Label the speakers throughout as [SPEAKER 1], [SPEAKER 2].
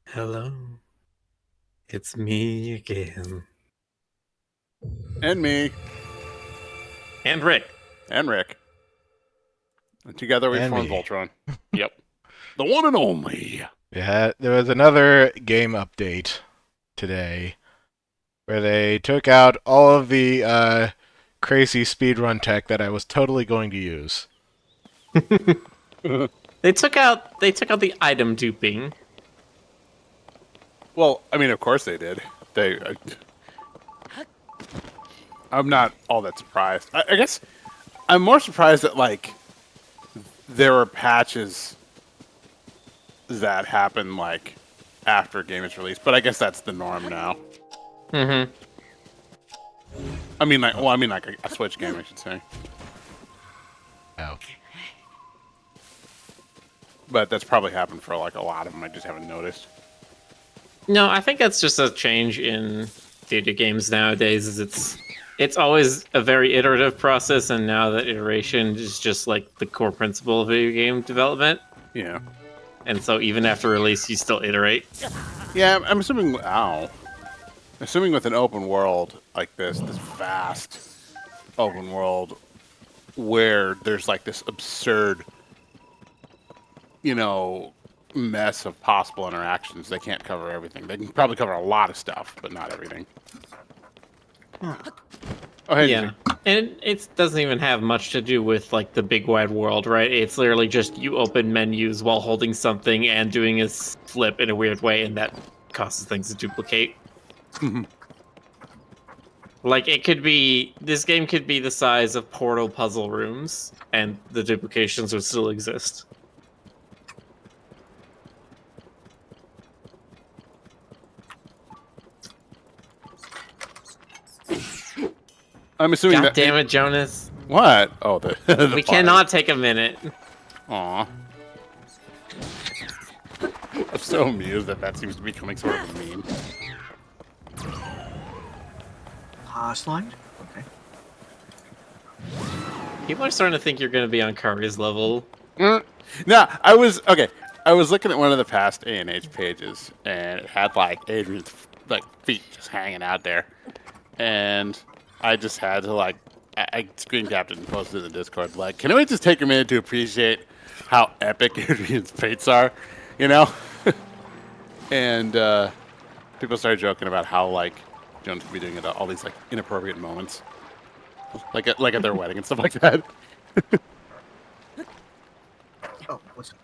[SPEAKER 1] Hello, it's me again.
[SPEAKER 2] And me,
[SPEAKER 1] And Rick.
[SPEAKER 2] and Rick. And together we
[SPEAKER 3] And
[SPEAKER 2] form
[SPEAKER 3] me.
[SPEAKER 2] Voltron. Yep. The one and only.
[SPEAKER 3] Yeah, there was another game update today where they took out all of the crazy speedrun tech that I was totally going to use.
[SPEAKER 1] They took out the item duping.
[SPEAKER 2] Well, I mean, of course they did. They. I'm not all that surprised. I guess I'm more surprised that there were patches that happen after a game is released, but I guess that's the norm now.
[SPEAKER 1] Mm-hmm.
[SPEAKER 2] I mean, a Switch game, I should say.
[SPEAKER 3] Oh.
[SPEAKER 2] But that's probably happened for a lot of them. I just haven't noticed.
[SPEAKER 1] No, I think that's just a change in video games nowadays. It's always a very iterative process, and now that iteration is just like the core principle of video game development.
[SPEAKER 2] Yeah.
[SPEAKER 1] And so even after release, you still iterate.
[SPEAKER 2] Yeah, I'm assuming. Ow. Assuming with an open world like this vast open world where there's this absurd, mess of possible interactions, they can't cover everything. They can probably cover a lot of stuff, but not everything.
[SPEAKER 4] Huh.
[SPEAKER 2] Oh, hey,
[SPEAKER 1] Yeah. And it doesn't even have much to do with the big wide world, right? It's literally just you open menus while holding something and doing a flip in a weird way, and that causes things to duplicate. This game could be the size of Portal puzzle rooms, and the duplications would still exist.
[SPEAKER 2] I'm assuming
[SPEAKER 1] God
[SPEAKER 2] that.
[SPEAKER 1] damn it, Jonas.
[SPEAKER 2] What? Oh, the
[SPEAKER 1] We
[SPEAKER 2] fire.
[SPEAKER 1] cannot take a minute.
[SPEAKER 2] Aw. I'm so amused that seems to be becoming sort of a meme.
[SPEAKER 4] Slide? Okay.
[SPEAKER 1] People are starting to think you're going to be on Kari's level.
[SPEAKER 2] No, I was looking at one of the past A&H pages, and it had Adrian's feet just hanging out there, and I just had to I screen capped it and posted it in the Discord. Can we just take a minute to appreciate how epic Adrian's feet are, you know? And people started joking about how Jones could be doing it at all these inappropriate moments, at their wedding and stuff like that.
[SPEAKER 4] Oh, what's up?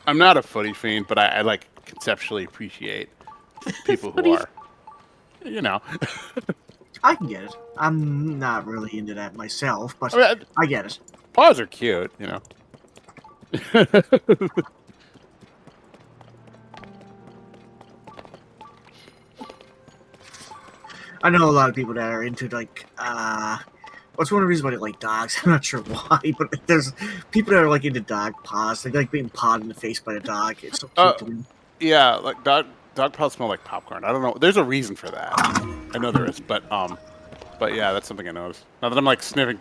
[SPEAKER 2] I'm not a footy fiend, but I conceptually appreciate people who are, you know.
[SPEAKER 4] I can get it. I'm not really into that myself, but
[SPEAKER 2] I mean,
[SPEAKER 4] I get it.
[SPEAKER 2] paws are cute, you know.
[SPEAKER 4] I know a lot of people that are into what's one of the reasons why they like dogs? I'm not sure why, but there's people that are into dog paws. They like being pawed in the face by a dog. It's so cute to me.
[SPEAKER 2] Yeah, dog paws smell like popcorn. I don't know. There's a reason for that. I know there is, but yeah, that's something I noticed. Now that I'm sniffing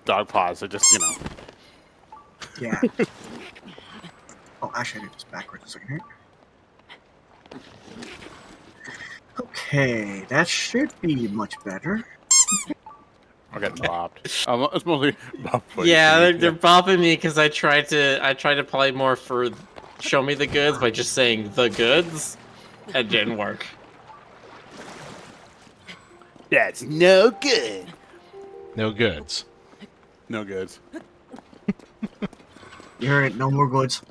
[SPEAKER 2] dog paws, I just
[SPEAKER 4] Yeah. Oh, actually, I did this backwards a second here. Okay, that should be much better.
[SPEAKER 2] I'm getting bopped. It's mostly bop footy.
[SPEAKER 1] Yeah, they're bopping me because I tried to play more for show me the goods by just saying the goods. It didn't work.
[SPEAKER 2] That's no good.
[SPEAKER 3] No goods.
[SPEAKER 2] No goods.
[SPEAKER 4] You heard it. No more goods.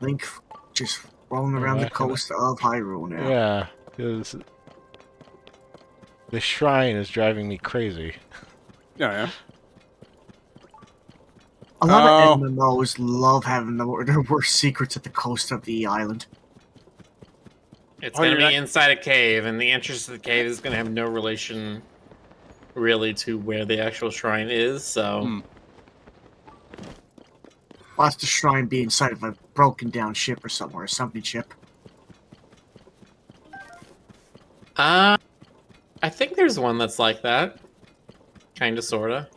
[SPEAKER 4] Link just rolling around the coast of Hyrule now.
[SPEAKER 3] Yeah, because the shrine is driving me crazy.
[SPEAKER 2] Yeah.
[SPEAKER 4] A lot of MMOs love having their worst secrets at the coast of the island.
[SPEAKER 1] It's going to be inside a cave, and the entrance to the cave is going to have no relation, really, to where the actual shrine is. So,
[SPEAKER 4] Watch the shrine be inside of a broken down ship or somewhere, a sunken ship.
[SPEAKER 1] I think there's one that's like that. Kinda, sorta.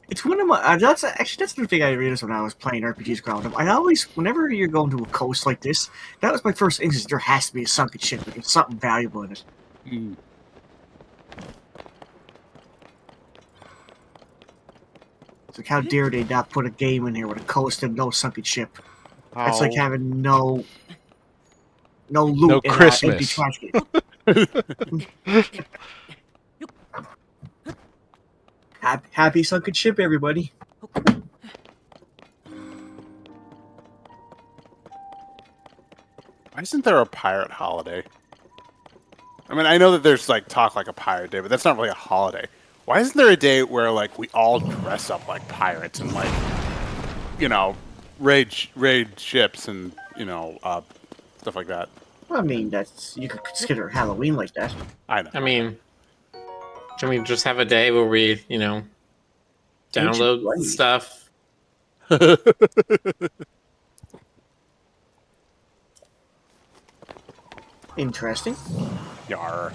[SPEAKER 4] It's one of my. That's the thing I realized when I was playing RPGs growing up. I always, whenever you're going to a coast like this, that was my first instinct. There has to be a sunken ship. There's something valuable in it.
[SPEAKER 2] Mm.
[SPEAKER 4] It's like, how dare they not put a game in here with a coast and no sunken ship? That's like having no loot
[SPEAKER 3] No
[SPEAKER 4] in an empty
[SPEAKER 3] Christmas.
[SPEAKER 4] trash can. Happy sunken ship, everybody.
[SPEAKER 2] Why isn't there a pirate holiday? I mean, I know that there's like talk like a pirate day, but that's not really a holiday. Why isn't there a day where like we all dress up like pirates and like, you know, raid ships and stuff like that?
[SPEAKER 4] Well, I mean, that's you could consider Halloween like that.
[SPEAKER 2] I know.
[SPEAKER 1] I mean, can we just have a day where we, download
[SPEAKER 4] Blade.
[SPEAKER 1] stuff?
[SPEAKER 4] Interesting.
[SPEAKER 2] Yar.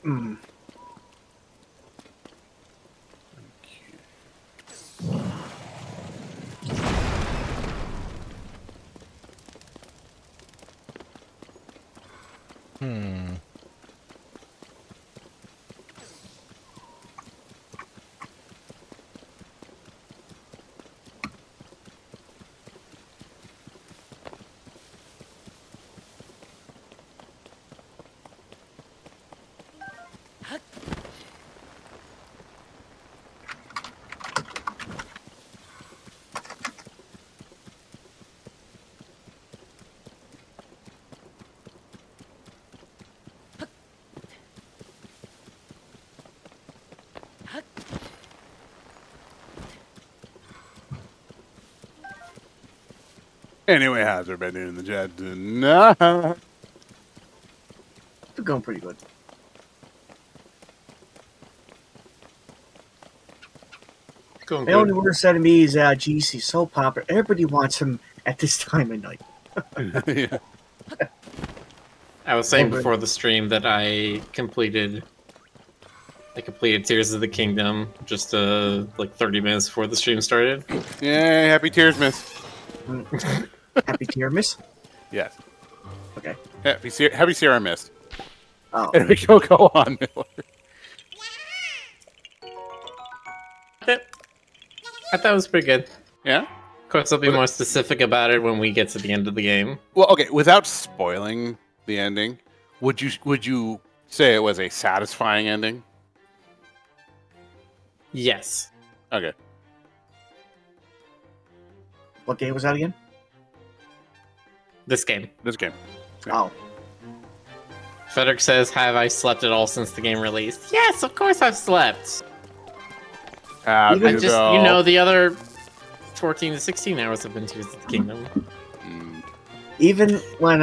[SPEAKER 4] Hmm.
[SPEAKER 3] Hmm.
[SPEAKER 2] Anyway, how's everybody doing in the chat? No.
[SPEAKER 4] They're going pretty good.
[SPEAKER 1] Going
[SPEAKER 4] The only
[SPEAKER 1] good.
[SPEAKER 4] worst enemy is GC, so popular. Everybody wants him at this time of night.
[SPEAKER 2] Yeah.
[SPEAKER 1] I was saying
[SPEAKER 4] Oh,
[SPEAKER 1] before the stream that I completed Tears of the Kingdom just like 30 minutes before the stream started.
[SPEAKER 2] Yay, happy tears, miss.
[SPEAKER 4] Happy Tiramisu?
[SPEAKER 2] Yes.
[SPEAKER 4] Okay.
[SPEAKER 2] Happy Sierra miss.
[SPEAKER 4] Oh.
[SPEAKER 2] Anyway, go on, Miller.
[SPEAKER 1] I thought it was pretty good.
[SPEAKER 2] Yeah?
[SPEAKER 1] Of course, I'll be more specific about it when we get to the end of the game.
[SPEAKER 2] Well, okay, without spoiling the ending, would you say it was a satisfying ending?
[SPEAKER 1] Yes.
[SPEAKER 2] Okay.
[SPEAKER 4] What game was that again?
[SPEAKER 1] This game.
[SPEAKER 2] This game.
[SPEAKER 4] Oh.
[SPEAKER 1] Frederick says, have I slept at all since the game released? Yes, of course I've slept.
[SPEAKER 2] Happy
[SPEAKER 4] Even
[SPEAKER 1] Just, the other 14 to 16 hours have been Tears of the Kingdom.
[SPEAKER 4] Even when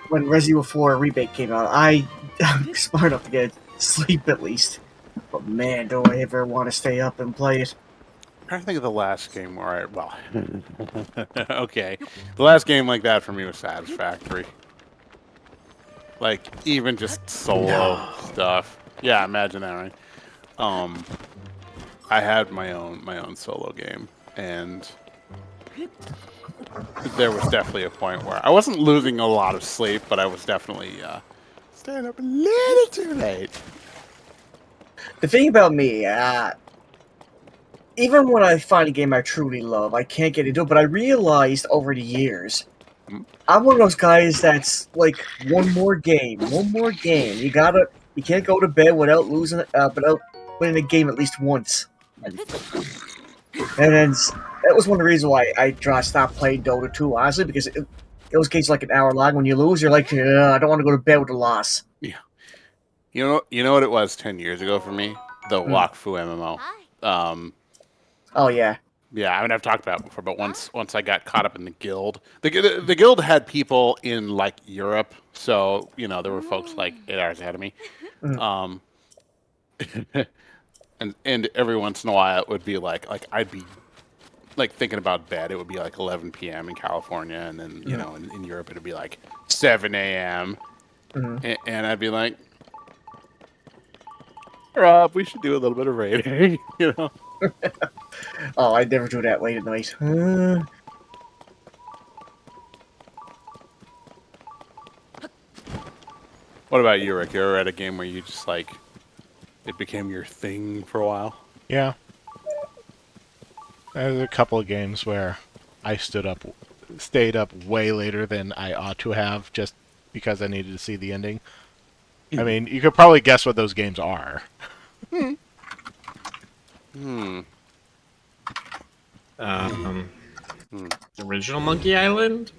[SPEAKER 4] when Resident Evil 4 Rebate came out, I'm smart enough to get sleep at least. But man, do I ever want to stay up and play it.
[SPEAKER 2] I'm trying to think of the last game where okay. The last game like that for me was Satisfactory. Like, even just solo stuff. Yeah, imagine that, right? I had my own solo game, and there was definitely a point where I wasn't losing a lot of sleep, but I was definitely staying up a little too late.
[SPEAKER 4] The thing about me, even when I find a game I truly love, I can't get into it, but I realized over the years, I'm one of those guys that's like, one more game. You can't go to bed without without winning a game at least once. And then that was one of the reasons why I stopped playing Dota 2, honestly, because those games like an hour long. When you lose, you're like, I don't want to go to bed with a loss.
[SPEAKER 2] Yeah. You know what it was 10 years ago for me? The Wakfu MMO.
[SPEAKER 4] Oh yeah.
[SPEAKER 2] Yeah, I mean, I've talked about it before, but once I got caught up in the guild, the guild had people in like Europe, so there were folks like 8 Hours ahead of me,
[SPEAKER 4] Mm.
[SPEAKER 2] um, and every once in a while it would be like I'd be like thinking about bed. It would be like 11 p.m. in California, and then in Europe it'd be like 7 a.m.
[SPEAKER 4] Mm.
[SPEAKER 2] And I'd be like, Rob, we should do a little bit of raiding,
[SPEAKER 4] Oh, I never do that late at night.
[SPEAKER 2] What about you, Rick? You ever had a game where you just like it became your thing for a while?
[SPEAKER 3] Yeah. There's a couple of games where I stayed up way later than I ought to have just because I needed to see the ending. I mean, you could probably guess what those games are.
[SPEAKER 2] Hmm.
[SPEAKER 1] Um,
[SPEAKER 2] Hmm.
[SPEAKER 1] Original Monkey Island.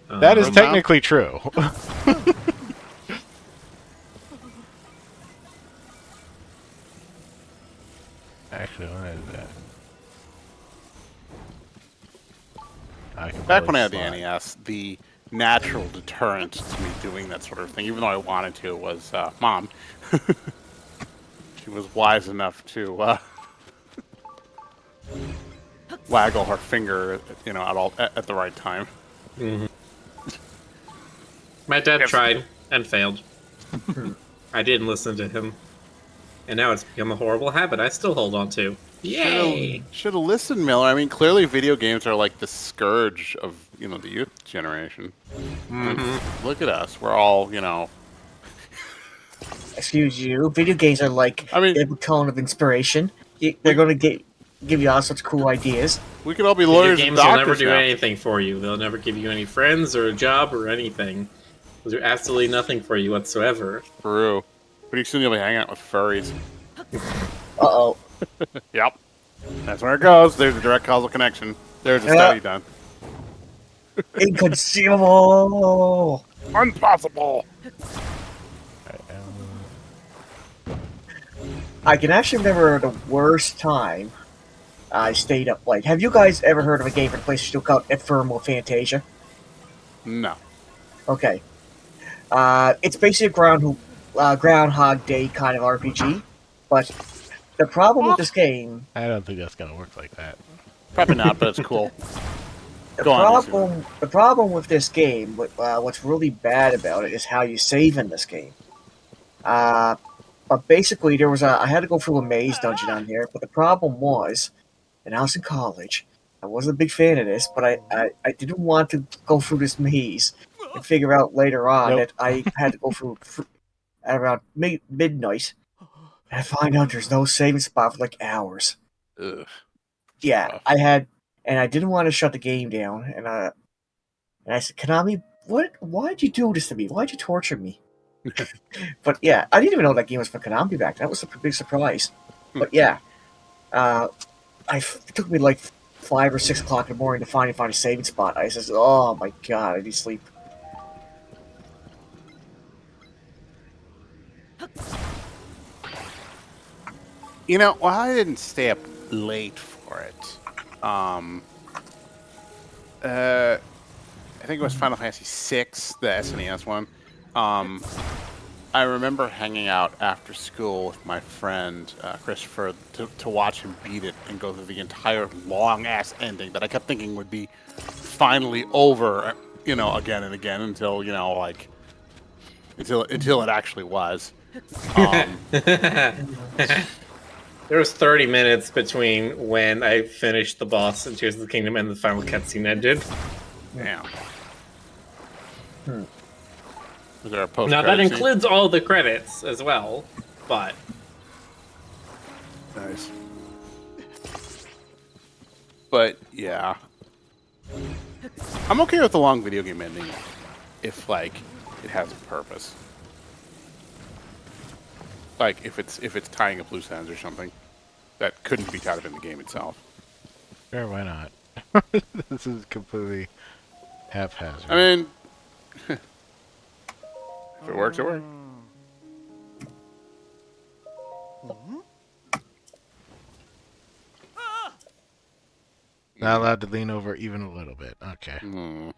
[SPEAKER 3] That is
[SPEAKER 2] Earthbound?
[SPEAKER 3] technically true. Actually, what is that? I can
[SPEAKER 2] Back when I
[SPEAKER 3] probably
[SPEAKER 2] had the
[SPEAKER 3] slide.
[SPEAKER 2] NES, the natural deterrent to me doing that sort of thing, even though I wanted to, was Mom. She was wise enough to waggle her finger, at the right time.
[SPEAKER 1] My dad
[SPEAKER 2] Yes.
[SPEAKER 1] tried and failed. I didn't listen to him, and now it's become a horrible habit I still hold on to. Yay!
[SPEAKER 2] Should have listened, Miller. I mean, clearly video games are like the scourge of, the youth generation. I mean, look at us. We're all,
[SPEAKER 4] Excuse you. Video games are like
[SPEAKER 2] I mean,
[SPEAKER 4] a cone of inspiration. They're going to give you all sorts of cool ideas.
[SPEAKER 2] we could all be
[SPEAKER 1] Video
[SPEAKER 2] lawyers and
[SPEAKER 1] games will never
[SPEAKER 2] doctors
[SPEAKER 1] do
[SPEAKER 2] now.
[SPEAKER 1] anything for you. They'll never give you any friends or a job or anything. They'll do absolutely nothing for you whatsoever.
[SPEAKER 2] True. Pretty soon you'll be hanging out with furries.
[SPEAKER 4] Uh-oh.
[SPEAKER 2] Yep. That's where it goes. There's a direct causal connection. There's a study done.
[SPEAKER 4] Inconceivable!
[SPEAKER 2] Impossible.
[SPEAKER 4] I can actually remember the worst time I stayed up late. Have you guys ever heard of a game for the PlayStation 2 called Ephemeral Fantasia?
[SPEAKER 2] No.
[SPEAKER 4] Okay. It's basically a Groundhog Day kind of RPG, but the problem with this game,
[SPEAKER 3] I don't think that's gonna work like that.
[SPEAKER 2] Probably not, but it's cool.
[SPEAKER 4] the
[SPEAKER 2] Go on, Lucy.
[SPEAKER 4] problem with this game, what's really bad about it is how you save in this game. But basically, I had to go through a maze dungeon on here, but the problem was, and I was in college, I wasn't a big fan of this, but I didn't want to go through this maze and figure out later on
[SPEAKER 3] Nope.
[SPEAKER 4] that I had to go through at around midnight, and I find out there's no saving spot for like hours.
[SPEAKER 2] Ugh.
[SPEAKER 4] Yeah,
[SPEAKER 2] Rough.
[SPEAKER 4] and I didn't want to shut the game down, and I said, Konami, why'd you do this to me? Why'd you torture me? But yeah, I didn't even know that game was for Konami back then. That was a big surprise. But yeah, it took me like 5 or 6 o'clock in the morning to finally find a saving spot. I says, "Oh my god, I need sleep."
[SPEAKER 2] Well, I didn't stay up late for it. I think it was Final Fantasy VI, the SNES one. I remember hanging out after school with my friend Christopher to watch him beat it and go through the entire long-ass ending that I kept thinking would be finally over, again and again until, until it actually was.
[SPEAKER 1] There was 30 minutes between when I finished the boss in Tears of the Kingdom and the final cutscene ended.
[SPEAKER 2] Yeah. Was there a post?
[SPEAKER 1] Now that includes all the credits as well, but
[SPEAKER 2] Nice. But yeah, I'm okay with the long video game ending if it has a purpose. Like if it's tying up loose ends or something that couldn't be tied up in the game itself.
[SPEAKER 3] Sure, why not? This is completely haphazard.
[SPEAKER 2] I mean, if it works, it works.
[SPEAKER 3] Not allowed to lean over even a little bit. Okay.
[SPEAKER 2] Hmm.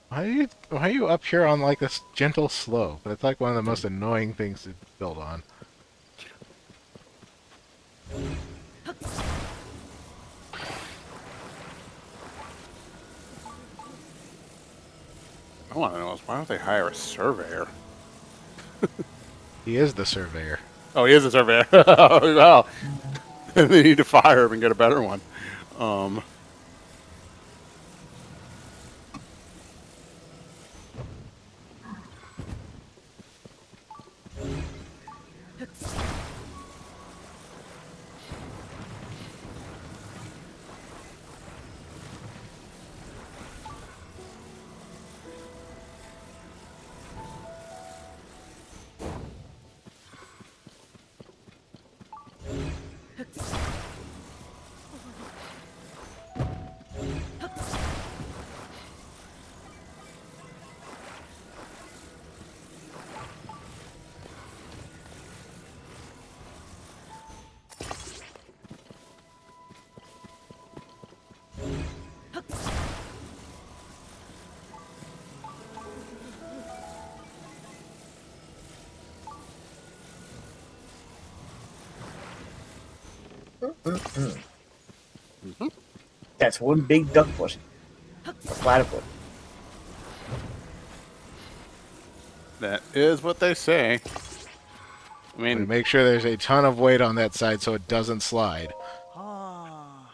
[SPEAKER 3] Why are you up here on like this gentle slope? It's like one of the most annoying things to build on.
[SPEAKER 2] I want to know is why don't they hire a surveyor?
[SPEAKER 3] He is the surveyor.
[SPEAKER 2] Oh, he is a surveyor. Oh, well, they need to fire him and get a better one.
[SPEAKER 4] That's one big duck foot. A platypus.
[SPEAKER 2] That is what they say. I
[SPEAKER 3] We
[SPEAKER 2] mean,
[SPEAKER 3] make sure there's a ton of weight on that side so it doesn't slide.
[SPEAKER 2] oh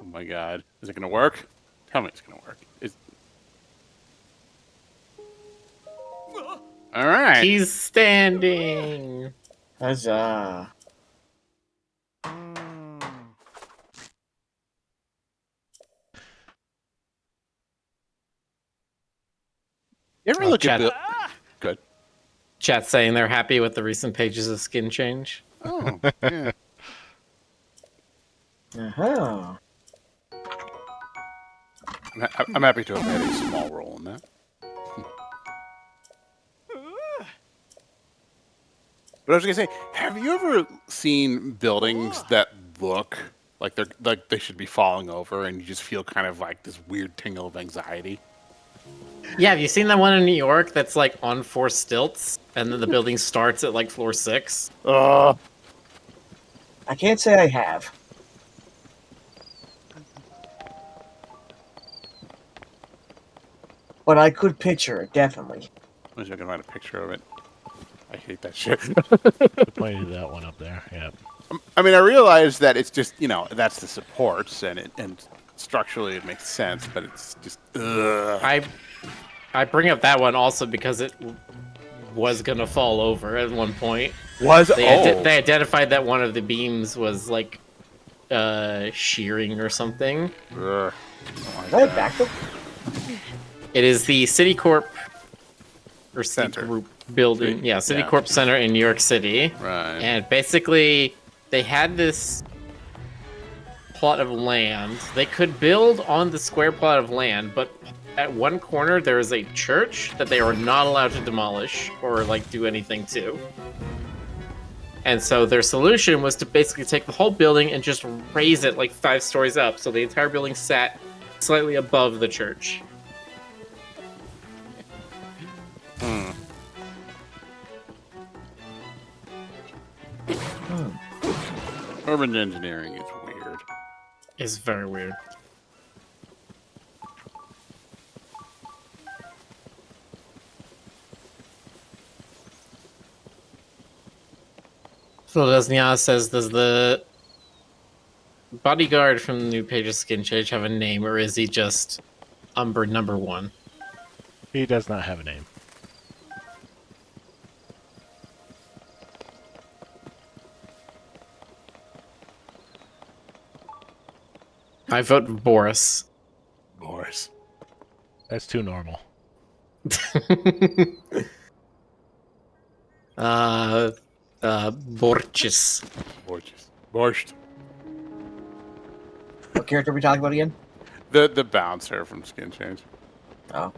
[SPEAKER 2] my god. Is it going to work? Tell me it's going to work. All right.
[SPEAKER 1] He's standing.
[SPEAKER 4] Huzzah.
[SPEAKER 2] You ever look
[SPEAKER 1] Chat.
[SPEAKER 2] at Good.
[SPEAKER 1] Chat saying they're happy with the recent pages of skin change.
[SPEAKER 2] Oh, yeah.
[SPEAKER 4] Uh-huh.
[SPEAKER 2] I'm happy to have had a small role in that. But I was gonna say, have you ever seen buildings that look like they should be falling over, and you just feel kind of like this weird tingle of anxiety?
[SPEAKER 1] Yeah, have you seen that one in New York that's like on 4 stilts, and then the building starts at like floor 6?
[SPEAKER 4] I can't say I have. But I could picture it, definitely.
[SPEAKER 2] I wish I could find a picture of it. I hate that shit.
[SPEAKER 3] Pointed that one up there. Yeah.
[SPEAKER 2] I mean, I realize that it's just, that's the supports, and structurally it makes sense, but it's just, ugh.
[SPEAKER 1] I bring up that one also because it was gonna fall over at one point. They identified that one of the beams was like shearing or something.
[SPEAKER 2] Ugh. Oh my
[SPEAKER 4] Is that a
[SPEAKER 2] God.
[SPEAKER 4] backup?
[SPEAKER 1] It is the Citicorp or
[SPEAKER 2] Center.
[SPEAKER 1] Citigroup building. Yeah, Citicorp Center in New York City.
[SPEAKER 2] Right.
[SPEAKER 1] And basically, they had this plot of land. They could build on the square plot of land, but at one corner there is a church that they are not allowed to demolish or like do anything to. And so their solution was to basically take the whole building and just raise it like 5 stories up, so the entire building sat slightly above the church.
[SPEAKER 2] Urban engineering is weird.
[SPEAKER 1] It's very weird. So Desnia says, does the bodyguard from the new page of Skin Change have a name, or is he just Umber number 1?
[SPEAKER 3] He does not have a name.
[SPEAKER 1] I vote Boris.
[SPEAKER 2] Boris.
[SPEAKER 3] That's too normal.
[SPEAKER 1] Borchis.
[SPEAKER 2] Borscht.
[SPEAKER 4] What character are we talking about again?
[SPEAKER 2] The bouncer from Skin Change.
[SPEAKER 4] Oh.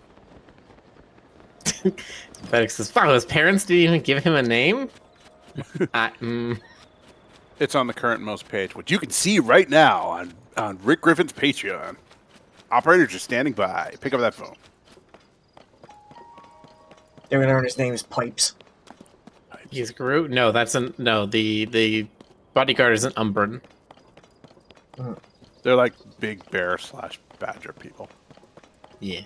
[SPEAKER 1] Fedix says, wow, his parents didn't even give him a name?
[SPEAKER 2] It's on the current most page, which you can see right now on Rick Griffin's Patreon. Operator just standing by. Pick up that phone.
[SPEAKER 4] They're gonna learn his name is Pipes.
[SPEAKER 1] He's Groot? No, the bodyguard is an Umbran.
[SPEAKER 2] They're like big bear / badger people.
[SPEAKER 1] Yeah.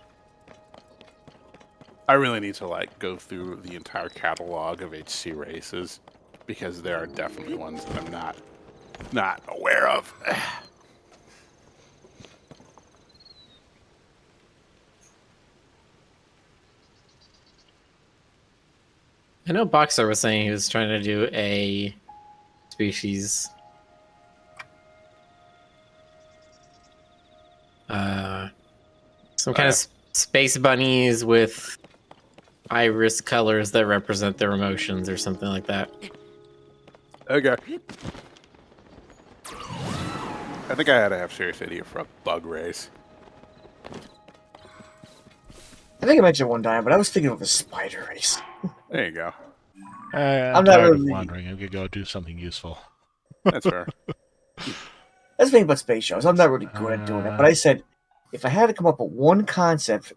[SPEAKER 2] I really need to like go through the entire catalog of HC races because there are definitely ones that I'm not aware of.
[SPEAKER 1] I know Boxer was saying he was trying to do a species. Some kind of space bunnies with iris colors that represent their emotions or something like that.
[SPEAKER 2] Okay. I think I had to have serious idea for a bug race.
[SPEAKER 4] I think I mentioned it one time, but I was thinking of a spider race.
[SPEAKER 2] There you go.
[SPEAKER 3] I'm
[SPEAKER 4] not
[SPEAKER 3] tired of
[SPEAKER 4] really-
[SPEAKER 3] wandering. I'm gonna go do something useful.
[SPEAKER 2] That's fair.
[SPEAKER 4] That's the thing about space shows. I'm not really good at doing it, but I said if I had to come up with one concept,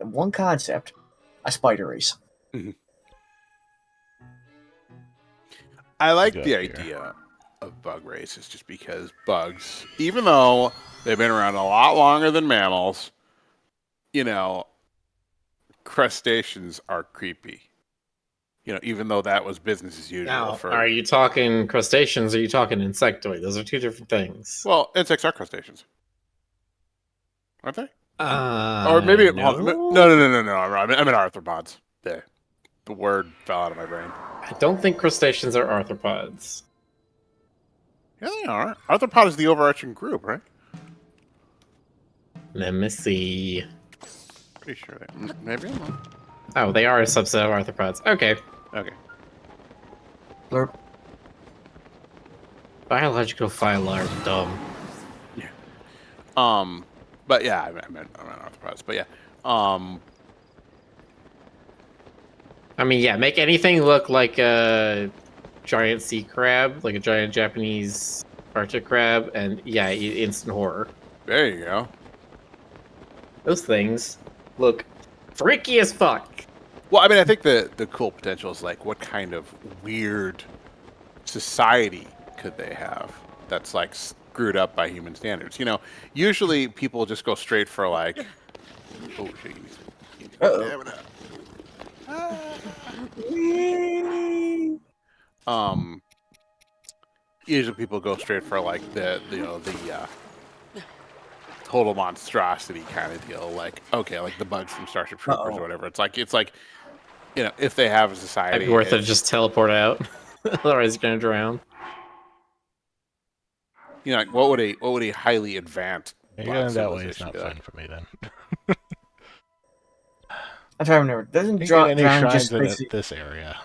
[SPEAKER 4] a spider race.
[SPEAKER 2] I like
[SPEAKER 3] Good
[SPEAKER 2] the
[SPEAKER 3] idea.
[SPEAKER 2] idea of bug races just because bugs, even though they've been around a lot longer than mammals, you know, crustaceans are creepy. You know, even though that was business as usual
[SPEAKER 1] Now,
[SPEAKER 2] for.
[SPEAKER 1] are you talking crustaceans or are you talking insectoid? Those are two different things.
[SPEAKER 2] Well, insects are crustaceans, aren't they? Or maybe
[SPEAKER 1] no.
[SPEAKER 2] no. I'm wrong. I mean arthropods. The word fell out of my brain.
[SPEAKER 1] I don't think crustaceans are arthropods.
[SPEAKER 2] Yeah, they are. Arthropod is the overarching group, right?
[SPEAKER 1] Let me see.
[SPEAKER 2] Pretty sure they. Maybe I'm wrong.
[SPEAKER 1] Oh, they are a subset of arthropods. Okay.
[SPEAKER 2] Okay.
[SPEAKER 4] Blurp.
[SPEAKER 1] Biological phyla are dumb.
[SPEAKER 2] But yeah, I meant arthropods. But yeah,
[SPEAKER 1] I mean, yeah, make anything look like a giant sea crab, like a giant Japanese Arctic crab, and yeah, instant horror.
[SPEAKER 2] there you go.
[SPEAKER 1] Those things look freaky as fuck.
[SPEAKER 2] Well, I mean, I think the cool potential is like, what kind of weird society could they have that's like screwed up by human standards? You know, usually people just go straight for like, oh shit, you need to
[SPEAKER 4] Uh-oh.
[SPEAKER 2] Usually people go straight for like the total monstrosity kind of deal. Like, okay, like the bugs from Starship Troopers or whatever. It's like you know, if they have a society,
[SPEAKER 1] It'd be worth it to just teleport out. Otherwise, you're gonna drown.
[SPEAKER 2] You know, like what would a highly advanced
[SPEAKER 3] Yeah,
[SPEAKER 2] bug
[SPEAKER 3] going that way is
[SPEAKER 2] civilization
[SPEAKER 3] not
[SPEAKER 2] be
[SPEAKER 3] fun
[SPEAKER 2] like?
[SPEAKER 3] for me then.
[SPEAKER 4] I'm trying to remember. Doesn't
[SPEAKER 3] Can't
[SPEAKER 4] drown
[SPEAKER 3] get any
[SPEAKER 4] just
[SPEAKER 3] shrines in
[SPEAKER 4] basically
[SPEAKER 3] this area.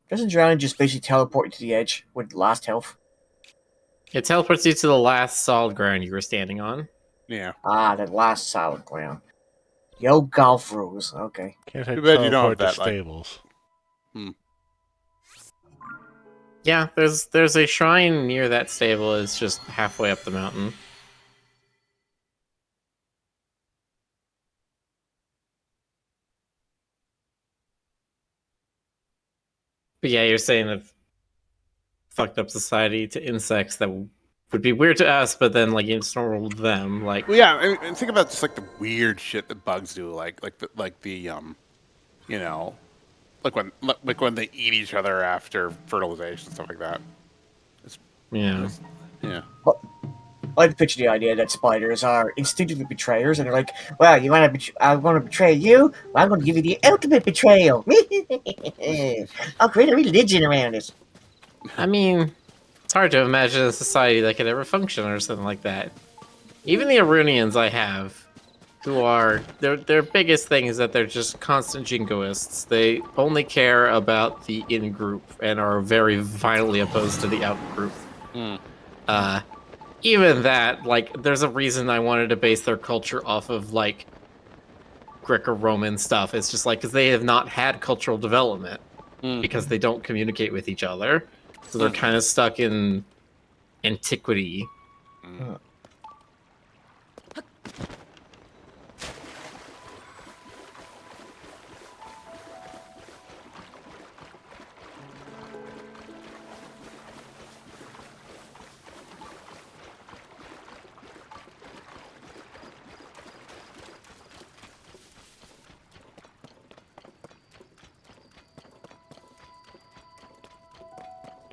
[SPEAKER 4] doesn't drowning just basically teleport you to the edge with last health?
[SPEAKER 1] It teleports you to the last solid ground you were standing on.
[SPEAKER 2] Yeah.
[SPEAKER 4] Ah, that last solid ground. Yo, golf rules. Okay.
[SPEAKER 3] Can't I
[SPEAKER 2] Too bad you don't
[SPEAKER 3] teleport
[SPEAKER 2] have
[SPEAKER 3] to
[SPEAKER 2] that, like-
[SPEAKER 3] stables?
[SPEAKER 1] Yeah, there's a shrine near that stable. It's just halfway up the mountain. But yeah, you're saying that fucked up society to insects that would be weird to us, but then like it's normal to them. Like,
[SPEAKER 2] Well, yeah. I mean, and think about just like the weird shit that bugs do, like the you know, like when they eat each other after fertilization and stuff like that.
[SPEAKER 1] yeah,
[SPEAKER 2] Yeah.
[SPEAKER 4] I like to picture the idea that spiders are instinctively betrayers, and they're like, "Well, I want to betray you. Well, I'm going to give you the ultimate betrayal. I'll create a religion around it."
[SPEAKER 1] I mean, it's hard to imagine a society that could ever function or something like that. Even the Arunians I have, who are their biggest thing is that they're just constant jingoists. They only care about the in group and are very violently opposed to the out group. Even that, like, there's a reason I wanted to base their culture off of like Greco-Roman stuff. It's just like because they have not had cultural development. because they don't communicate with each other. So they're kind of stuck in antiquity.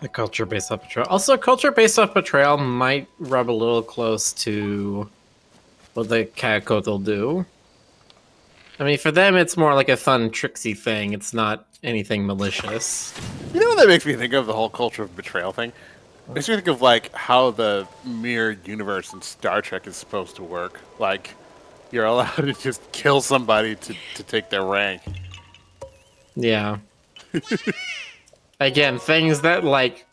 [SPEAKER 1] The culture based off betrayal. Also, culture based off betrayal might rub a little close to what the Kakot do. I mean, for them, it's more like a fun, tricksy thing. It's not anything malicious.
[SPEAKER 2] You know what that makes me think of, the whole culture of betrayal thing? It makes me think of, like, how the mirrored universe in Star Trek is supposed to work. Like, you're allowed to just kill somebody to take their rank.
[SPEAKER 1] Yeah. Again, things that, like,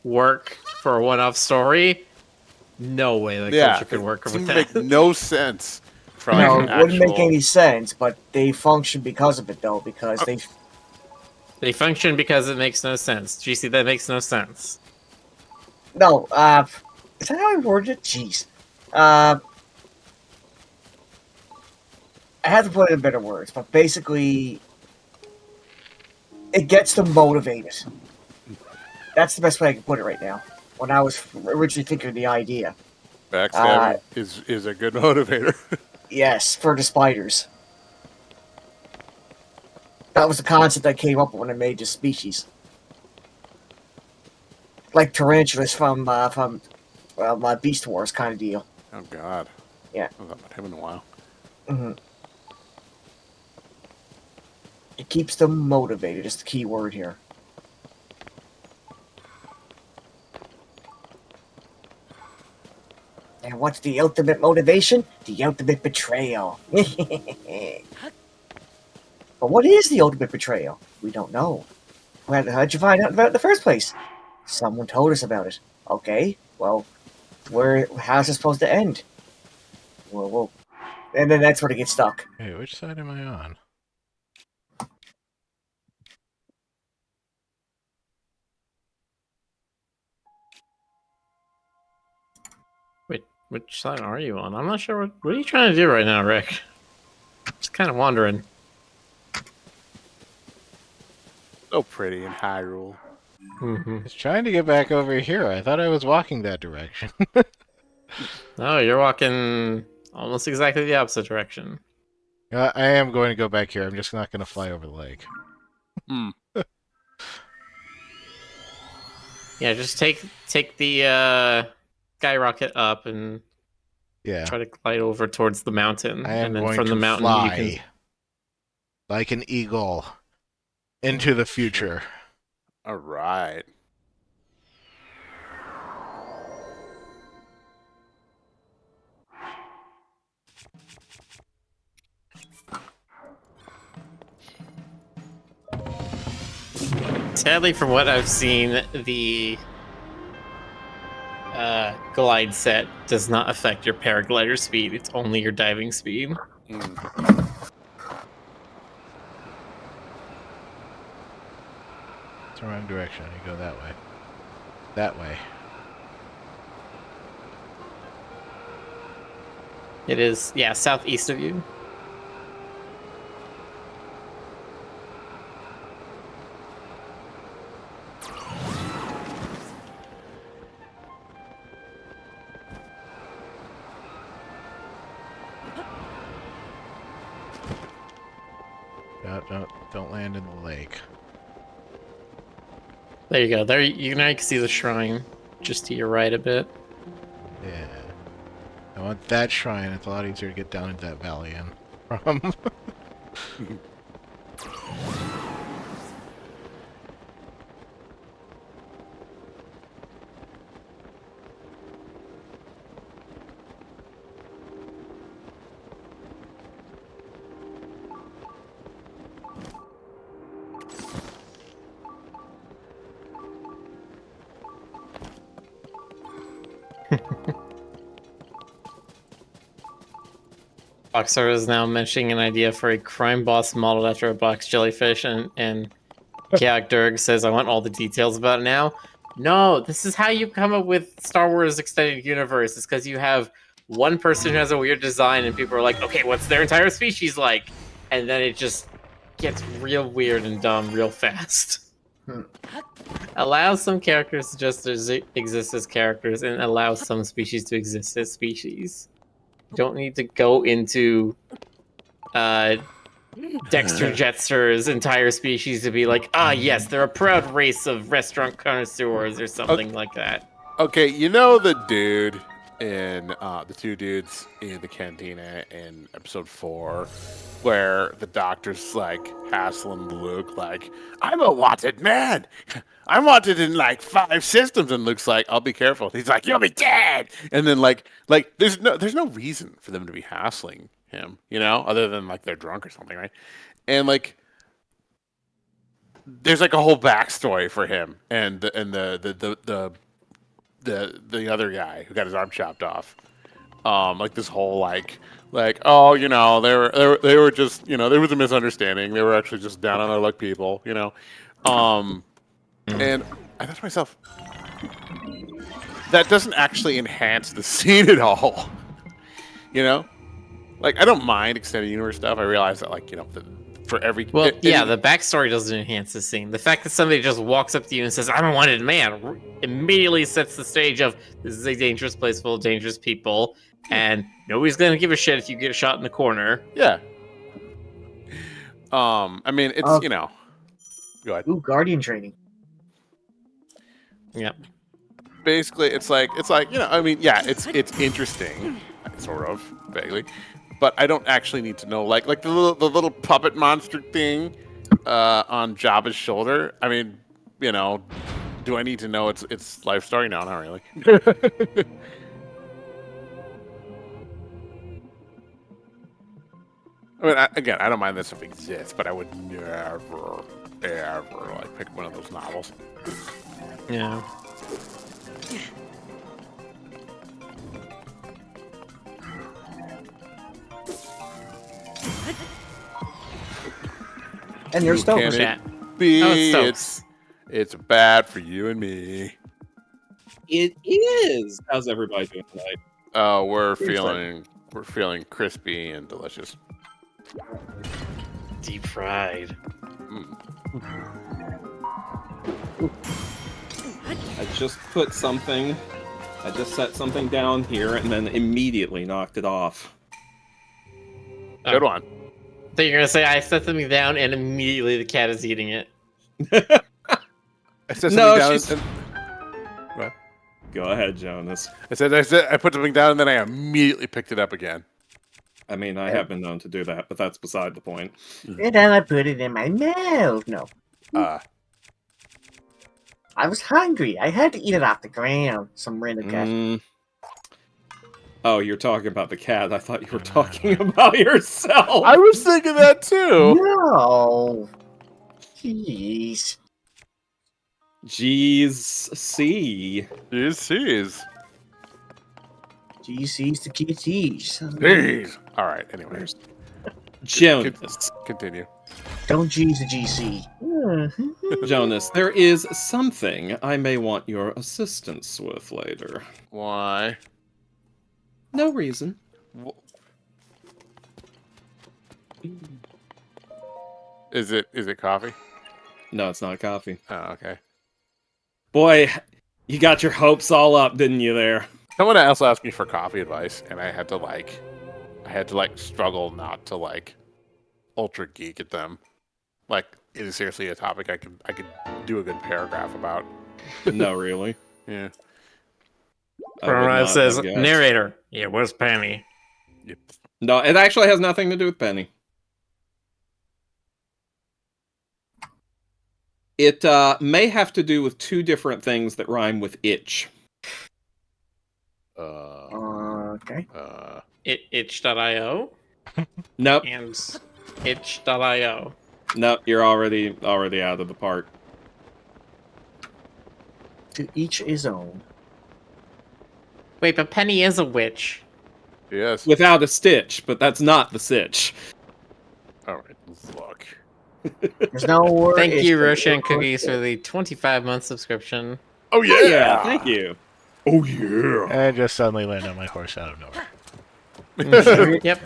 [SPEAKER 1] work for a one-off story, no way the culture could work with
[SPEAKER 2] it
[SPEAKER 1] that.
[SPEAKER 2] make no sense. From
[SPEAKER 4] No,
[SPEAKER 2] an
[SPEAKER 4] it wouldn't make
[SPEAKER 2] actual-
[SPEAKER 4] any sense, but they function because of it, though, because
[SPEAKER 1] They function because it makes no sense. GC, that makes no sense.
[SPEAKER 4] No, is that how I worded it? Jeez. I have to put it in better words, but basically, it gets them motivated. That's the best way I can put it right now. When I was originally thinking of the idea.
[SPEAKER 2] Backstabbing is a good motivator.
[SPEAKER 4] Yes, for the spiders. That was the concept I came up with when I made this species. Like tarantulas from Beast Wars kind of deal.
[SPEAKER 2] Oh, God.
[SPEAKER 4] Yeah.
[SPEAKER 2] I haven't thought about him in a while.
[SPEAKER 4] Mm-hmm. It keeps them motivated, is the key word here. And what's the ultimate motivation? The ultimate betrayal. But what is the ultimate betrayal? We don't know. How'd you find out about it in the first place? Someone told us about it. Okay, well, how's it supposed to end? Well, and then that's where they get stuck.
[SPEAKER 3] Hey, which side am I on?
[SPEAKER 1] Wait, which side are you on? I'm not sure. What are you trying to do right now, Rick? Just kind of wandering.
[SPEAKER 2] So pretty in Hyrule.
[SPEAKER 1] Mm-hmm.
[SPEAKER 3] It's trying to get back over here. I thought I was walking that direction.
[SPEAKER 1] No, you're walking almost exactly the opposite direction.
[SPEAKER 3] I am going to go back here. I'm just not going to fly over the lake.
[SPEAKER 2] Hmm.
[SPEAKER 1] Yeah, just take the skyrocket up and
[SPEAKER 3] Yeah.
[SPEAKER 1] try to glide over towards the mountain.
[SPEAKER 3] I am
[SPEAKER 1] and then
[SPEAKER 3] going
[SPEAKER 1] from
[SPEAKER 3] to
[SPEAKER 1] the mountain
[SPEAKER 3] fly
[SPEAKER 1] you can
[SPEAKER 3] like an eagle into the future.
[SPEAKER 2] All right.
[SPEAKER 1] Sadly, from what I've seen, the glide set does not affect your paraglider speed. It's only your diving speed.
[SPEAKER 2] Mm.
[SPEAKER 3] It's the wrong direction. You go that way. That way.
[SPEAKER 1] It is, yeah, southeast of you.
[SPEAKER 3] Don't land in the lake.
[SPEAKER 1] There you go. There, you now you can see the shrine just to your right a bit.
[SPEAKER 3] Yeah. I want that shrine. It's a lot easier to get down into that valley in from.
[SPEAKER 1] Boxer is now mentioning an idea for a crime boss modeled after a box jellyfish, and Chaotic says, I want all the details about it now. No, this is how you come up with Star Wars Extended Universe. It's because you have one person who has a weird design, and people are like, okay, what's their entire species like? And then it just gets real weird and dumb real fast. Allows some characters to just exist as characters, and allows some species to exist as species. You don't need to go into Dexter Jetster's entire species to be like, yes, they're a proud race of restaurant connoisseurs or something like that.
[SPEAKER 2] Okay, you know the dude in the two dudes in the cantina in episode 4, where the doctor's like hassling Luke, like, I'm a wanted man. I'm wanted in like 5 systems, and Luke's like, I'll be careful. He's like, you'll be dead. And then like there's no reason for them to be hassling him, you know, other than like they're drunk or something, right? And like there's like a whole backstory for him and the other guy who got his arm chopped off. Like this whole oh, you know, they were just, you know, there was a misunderstanding. They were actually just down on their luck people, you know. And I thought to myself, that doesn't actually enhance the scene at all. You know? Like, I don't mind extended universe stuff. I realize that, like, you know, for every...
[SPEAKER 1] Well, the backstory doesn't enhance the scene. The fact that somebody just walks up to you and says, I'm a wanted man, immediately sets the stage of, this is a dangerous place full of dangerous people, and nobody's gonna give a shit if you get shot in the corner.
[SPEAKER 2] Yeah. I mean, it's, you know... Go ahead.
[SPEAKER 4] Ooh, Guardian training.
[SPEAKER 1] Yep.
[SPEAKER 2] Basically, it's like, you know, I mean, yeah, it's interesting, sort of, vaguely. But I don't actually need to know, like the little puppet monster thing on Jabba's shoulder. I mean, you know, do I need to know its life story? No, not really. I mean, again, I don't mind that stuff exists, but I would never, ever like pick one of those novels.
[SPEAKER 1] Yeah.
[SPEAKER 4] And you're
[SPEAKER 2] Can
[SPEAKER 4] Stokes.
[SPEAKER 2] it be? It's bad for you and me.
[SPEAKER 5] It is. How's everybody doing tonight?
[SPEAKER 2] Oh, we're
[SPEAKER 4] Pretty
[SPEAKER 2] feeling crispy and delicious.
[SPEAKER 1] Deep fried.
[SPEAKER 5] I just set something down here and then immediately knocked it off.
[SPEAKER 2] Good one.
[SPEAKER 1] I think you're gonna say I set something down and immediately the cat is eating it.
[SPEAKER 2] I said something
[SPEAKER 5] No,
[SPEAKER 2] down.
[SPEAKER 5] she's-
[SPEAKER 2] What?
[SPEAKER 5] Go ahead, Jonas.
[SPEAKER 2] I said I put something down and then I immediately picked it up again.
[SPEAKER 5] I mean, I have been known to do that, but that's beside the point.
[SPEAKER 4] And then I put it in my mouth. No. I was hungry. I had to eat it off the ground. Some random cat.
[SPEAKER 5] Oh, you're talking about the cat. I thought you were talking about yourself.
[SPEAKER 2] I was thinking that too.
[SPEAKER 4] No. Jeez.
[SPEAKER 5] Jeez, see.
[SPEAKER 2] Jeez.
[SPEAKER 4] GC's to KT's.
[SPEAKER 2] Jeez. All right. Anyways,
[SPEAKER 5] Jonas.
[SPEAKER 2] continue.
[SPEAKER 4] Don't G's the GC.
[SPEAKER 5] Jonas, there is something I may want your assistance with later.
[SPEAKER 2] Why?
[SPEAKER 5] No reason.
[SPEAKER 2] Is it coffee?
[SPEAKER 5] No, it's not coffee.
[SPEAKER 2] Oh, okay.
[SPEAKER 5] Boy, you got your hopes all up, didn't you there?
[SPEAKER 2] Someone else asked me for coffee advice, and I had to struggle not to ultra geek at them. Like, it is seriously a topic I could do a good paragraph about.
[SPEAKER 5] No, really.
[SPEAKER 2] Yeah.
[SPEAKER 1] It says, narrator, yeah, where's Penny?
[SPEAKER 2] Yep.
[SPEAKER 5] No, it actually has nothing to do with Penny. It may have to do with 2 different things that rhyme with itch.
[SPEAKER 4] Okay.
[SPEAKER 1] Itch.io
[SPEAKER 5] Nope.
[SPEAKER 1] and itch.io.
[SPEAKER 5] Nope, you're already out of the park.
[SPEAKER 4] To each his own.
[SPEAKER 1] Wait, but Penny is a witch.
[SPEAKER 2] Yes.
[SPEAKER 5] Without a stitch, but that's not the sitch.
[SPEAKER 2] All right. Let's look.
[SPEAKER 4] There's no word.
[SPEAKER 1] Thank you,
[SPEAKER 4] it's
[SPEAKER 1] Roshan
[SPEAKER 4] the-
[SPEAKER 1] Cookies, for the 25-month subscription.
[SPEAKER 2] Oh yeah.
[SPEAKER 5] Yeah, thank you. Oh yeah.
[SPEAKER 3] And just suddenly land on my horse out of nowhere.
[SPEAKER 1] Yep.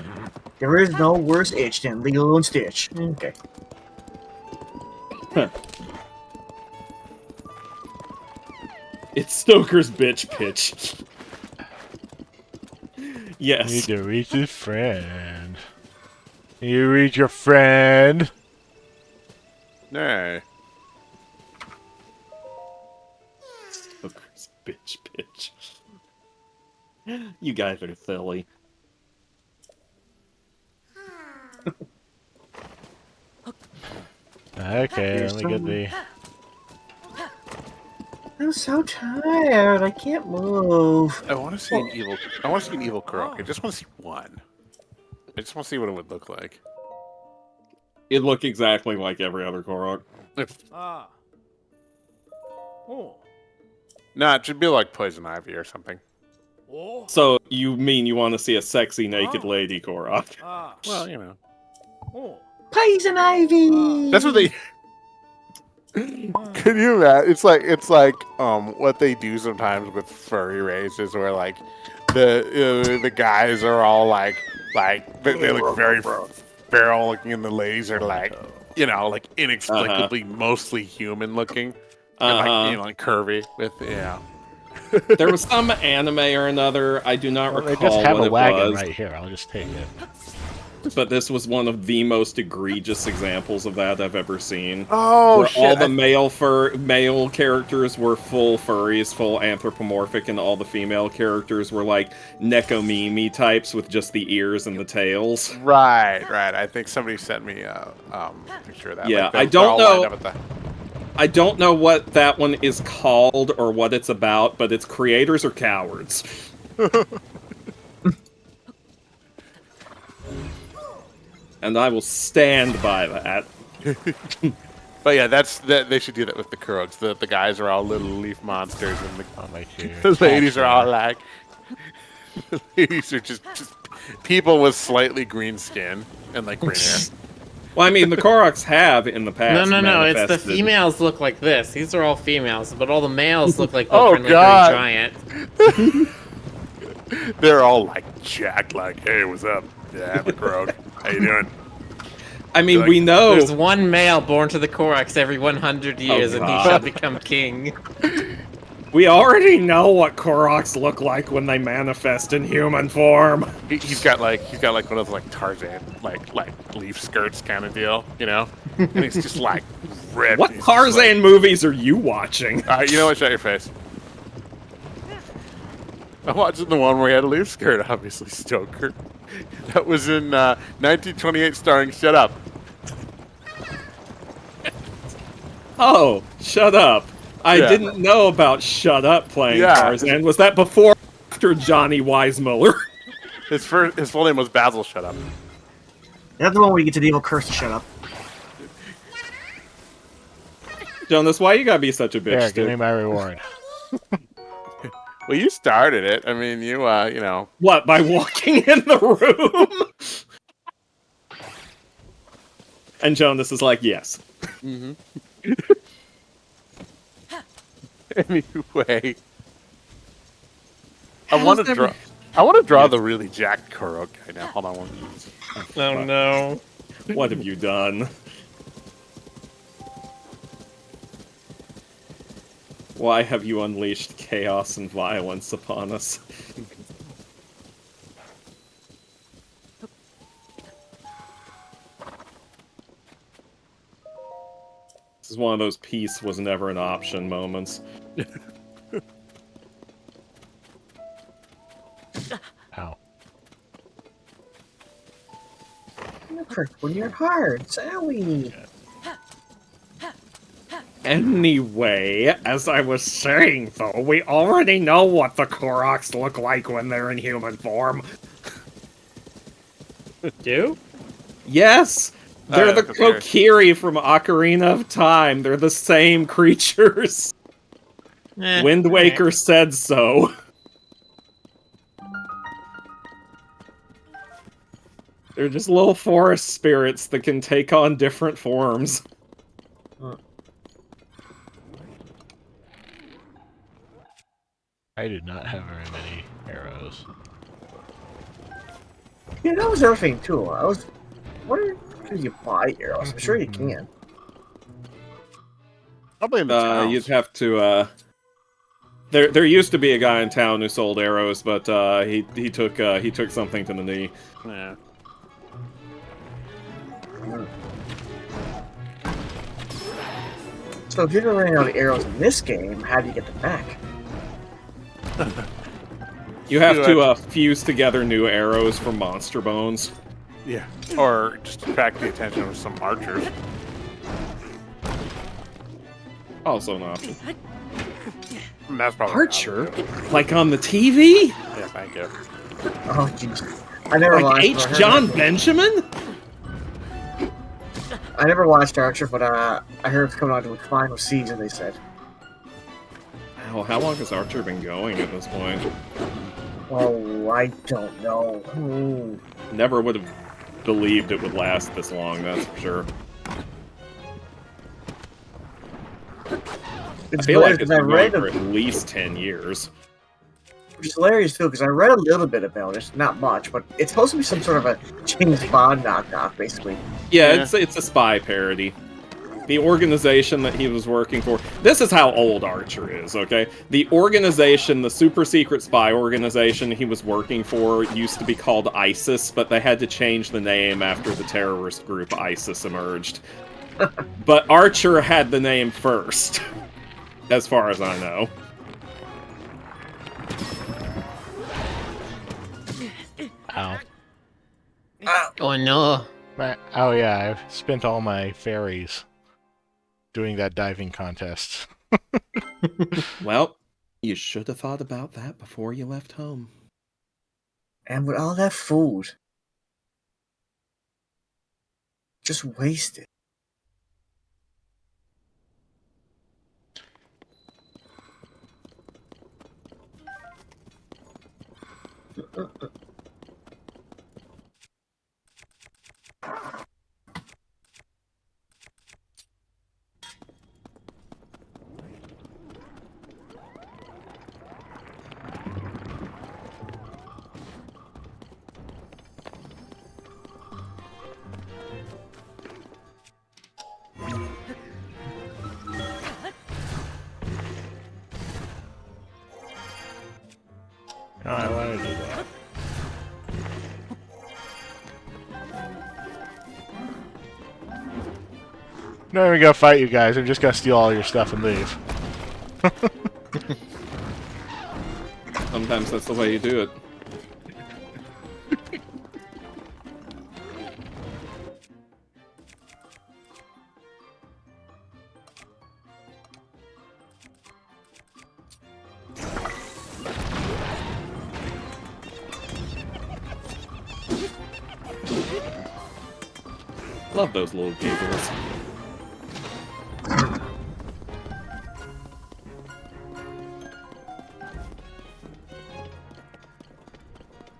[SPEAKER 4] There is no worse itch than Lilo and Stitch. Okay.
[SPEAKER 5] It's Stoker's bitch pitch.
[SPEAKER 3] Need
[SPEAKER 5] Yes.
[SPEAKER 3] to reach his friend. You reach your friend.
[SPEAKER 2] No.
[SPEAKER 5] Stoker's bitch pitch. You guys are silly.
[SPEAKER 3] Okay, let me get the.
[SPEAKER 4] I'm so tired. I can't move.
[SPEAKER 2] I want to see an evil. I want to see an evil Croak. I just want to see one. I just want to see what it would look like.
[SPEAKER 5] It looked exactly like every other Korok.
[SPEAKER 2] Nah, it should be like Poison Ivy or something.
[SPEAKER 5] So you mean you want to see a sexy naked lady Korok?
[SPEAKER 2] Well, you know.
[SPEAKER 4] Poison Ivy.
[SPEAKER 2] That's what they. Can you imagine? It's like what they do sometimes with furry races, where like the guys are all like they look very feral looking, and the ladies are like like inexplicably mostly human looking, and like like curvy with
[SPEAKER 5] There was some anime or another. I do not
[SPEAKER 3] Well,
[SPEAKER 5] recall
[SPEAKER 3] they just have
[SPEAKER 5] what
[SPEAKER 3] a
[SPEAKER 5] it
[SPEAKER 3] wagon
[SPEAKER 5] was.
[SPEAKER 3] right here. I'll just take it.
[SPEAKER 5] But this was one of the most egregious examples of that I've ever seen.
[SPEAKER 2] Oh
[SPEAKER 5] where
[SPEAKER 2] shit!
[SPEAKER 5] all the male characters were full furries, full anthropomorphic, and all the female characters were like Nekomimi types with just the ears and the tails.
[SPEAKER 2] Right. I think somebody sent me a picture of that.
[SPEAKER 5] Yeah,
[SPEAKER 2] Like,
[SPEAKER 5] I
[SPEAKER 2] they're
[SPEAKER 5] don't
[SPEAKER 2] all
[SPEAKER 5] know.
[SPEAKER 2] lined up at
[SPEAKER 5] I don't know what that one is called or what it's about, but its creators are cowards. And I will stand by that.
[SPEAKER 2] But yeah, they should do that with the Kuroks. The guys are all little leaf monsters, and the ladies are all like, the ladies are just people with slightly green skin and like green hair.
[SPEAKER 5] Well, I mean, the Koroks have in the
[SPEAKER 1] No,
[SPEAKER 5] past.
[SPEAKER 1] it's the
[SPEAKER 5] manifested-
[SPEAKER 1] females look like this. These are all females, but all the males look like the
[SPEAKER 2] Oh,
[SPEAKER 1] friendly
[SPEAKER 2] God.
[SPEAKER 1] giant.
[SPEAKER 2] They're all like jacked, like, hey, what's up? Yeah, I'm a Kurok. How you doing?
[SPEAKER 5] I mean,
[SPEAKER 2] Like,
[SPEAKER 5] we know.
[SPEAKER 1] There's one male born to the Koroks every 100 years, and he
[SPEAKER 5] God.
[SPEAKER 1] shall become king.
[SPEAKER 5] We already know what Koroks look like when they manifest in human form.
[SPEAKER 2] He's got like one of those like Tarzan like leaf skirts kind of deal, and he's just like ripped.
[SPEAKER 5] What
[SPEAKER 2] He's just,
[SPEAKER 5] Tarzan movies are you watching?
[SPEAKER 2] you know what? Shut your face. I'm watching the one where he had a leaf skirt, obviously, Stoker. That was in 1928, starring Shut Up.
[SPEAKER 5] Oh, Shut Up. I
[SPEAKER 2] Yeah.
[SPEAKER 5] didn't know about Shut Up playing
[SPEAKER 2] Yeah.
[SPEAKER 5] Tarzan. Was that before or after Johnny Weissmuller?
[SPEAKER 2] His full name was Basil Shut Up.
[SPEAKER 4] That's the one where you get to the evil curse to shut up.
[SPEAKER 5] Jonas, why you gotta be such a bitch,
[SPEAKER 3] There, give me
[SPEAKER 5] dude?
[SPEAKER 3] my reward.
[SPEAKER 2] Well, you started it. I mean, you
[SPEAKER 5] What, by walking in the room? And Jonas is like, yes.
[SPEAKER 2] Anyway, I want to draw. I want to draw the really jacked Kurok guy now. Hold on one minute.
[SPEAKER 1] Oh no.
[SPEAKER 5] What have you done? Why have you unleashed chaos and violence upon us? This is one of those peace was never an option moments.
[SPEAKER 3] Ow.
[SPEAKER 4] When your heart, Sally.
[SPEAKER 5] Anyway, as I was saying though, we already know what the Koroks look like when they're in human form.
[SPEAKER 1] Do?
[SPEAKER 5] Yes! They're
[SPEAKER 2] yeah,
[SPEAKER 5] the
[SPEAKER 2] that's weird.
[SPEAKER 5] Kokiri from Ocarina of Time. They're the same creatures. Wind Waker said so. They're just little forest spirits that can take on different forms.
[SPEAKER 3] I did not have very many arrows.
[SPEAKER 4] Yeah, that was everything too. I was wondering, can you buy arrows? I'm sure you can.
[SPEAKER 2] Probably in the towns.
[SPEAKER 5] You'd have to. There used to be a guy in town who sold arrows, but he took something to the knee.
[SPEAKER 2] Yeah.
[SPEAKER 4] So if you're running out of arrows in this game, how do you get them back?
[SPEAKER 5] You have to fuse together new arrows from monster bones.
[SPEAKER 2] Yeah. Or just attract the attention of some archers.
[SPEAKER 5] Also an option.
[SPEAKER 2] That's probably
[SPEAKER 5] Archer? Like on the TV?
[SPEAKER 2] Yeah, thank you.
[SPEAKER 4] Oh jeez, I never
[SPEAKER 5] Like
[SPEAKER 4] watched.
[SPEAKER 5] H. John Benjamin?
[SPEAKER 4] I never watched Archer, but I heard it's coming on to its final season. They said.
[SPEAKER 5] Wow, how long has Archer been going at this point?
[SPEAKER 4] Oh, I don't know.
[SPEAKER 5] Never would have believed it would last this long, that's for sure.
[SPEAKER 4] It's
[SPEAKER 5] I feel like
[SPEAKER 4] hilarious
[SPEAKER 5] it's
[SPEAKER 4] 'cause
[SPEAKER 5] been going for at least 10 years.
[SPEAKER 4] Which is hilarious too, because I read a little bit about it, not much, but it's supposed to be some sort of a James Bond knockoff, basically.
[SPEAKER 5] Yeah, it's a spy parody. The organization that he was working for... This is how old Archer is, okay? The organization, the super secret spy organization he was working for used to be called ISIS, but they had to change the name after the terrorist group ISIS emerged. But Archer had the name first, as far as I know.
[SPEAKER 3] Ow.
[SPEAKER 1] Oh no.
[SPEAKER 3] Oh yeah, I've spent all my fairies doing that diving contest.
[SPEAKER 5] Well, you should have thought about that before you left home.
[SPEAKER 4] And with all that food, just wasted.
[SPEAKER 3] No, I want to do that. Not even gonna fight you guys. I'm just gonna steal all your stuff and leave.
[SPEAKER 5] Sometimes that's the way you do it. Love those little giggles.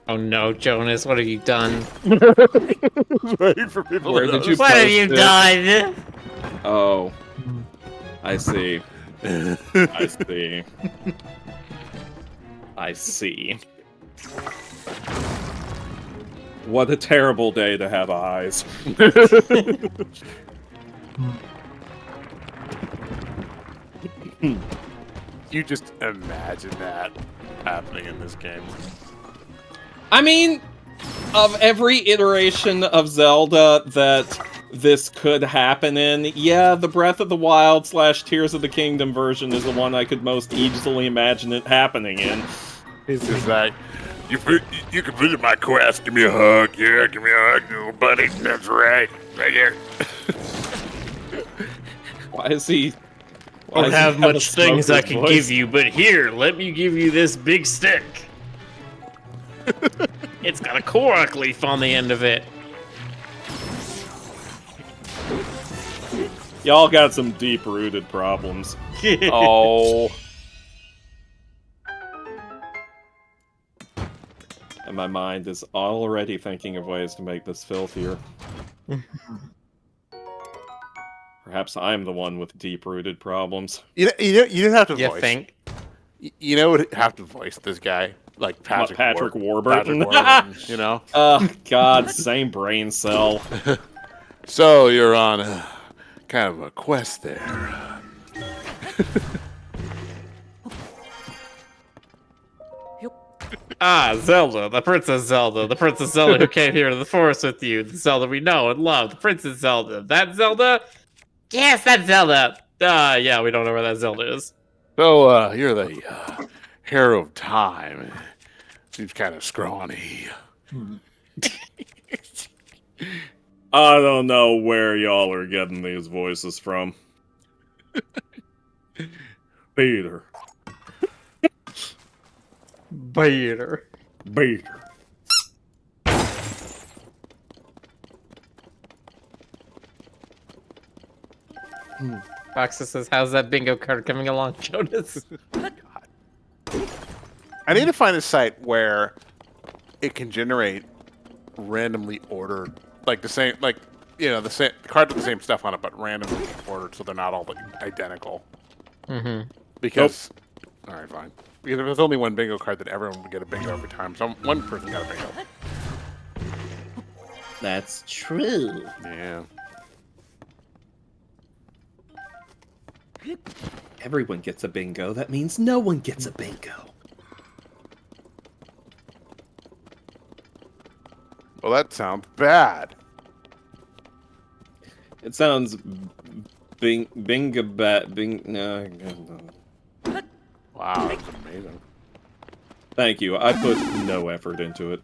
[SPEAKER 1] Oh no, Jonas, what have you done?
[SPEAKER 2] Waiting for people
[SPEAKER 5] Where
[SPEAKER 2] to
[SPEAKER 5] did you
[SPEAKER 2] notice.
[SPEAKER 1] What have you
[SPEAKER 5] Posted.
[SPEAKER 1] done?
[SPEAKER 5] Oh. I see. I see. I see. What a terrible day to have eyes.
[SPEAKER 2] You just imagine that happening in this game.
[SPEAKER 5] I mean, of every iteration of Zelda that this could happen in, yeah, the Breath of the Wild / Tears of the Kingdom version is the one I could most easily imagine it happening in.
[SPEAKER 2] It's just like, you completed my quest. Give me a hug. Yeah, give me a hug, little buddy. That's right. Right here.
[SPEAKER 5] Why is he...
[SPEAKER 1] I don't have
[SPEAKER 5] a
[SPEAKER 1] much things I
[SPEAKER 5] smoker's
[SPEAKER 1] can
[SPEAKER 5] voice?
[SPEAKER 1] give you, but here, let me give you this big stick. It's got a Korok leaf on the end of it.
[SPEAKER 5] Y'all got some deep-rooted problems.
[SPEAKER 2] Oh.
[SPEAKER 5] And my mind is already thinking of ways to make this filthier. Perhaps I'm the one with deep-rooted problems.
[SPEAKER 2] You don't have to
[SPEAKER 1] You
[SPEAKER 2] voice.
[SPEAKER 1] think?
[SPEAKER 2] You know would have to voice this guy like Patrick
[SPEAKER 5] Warburton?
[SPEAKER 2] Patrick Warburton, you know.
[SPEAKER 5] Oh, God, same brain cell.
[SPEAKER 2] So you're on kind of a quest there.
[SPEAKER 1] Ah, Zelda, the Princess Zelda, the Princess Zelda who came here to the forest with you, the Zelda we know and love, the Princess Zelda. That Zelda? Yes, that's Zelda. Yeah, we don't know where that Zelda is.
[SPEAKER 2] So you're the hero of time. Seems kind of scrawny.
[SPEAKER 5] I don't know where y'all are getting these voices from. Peter.
[SPEAKER 1] Peter.
[SPEAKER 5] Peter.
[SPEAKER 1] Foxa says, how's that bingo card coming along, Jonas?
[SPEAKER 2] I need to find a site where it can generate randomly ordered, like the same, like the same cards with the same stuff on it, but randomly ordered, so they're not all identical.
[SPEAKER 1] Mm-hmm.
[SPEAKER 2] Because, all right, fine. Because if there's only one bingo card, then everyone would get a bingo every time. So one person got a bingo.
[SPEAKER 5] That's true.
[SPEAKER 2] Yeah.
[SPEAKER 5] Everyone gets a bingo. That means no one gets a bingo.
[SPEAKER 2] Well, that sounds bad.
[SPEAKER 5] It sounds bingo bat no.
[SPEAKER 2] Wow, that's amazing.
[SPEAKER 5] Thank you. I put no effort into it.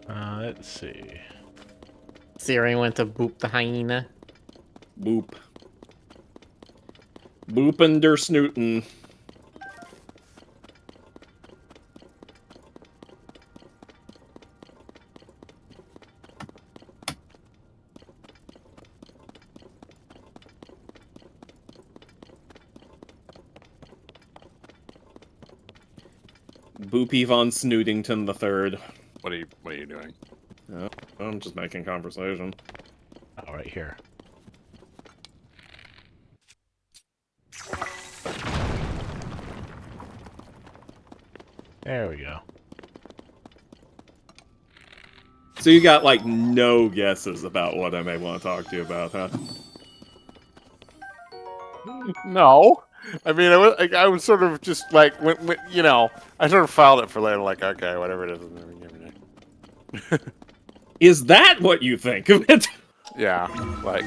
[SPEAKER 3] Let's see.
[SPEAKER 1] Siri went to boop the hyena.
[SPEAKER 5] Boop. Boopin' der snootin'. Boopy von Snootington the Third.
[SPEAKER 2] What are you doing?
[SPEAKER 5] Oh, I'm just making conversation.
[SPEAKER 3] Oh, right here. There we go.
[SPEAKER 5] So you got, like, no guesses about what I may want to talk to you about, huh?
[SPEAKER 2] No. I mean, I was sort of just like, when, I sort of filed it for later, like, okay, whatever it is.
[SPEAKER 5] Is that what you think of it?
[SPEAKER 2] Yeah, like,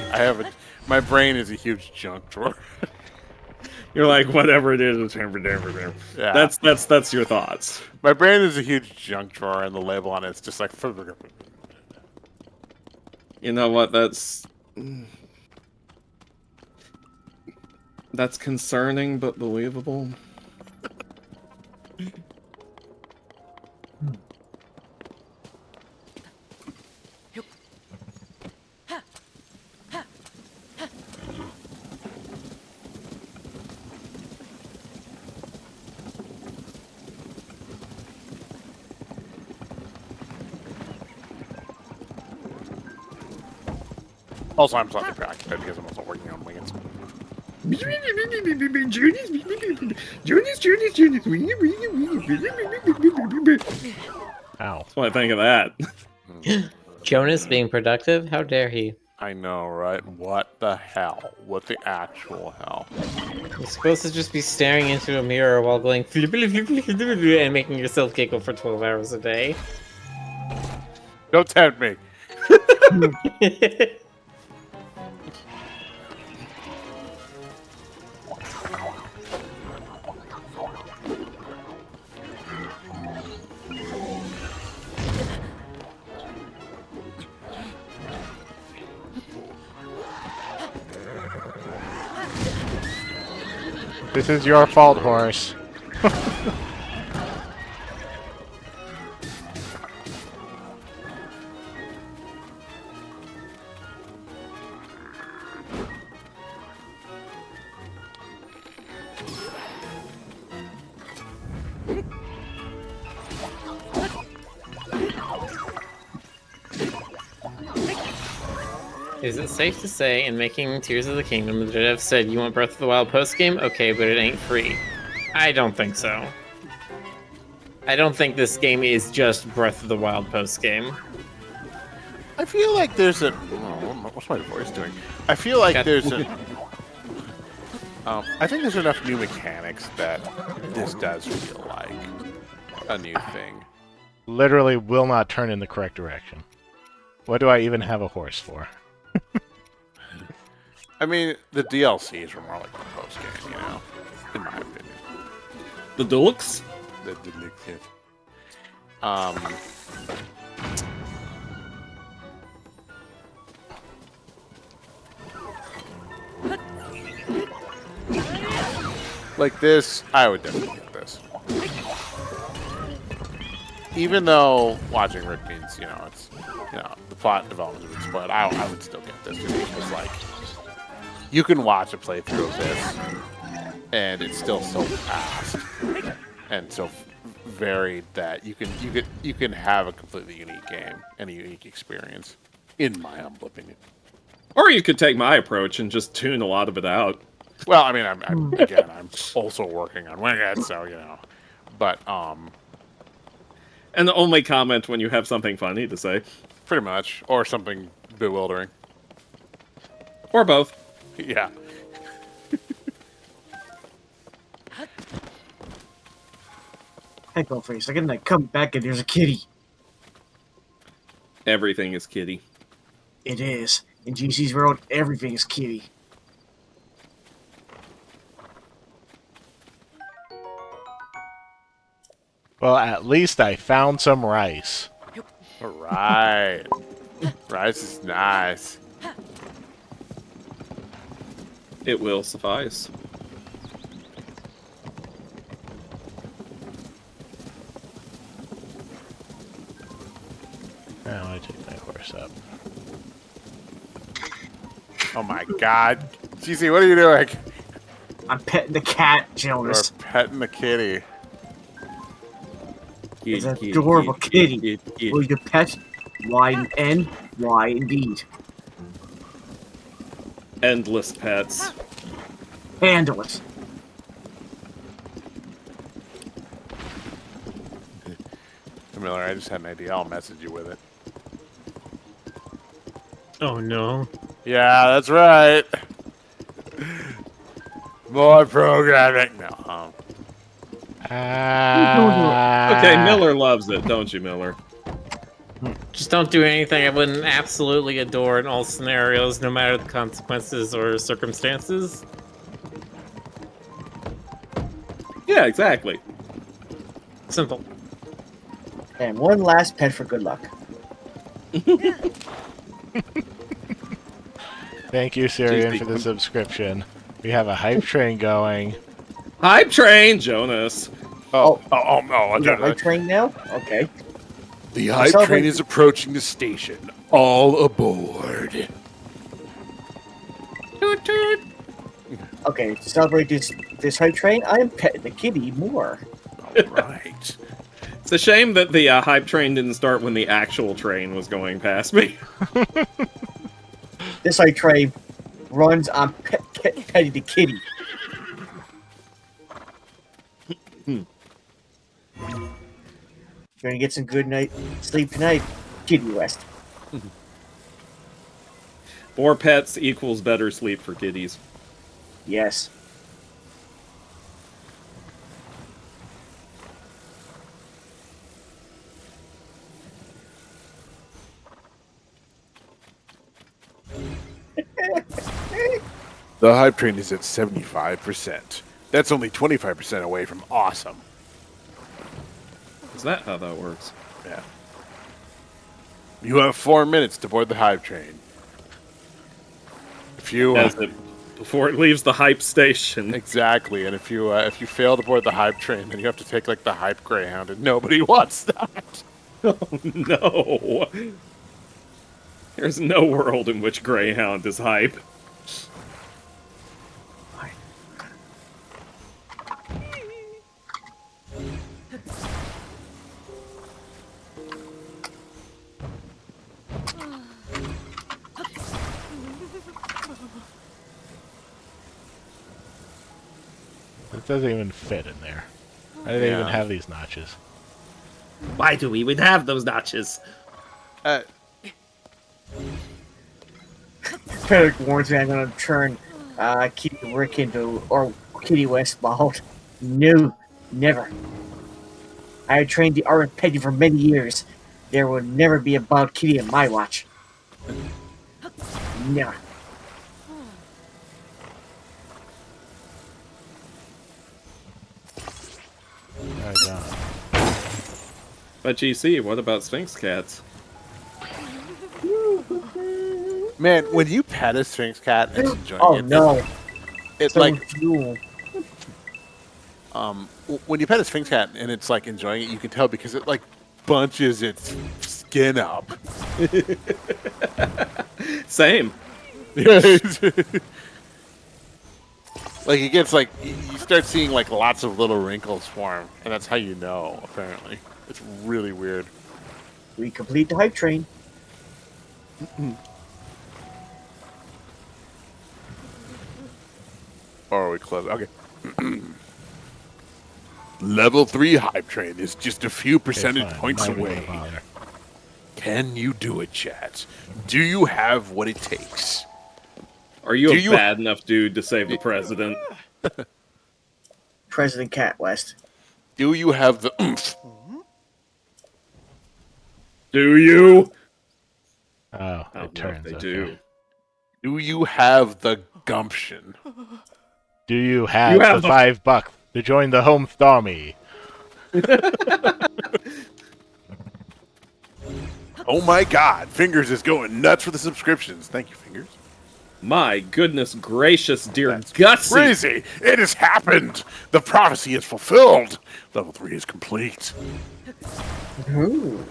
[SPEAKER 2] my brain is a huge junk drawer.
[SPEAKER 5] You're like, whatever it is,
[SPEAKER 2] Yeah.
[SPEAKER 5] That's your thoughts.
[SPEAKER 2] My brain is a huge junk drawer, and the label on it's just like...
[SPEAKER 5] You know what, that's concerning, but believable.
[SPEAKER 2] Also, I'm slightly preoccupied because I'm also working on Wings.
[SPEAKER 3] Ow.
[SPEAKER 5] That's what I think of that.
[SPEAKER 1] Jonas being productive? How dare he?
[SPEAKER 2] I know, right? What the hell? What the actual hell?
[SPEAKER 1] You're supposed to just be staring into a mirror while going and making yourself giggle for 12 hours a day.
[SPEAKER 2] Don't tempt me.
[SPEAKER 3] This is your fault, Horace.
[SPEAKER 1] Is it safe to say in making Tears of the Kingdom the dev said you want Breath of the Wild post-game? Okay, but it ain't free. I don't think so. I don't think this game is just Breath of the Wild post-game.
[SPEAKER 2] I feel like there's a. Oh, what's my voice doing? I feel like there's a. I think there's enough new mechanics that this does feel like a new thing.
[SPEAKER 3] Literally will not turn in the correct direction. What do I even have a horse for?
[SPEAKER 2] I mean, the DLCs were more like the post game, you know, in my opinion.
[SPEAKER 5] The deluxe?
[SPEAKER 2] The deluxe, yes. Like this, I would definitely get this. Even though watching Rick means, you know, it's, you know, the plot development would spoil, I would still get this just because, like, you can watch a playthrough of this, and it's still so fast and so varied that you can have a completely unique game and a unique experience, in my humble opinion.
[SPEAKER 5] Or you could take my approach and just tune a lot of it out.
[SPEAKER 2] Well, I mean, I'm also working on Winged, so you know, but
[SPEAKER 5] And only comment when you have something funny to say.
[SPEAKER 2] pretty much, or something bewildering.
[SPEAKER 5] Or both.
[SPEAKER 2] Yeah.
[SPEAKER 4] Heck, for a second, I come back and there's a kitty.
[SPEAKER 5] Everything is kitty.
[SPEAKER 4] It is. In GC's world, everything is kitty.
[SPEAKER 3] Well, at least I found some rice.
[SPEAKER 2] All right. Rice is nice.
[SPEAKER 5] It will suffice.
[SPEAKER 3] Now I take my horse up.
[SPEAKER 2] Oh my God, GC, what are you doing?
[SPEAKER 4] I'm petting the cat,
[SPEAKER 2] You're
[SPEAKER 4] Jonas.
[SPEAKER 2] petting the kitty.
[SPEAKER 4] It's an adorable kitty. Will you pet? Why and why indeed?
[SPEAKER 5] Endless pets.
[SPEAKER 4] Handle it.
[SPEAKER 2] Miller, I just had an idea. I'll message you with it.
[SPEAKER 1] Oh no.
[SPEAKER 2] Yeah, that's right. More programming. No.
[SPEAKER 5] Okay, Miller loves it, don't you, Miller?
[SPEAKER 1] Just don't do anything I wouldn't absolutely adore in all scenarios, no matter the consequences or circumstances.
[SPEAKER 5] Yeah, exactly.
[SPEAKER 1] Simple.
[SPEAKER 4] And one last pet for good luck.
[SPEAKER 3] Thank you, Syrian,
[SPEAKER 5] GC.
[SPEAKER 3] for the subscription. We have a hype train going.
[SPEAKER 5] Hype train, Jonas.
[SPEAKER 2] Oh,
[SPEAKER 4] You got my train now? Okay.
[SPEAKER 2] The
[SPEAKER 4] hype
[SPEAKER 2] hype
[SPEAKER 4] train
[SPEAKER 2] train is approaching the station. All aboard.
[SPEAKER 5] Toot toot.
[SPEAKER 4] Okay, to celebrate this hype train, I am petting the kitty more.
[SPEAKER 2] All right.
[SPEAKER 5] It's a shame that the hype train didn't start when the actual train was going past me.
[SPEAKER 4] This hype train runs on petting the kitty. Gonna get some good night sleep tonight, kitty rest.
[SPEAKER 5] More pets equals better sleep for kitties.
[SPEAKER 4] Yes.
[SPEAKER 2] The hype train is at 75%. That's only 25% away from awesome.
[SPEAKER 5] Is that how that works?
[SPEAKER 2] Yeah. You have 4 minutes to board the hype train. If you
[SPEAKER 5] Before it leaves the hype station.
[SPEAKER 2] exactly, and if you fail to board the hype train, then you have to take like the hype Greyhound, and nobody wants that.
[SPEAKER 5] Oh no! There's no world in which Greyhound is hype.
[SPEAKER 3] It doesn't even fit in there. Why do they even have these notches?
[SPEAKER 6] Why do we even have those notches?
[SPEAKER 4] Frederick warns me I'm gonna turn Kitty Rick into or Kitty West bald. No, never. I have trained the art of petting for many years. There will never be a bald kitty in my watch. Never.
[SPEAKER 3] Oh, God.
[SPEAKER 5] But GC, what about Sphinx cats?
[SPEAKER 2] Man, when you pet a Sphinx cat, it's enjoying
[SPEAKER 4] Oh
[SPEAKER 2] it.
[SPEAKER 4] no.
[SPEAKER 2] It's
[SPEAKER 4] So
[SPEAKER 2] like
[SPEAKER 4] fuel.
[SPEAKER 2] when you pet a Sphinx cat and it's like enjoying it, you can tell because it like bunches its skin up.
[SPEAKER 5] Same.
[SPEAKER 2] Like it gets like you start seeing like lots of little wrinkles form, and that's how you know. Apparently, it's really weird.
[SPEAKER 4] We complete the hype train.
[SPEAKER 2] Or are we close? Okay. Level 3 hype train is just a few percentage
[SPEAKER 3] fine.
[SPEAKER 2] points
[SPEAKER 3] Not even
[SPEAKER 2] away.
[SPEAKER 3] gonna bother.
[SPEAKER 2] Can you do it, chat? Do you have what it takes?
[SPEAKER 5] Are you
[SPEAKER 2] Do
[SPEAKER 5] a
[SPEAKER 2] you-
[SPEAKER 5] bad enough dude to save the president?
[SPEAKER 4] President Cat West.
[SPEAKER 2] Do you have the oomph?
[SPEAKER 5] Do you?
[SPEAKER 3] Oh,
[SPEAKER 5] I
[SPEAKER 3] it
[SPEAKER 5] don't know if
[SPEAKER 3] turns.
[SPEAKER 5] they
[SPEAKER 3] Okay.
[SPEAKER 5] do.
[SPEAKER 2] Do you have the gumption?
[SPEAKER 3] Do you have,
[SPEAKER 5] have
[SPEAKER 3] the
[SPEAKER 5] the-
[SPEAKER 3] $5 to join the Home Stormy?
[SPEAKER 2] Oh my god, Fingers is going nuts for the subscriptions. Thank you, Fingers.
[SPEAKER 5] My goodness gracious, dear Gutsy!
[SPEAKER 2] Crazy! It has happened! The prophecy is fulfilled! Level 3 is complete.
[SPEAKER 4] Ooh.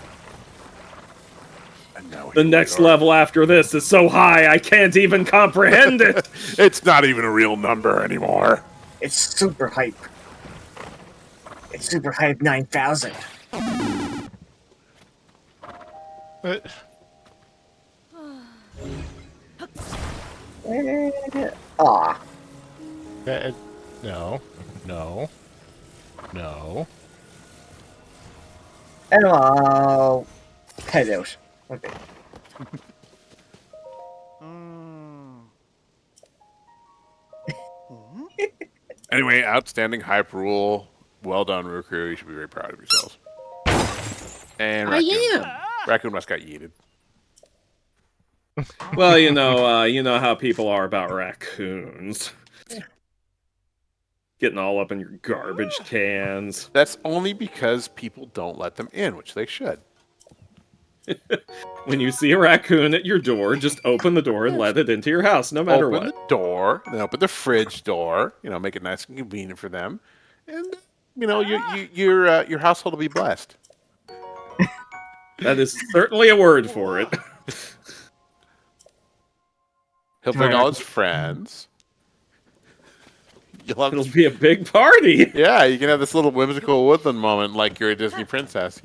[SPEAKER 2] And now
[SPEAKER 5] The
[SPEAKER 2] here
[SPEAKER 5] next
[SPEAKER 2] we are.
[SPEAKER 5] level after this is so high I can't even comprehend it!
[SPEAKER 2] It's not even a real number anymore.
[SPEAKER 4] It's super hype. It's super hype 9000.
[SPEAKER 3] What?
[SPEAKER 4] Aw.
[SPEAKER 3] No. No. No.
[SPEAKER 4] And I'll head out. Okay.
[SPEAKER 2] Anyway, outstanding hype rule. Well done, Crew. You should be very proud of yourselves. And Raccoon. Raccoon must got yeeted.
[SPEAKER 5] Well, you know how people are about raccoons. Getting all up in your garbage cans.
[SPEAKER 2] That's only because people don't let them in, which they should.
[SPEAKER 5] When you see a raccoon at your door, just open the door and let it into your house, no matter
[SPEAKER 2] Open
[SPEAKER 5] what.
[SPEAKER 2] the door, then open the fridge door. Make it nice and convenient for them, and your household will be blessed.
[SPEAKER 5] That is certainly a word for it.
[SPEAKER 2] He'll bring all his friends. You'll have
[SPEAKER 5] It'll be a big party.
[SPEAKER 2] yeah, you can have this little whimsical woodland moment like you're a Disney princess,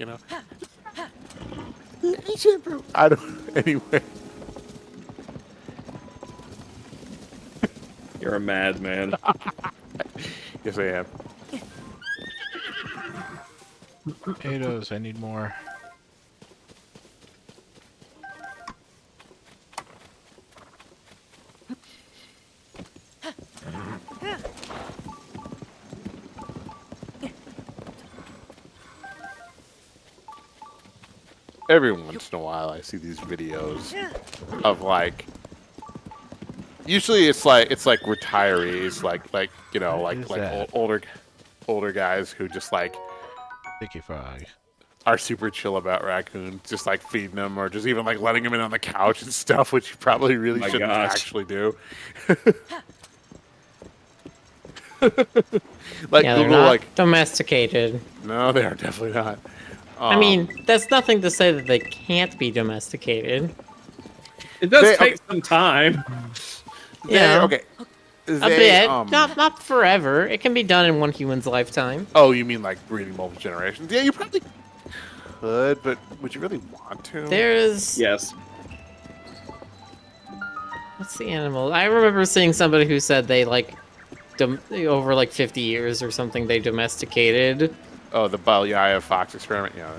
[SPEAKER 2] I don't. Anyway,
[SPEAKER 5] You're a madman.
[SPEAKER 2] yes, I am.
[SPEAKER 3] Potatoes, I need more.
[SPEAKER 2] Every once in a while, I see these videos of like. Usually, it's like retirees, like
[SPEAKER 3] that?
[SPEAKER 2] older guys who just like
[SPEAKER 3] Sticky frog.
[SPEAKER 2] are super chill about raccoons, just like feeding them or just even like letting them in on the couch and stuff, which you probably really
[SPEAKER 5] My
[SPEAKER 2] shouldn't
[SPEAKER 5] gosh.
[SPEAKER 2] actually do. Like
[SPEAKER 1] Yeah, they're
[SPEAKER 2] Google,
[SPEAKER 1] not
[SPEAKER 2] like
[SPEAKER 1] domesticated.
[SPEAKER 2] no, they are definitely not.
[SPEAKER 1] I mean, that's nothing to say that they can't be domesticated.
[SPEAKER 5] It does
[SPEAKER 2] They-
[SPEAKER 5] take some time.
[SPEAKER 1] Yeah.
[SPEAKER 2] Okay.
[SPEAKER 1] A
[SPEAKER 2] They,
[SPEAKER 1] bit, not forever. It can be done in one human's lifetime.
[SPEAKER 2] Oh, you mean like breeding multiple generations? Yeah, you probably could, but would you really want to?
[SPEAKER 1] There's
[SPEAKER 5] Yes.
[SPEAKER 1] what's the animal? I remember seeing somebody who said they like over like 50 years or something they domesticated.
[SPEAKER 2] Oh, the Balaya Fox experiment. Yeah.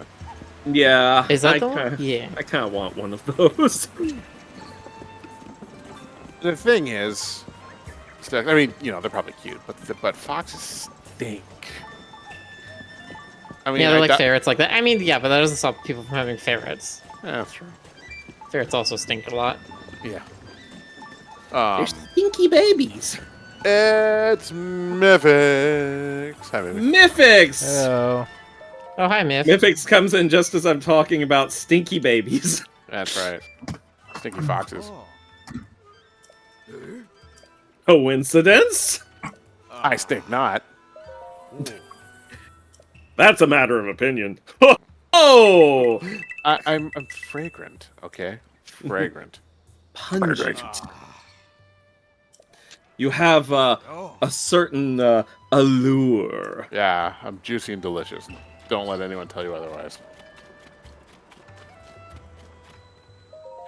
[SPEAKER 5] Yeah,
[SPEAKER 1] Is that
[SPEAKER 5] I
[SPEAKER 1] the one?
[SPEAKER 5] kinda-
[SPEAKER 1] Yeah.
[SPEAKER 5] I kind of want one of those.
[SPEAKER 2] The thing is, I mean, they're probably cute, but foxes stink. I mean,
[SPEAKER 1] Yeah, they're like ferrets like that. I mean, yeah, but that doesn't stop people from having ferrets.
[SPEAKER 2] Yeah, that's true.
[SPEAKER 1] Ferrets also stink a lot.
[SPEAKER 2] Yeah.
[SPEAKER 6] They're stinky babies.
[SPEAKER 2] It's Mythics. Hi, Mythics.
[SPEAKER 5] Mythics!
[SPEAKER 3] Hello.
[SPEAKER 1] Oh, hi, Myth.
[SPEAKER 5] Mythics comes in just as I'm talking about stinky babies.
[SPEAKER 2] That's right. Stinky foxes.
[SPEAKER 5] Coincidence?
[SPEAKER 2] I stink not.
[SPEAKER 5] That's a matter of opinion. Oh!
[SPEAKER 2] I'm fragrant. Okay, fragrant.
[SPEAKER 5] Pungent. You have a certain allure.
[SPEAKER 2] Yeah, I'm juicy and delicious. Don't let anyone tell you otherwise.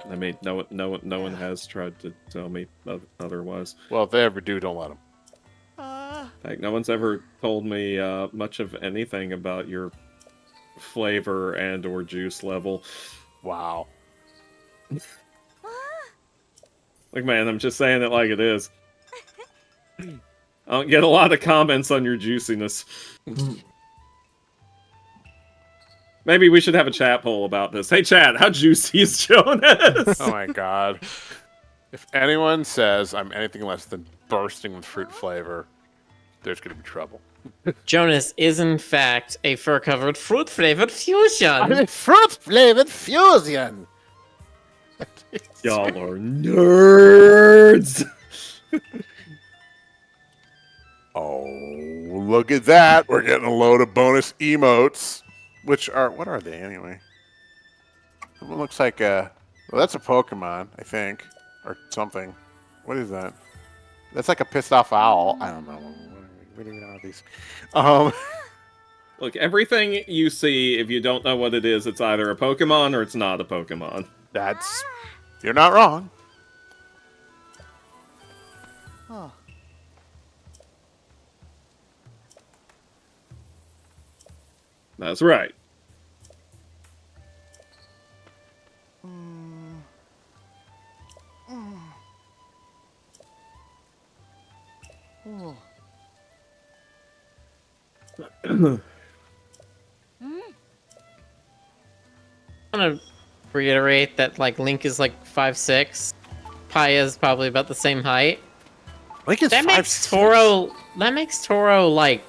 [SPEAKER 5] I mean, no one has tried to tell me otherwise.
[SPEAKER 2] Well, if they ever do, don't let them.
[SPEAKER 5] Like, no one's ever told me much of anything about your flavor and/or juice level.
[SPEAKER 2] Wow.
[SPEAKER 5] Like, man, I'm just saying it like it is. I don't get a lot of comments on your juiciness. Maybe we should have a chat poll about this. Hey, chat, how juicy is Jonas?
[SPEAKER 2] Oh my god. If anyone says I'm anything less than bursting with fruit flavor, there's gonna be trouble.
[SPEAKER 1] Jonas is, in fact, a fur-covered fruit-flavored fusion.
[SPEAKER 2] Fruit-flavored fusion!
[SPEAKER 5] Y'all are nerds!
[SPEAKER 2] Oh, look at that! We're getting a load of bonus emotes. Which are, what are they anyway? It looks like well, that's a Pokemon, I think. Or something. What is that? That's like a pissed off owl. I don't know. We don't even know these.
[SPEAKER 5] Look, everything you see, if you don't know what it is, it's either a Pokemon or it's not a Pokemon.
[SPEAKER 2] That's, you're not wrong.
[SPEAKER 5] That's right.
[SPEAKER 1] I want to reiterate that like Link is like 5'6". Paya is probably about the same height.
[SPEAKER 2] Link is
[SPEAKER 1] That makes Toro. That makes Toro like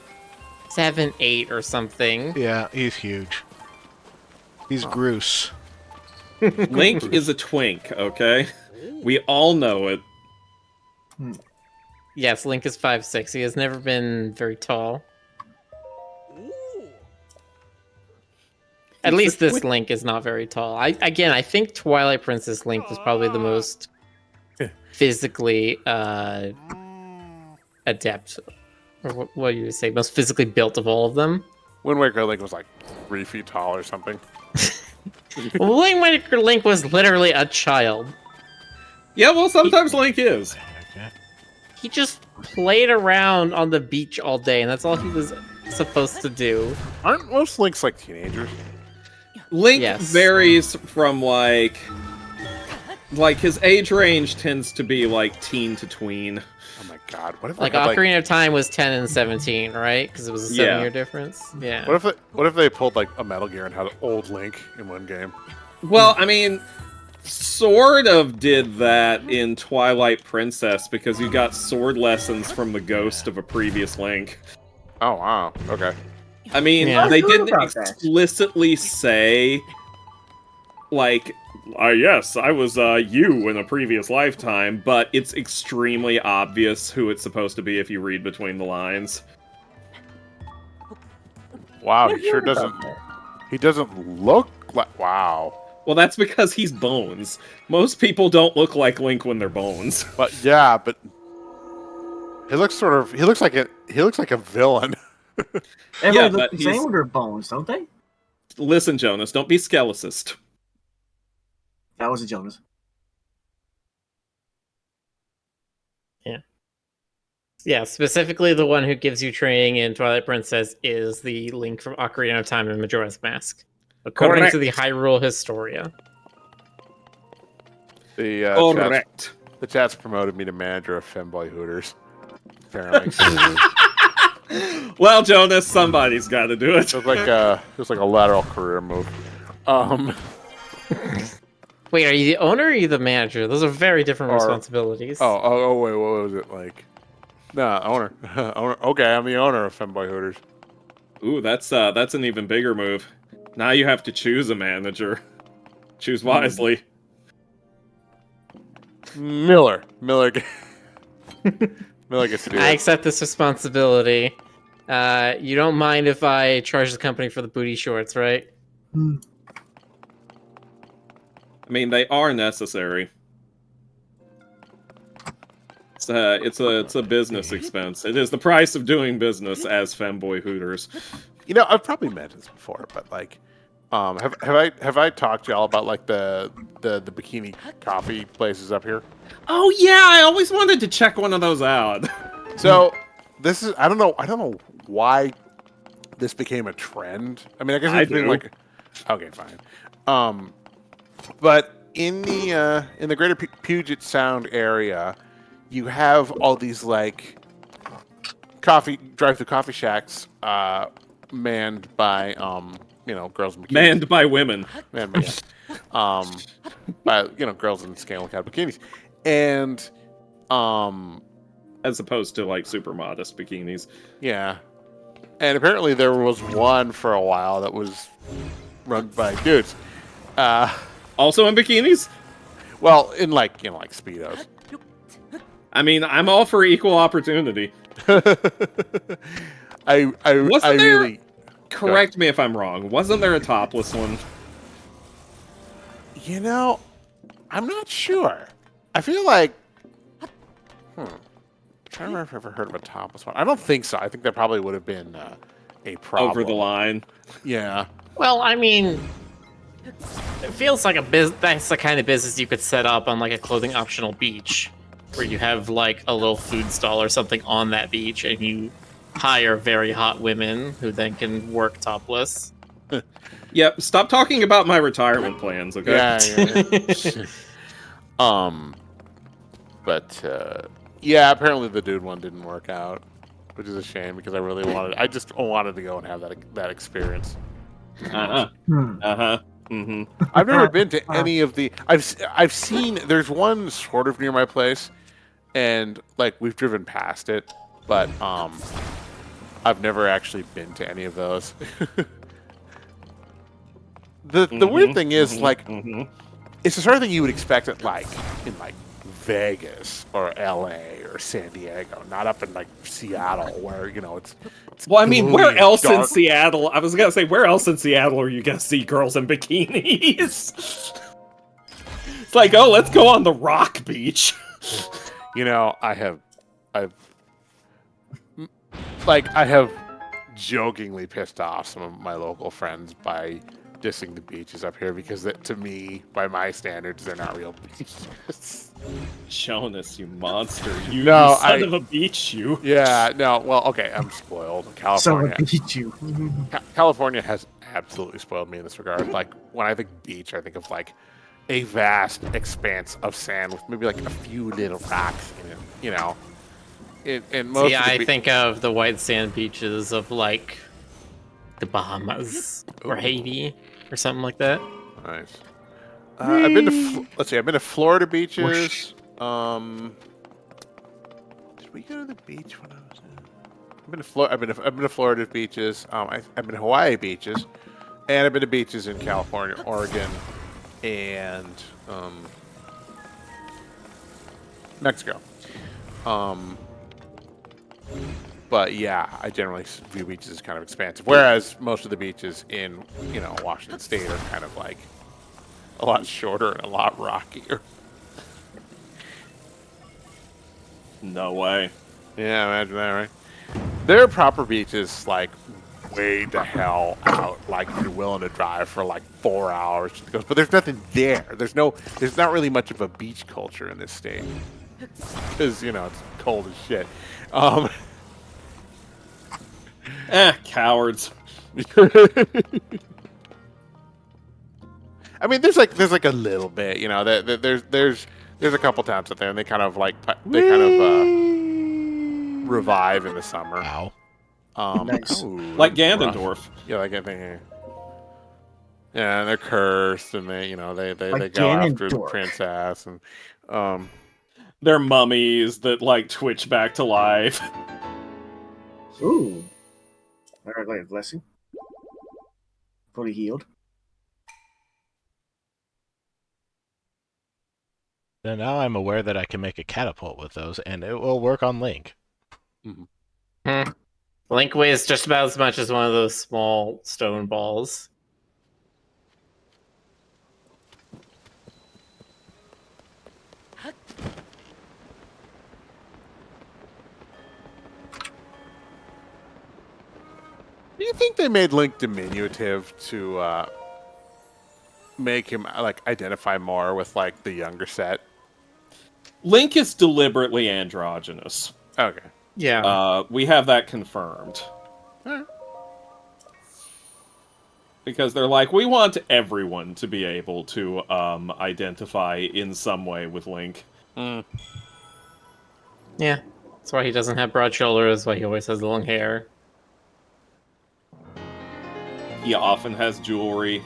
[SPEAKER 1] 7'8" or something.
[SPEAKER 3] Yeah, he's huge. He's Groose.
[SPEAKER 5] Link is a twink, okay? We all know it.
[SPEAKER 1] Yes, Link is 5'6". He has never been very tall. At least this Link is not very tall. I think Twilight Princess Link was probably the most physically adept, or what do you say, most physically built of all of them.
[SPEAKER 2] Wind Waker Link was like 3 feet tall or something.
[SPEAKER 1] Wind Waker Link was literally a child.
[SPEAKER 5] Yeah, well, sometimes Link is.
[SPEAKER 1] He just played around on the beach all day, and that's all he was supposed to do.
[SPEAKER 2] Aren't most Links like teenagers?
[SPEAKER 5] Link
[SPEAKER 1] Yes.
[SPEAKER 5] varies from like his age range tends to be like teen to tween.
[SPEAKER 2] Oh my god! What if
[SPEAKER 1] Like
[SPEAKER 2] they had,
[SPEAKER 1] Ocarina of Time was 10 and 17, right? Because it was a 7-year difference. Yeah.
[SPEAKER 2] What if they pulled like a Metal Gear and had old Link in one game?
[SPEAKER 5] Well, I mean, sort of did that in Twilight Princess because you got sword lessons from the ghost of a previous Link.
[SPEAKER 2] Oh wow! Okay.
[SPEAKER 5] I mean,
[SPEAKER 1] Yeah.
[SPEAKER 5] they
[SPEAKER 4] I heard
[SPEAKER 5] didn't
[SPEAKER 4] about that.
[SPEAKER 5] explicitly say, like, yes, I was you in a previous lifetime, but it's extremely obvious who it's supposed to be if you read between the lines.
[SPEAKER 2] Wow,
[SPEAKER 4] I
[SPEAKER 2] he sure
[SPEAKER 4] heard about
[SPEAKER 2] doesn't.
[SPEAKER 4] that.
[SPEAKER 2] He doesn't look like. Wow.
[SPEAKER 5] Well, that's because he's Bones. Most people don't look like Link when they're Bones.
[SPEAKER 2] But yeah, but he looks sort of. He looks like a villain.
[SPEAKER 5] Yeah,
[SPEAKER 4] Everybody
[SPEAKER 5] but
[SPEAKER 4] looks the same
[SPEAKER 5] he's-
[SPEAKER 4] with their bones, don't they?
[SPEAKER 5] Listen, Jonas, don't be skelicist.
[SPEAKER 4] That was a Jonas.
[SPEAKER 1] Yeah, specifically the one who gives you training in Twilight Princess is the Link from Ocarina of Time and Majora's Mask, according to the Hyrule Historia.
[SPEAKER 2] The chat's promoted me to manager of Femboy Hooters. Apparently,
[SPEAKER 5] Well, Jonas, somebody's got to do it.
[SPEAKER 2] it was like a lateral career move.
[SPEAKER 1] Wait, are you the owner or are you the manager? Those are very different responsibilities.
[SPEAKER 2] Wait, what was it like? Nah, owner. Owner. Okay, I'm the owner of Femboy Hooters.
[SPEAKER 5] Ooh, that's an even bigger move. Now you have to choose a manager. Choose wisely.
[SPEAKER 2] Miller gets to do
[SPEAKER 1] I
[SPEAKER 2] it.
[SPEAKER 1] accept this responsibility. You don't mind if I charge the company for the booty shorts, right?
[SPEAKER 5] I mean, they are necessary. It's a business expense. It is the price of doing business as Femboy Hooters.
[SPEAKER 2] You know, I've probably mentioned this before, but like, have I talked to y'all about like the bikini coffee places up here?
[SPEAKER 5] Oh yeah, I always wanted to check one of those out.
[SPEAKER 2] So this is I don't know why this became a trend. I mean, I guess it's been like okay, fine. But in the greater Puget Sound area, you have all these like drive-through coffee shacks manned by girls in bikinis.
[SPEAKER 5] Manned by women.
[SPEAKER 2] Manned by by girls in scale cat bikinis. And
[SPEAKER 5] as opposed to like super modest bikinis.
[SPEAKER 2] Yeah. And apparently there was one for a while that was run by dudes.
[SPEAKER 5] Also in bikinis?
[SPEAKER 2] Well, in like Speedos.
[SPEAKER 5] I mean, I'm all for equal opportunity.
[SPEAKER 2] I really
[SPEAKER 5] correct me if I'm wrong. Wasn't there a topless one?
[SPEAKER 2] I'm not sure. I feel like I'm trying to remember if I've ever heard of a topless one. I don't think so. I think that probably would have been a problem.
[SPEAKER 5] Over the line.
[SPEAKER 2] Yeah.
[SPEAKER 1] Well, I mean, it feels like that's the kind of business you could set up on like a clothing optional beach, where you have like a little food stall or something on that beach, and you hire very hot women who then can work topless.
[SPEAKER 5] Yep. Stop talking about my retirement plans, okay?
[SPEAKER 2] Yeah. But apparently the dude one didn't work out, which is a shame because I just wanted to go and have that experience.
[SPEAKER 5] Mm-hmm.
[SPEAKER 2] I've never been to any of the. I've seen. There's one sort of near my place, and like we've driven past it, but I've never actually been to any of those. The weird thing is it's the sort of thing you would expect in Vegas or LA or San Diego, not up in like Seattle where it's
[SPEAKER 5] well, I mean, where else
[SPEAKER 2] dark.
[SPEAKER 5] in Seattle? I was gonna say, where else in Seattle are you gonna see girls in bikinis? It's like, oh, let's go on the Rock Beach.
[SPEAKER 2] I have jokingly pissed off some of my local friends by dissing the beaches up here because to me, by my standards, they're not real beaches.
[SPEAKER 5] Jonas, you monster! You son of a beach, you.
[SPEAKER 2] Yeah, no. Well, okay, I'm spoiled. California.
[SPEAKER 4] Son of a beach, you.
[SPEAKER 2] California has absolutely spoiled me in this regard. Like when I think beach, I think of like a vast expanse of sand with maybe like a few little rocks in it. And most.
[SPEAKER 1] I think of the white sand beaches of like the Bahamas or Haiti or something like that.
[SPEAKER 2] Nice. I've been to I've been to Florida beaches. Did we go to the beach when I was in? I've been to Florida beaches. I've been to Hawaii beaches, and I've been to beaches in California, Oregon, and Mexico. But yeah, I generally view beaches as kind of expansive, whereas most of the beaches in Washington State are kind of like a lot shorter and a lot rockier.
[SPEAKER 5] No way.
[SPEAKER 2] Yeah, imagine that, right? There are proper beaches like way the hell out, like if you're willing to drive for like 4 hours, but there's nothing there. There's not really much of a beach culture in this state. because it's cold as shit.
[SPEAKER 5] Cowards.
[SPEAKER 2] I mean, there's like a little bit, there's a couple times out there, and they kind of revive in the summer.
[SPEAKER 3] Ow.
[SPEAKER 4] Nice.
[SPEAKER 5] Like
[SPEAKER 2] that was rough.
[SPEAKER 5] Ganondorf.
[SPEAKER 2] Yeah, like I think. Yeah, and they're cursed, and they
[SPEAKER 4] Like
[SPEAKER 2] go after the
[SPEAKER 4] Ganondorf.
[SPEAKER 2] princess, and
[SPEAKER 5] They're mummies that like twitch back to life.
[SPEAKER 4] Ooh. Alright, like blessing. Fully healed.
[SPEAKER 3] So now I'm aware that I can make a catapult with those, and it will work on Link.
[SPEAKER 1] Link weighs just about as much as one of those small stone balls.
[SPEAKER 2] do you think they made Link diminutive to make him like identify more with like the younger set?
[SPEAKER 5] Link is deliberately androgynous.
[SPEAKER 2] Okay.
[SPEAKER 1] Yeah.
[SPEAKER 5] We have that confirmed.
[SPEAKER 2] Alright.
[SPEAKER 5] Because they're like, we want everyone to be able to identify in some way with Link.
[SPEAKER 1] Yeah. That's why he doesn't have broad shoulders, why he always has long hair.
[SPEAKER 5] He often has jewelry.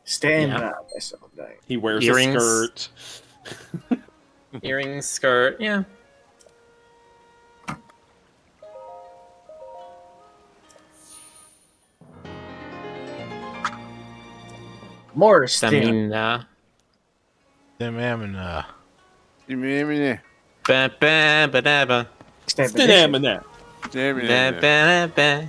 [SPEAKER 4] Stamina. That's all night.
[SPEAKER 5] He wears
[SPEAKER 1] Earrings.
[SPEAKER 5] a skirt.
[SPEAKER 1] Earrings, skirt, yeah.
[SPEAKER 4] More stamina.
[SPEAKER 1] Stamina.
[SPEAKER 3] Stamina.
[SPEAKER 1] Ba ba ba da ba.
[SPEAKER 5] Stamina.
[SPEAKER 1] Ba ba ba.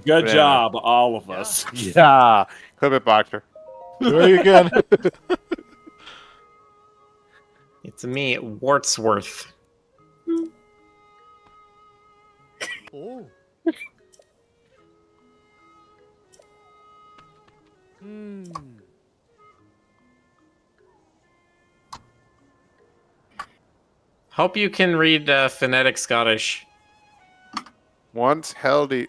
[SPEAKER 5] Good job, all of us.
[SPEAKER 2] Yeah. Clip it, Boxer.
[SPEAKER 3] There you go.
[SPEAKER 1] It's me, Wartsworth.
[SPEAKER 6] Oh.
[SPEAKER 1] Hope you can read phonetic Scottish.
[SPEAKER 2] Once held the.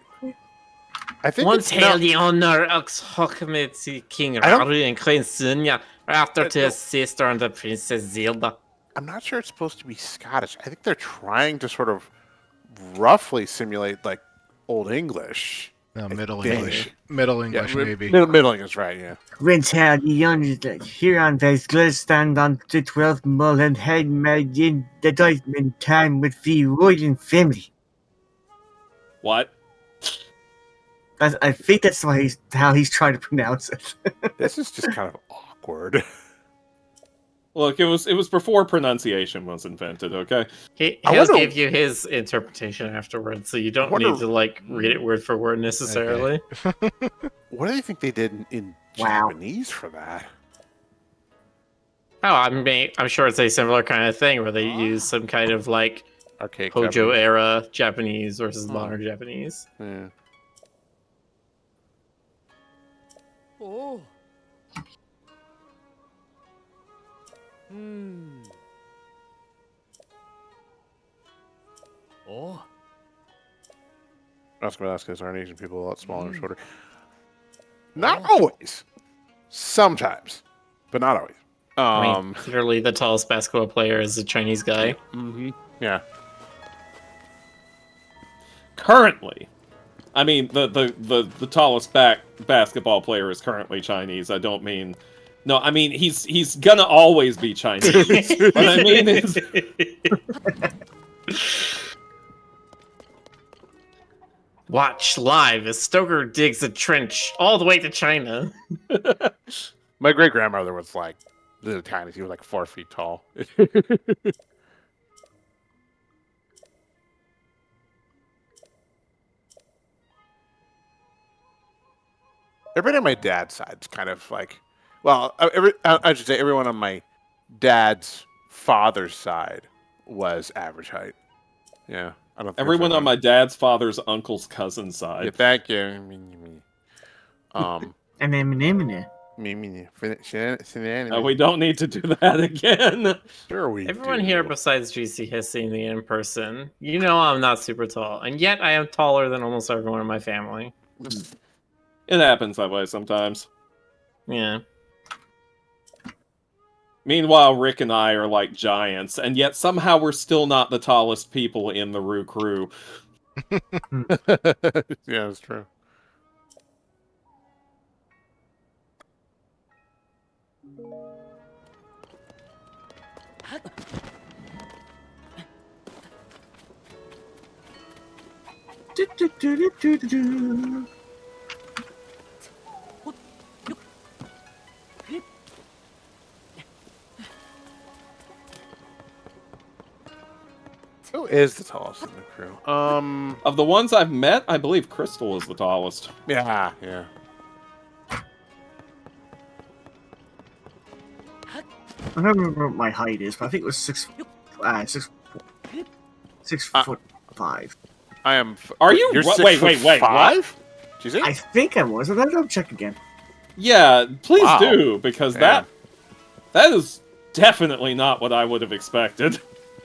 [SPEAKER 2] I think
[SPEAKER 1] Once
[SPEAKER 2] it's- no,
[SPEAKER 1] held the honor of Hochmid King
[SPEAKER 2] I don't-
[SPEAKER 1] Rari and Queen Sunya after to his sister and the Princess Zelda.
[SPEAKER 2] I'm not sure it's supposed to be Scottish. I think they're trying to sort of roughly simulate like Old English.
[SPEAKER 3] No, Middle
[SPEAKER 2] think.
[SPEAKER 3] English. Middle English, maybe.
[SPEAKER 2] Middle English, right? Yeah.
[SPEAKER 4] Prince had the youngest Huron that's good stand on the 12th mole and had made in the Dutchman time with the royal family.
[SPEAKER 5] What?
[SPEAKER 4] I think that's how he's trying to pronounce it.
[SPEAKER 2] This is just kind of awkward.
[SPEAKER 5] Look, it was before pronunciation was invented, okay?
[SPEAKER 1] He
[SPEAKER 2] I
[SPEAKER 1] has
[SPEAKER 2] wonder-
[SPEAKER 1] gave you his interpretation afterwards, so you don't
[SPEAKER 2] wonder-
[SPEAKER 1] need to like read it word for word necessarily.
[SPEAKER 2] What do they think they did in
[SPEAKER 4] Wow.
[SPEAKER 2] Japanese for that?
[SPEAKER 1] Oh, I'm sure it's a similar kind of thing where they use some kind of like
[SPEAKER 2] Archaic
[SPEAKER 1] Hojo
[SPEAKER 2] Japanese.
[SPEAKER 1] era Japanese versus modern Japanese.
[SPEAKER 2] Yeah.
[SPEAKER 6] Oh. Oh.
[SPEAKER 2] I was going to ask, are Asian people a lot smaller and shorter? Not always. Sometimes, but not always.
[SPEAKER 1] I mean, clearly the tallest basketball player is a Chinese guy.
[SPEAKER 2] Yeah.
[SPEAKER 5] Currently. I mean, the tallest basketball player is currently Chinese. I don't mean... No, I mean, he's gonna always be Chinese. What I mean is...
[SPEAKER 1] Watch live as Stoker digs a trench all the way to China.
[SPEAKER 2] My great grandmother was like the tiniest. He was like 4 feet tall. Everybody on my dad's side's kind of like, well, I should say everyone on my dad's father's side was average height. Yeah, I don't. Think
[SPEAKER 5] Everyone
[SPEAKER 2] there's
[SPEAKER 5] on my dad's father's uncle's cousin's
[SPEAKER 2] Yeah,
[SPEAKER 5] side.
[SPEAKER 2] thank you.
[SPEAKER 4] And then
[SPEAKER 5] We don't need to do that again.
[SPEAKER 2] Sure we
[SPEAKER 1] Everyone
[SPEAKER 2] do.
[SPEAKER 1] here besides GC has seen me in person. You know I'm not super tall, and yet I am taller than almost everyone in my family.
[SPEAKER 5] It happens that way sometimes.
[SPEAKER 1] Yeah.
[SPEAKER 5] Meanwhile, Rick and I are like giants, and yet somehow we're still not the tallest people in the Roo crew.
[SPEAKER 2] Yeah, that's true.
[SPEAKER 4] Do-do-do-do-do-do.
[SPEAKER 2] Who is the tallest in the crew?
[SPEAKER 5] Of the ones I've met, I believe Crystal is the tallest.
[SPEAKER 2] Yeah.
[SPEAKER 4] I don't remember what my height is, but I think it was 6 foot 5.
[SPEAKER 2] I am.
[SPEAKER 5] Are you?
[SPEAKER 2] You're
[SPEAKER 5] Wait,
[SPEAKER 2] 6'5"?
[SPEAKER 5] what?
[SPEAKER 2] Do you think?
[SPEAKER 4] I think I was. I'm gonna check again.
[SPEAKER 5] Yeah, please
[SPEAKER 2] Wow.
[SPEAKER 5] do, because
[SPEAKER 2] Damn.
[SPEAKER 5] that is definitely not what I would have expected.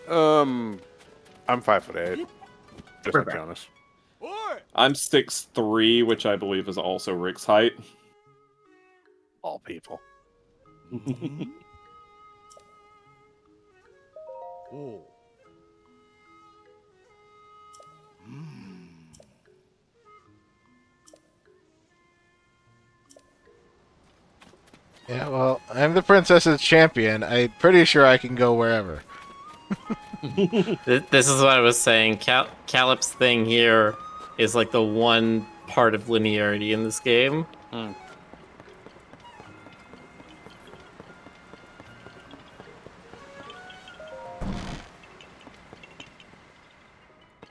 [SPEAKER 2] I'm 5'8". Just like
[SPEAKER 4] Perfect.
[SPEAKER 2] Jonas.
[SPEAKER 5] I'm 6'3", which I believe is also Rick's height.
[SPEAKER 2] All people.
[SPEAKER 6] Oh.
[SPEAKER 3] Yeah, well, I'm the princess's champion. I'm pretty sure I can go wherever.
[SPEAKER 1] This is what I was saying. Calip's thing here is like the one part of linearity in this game.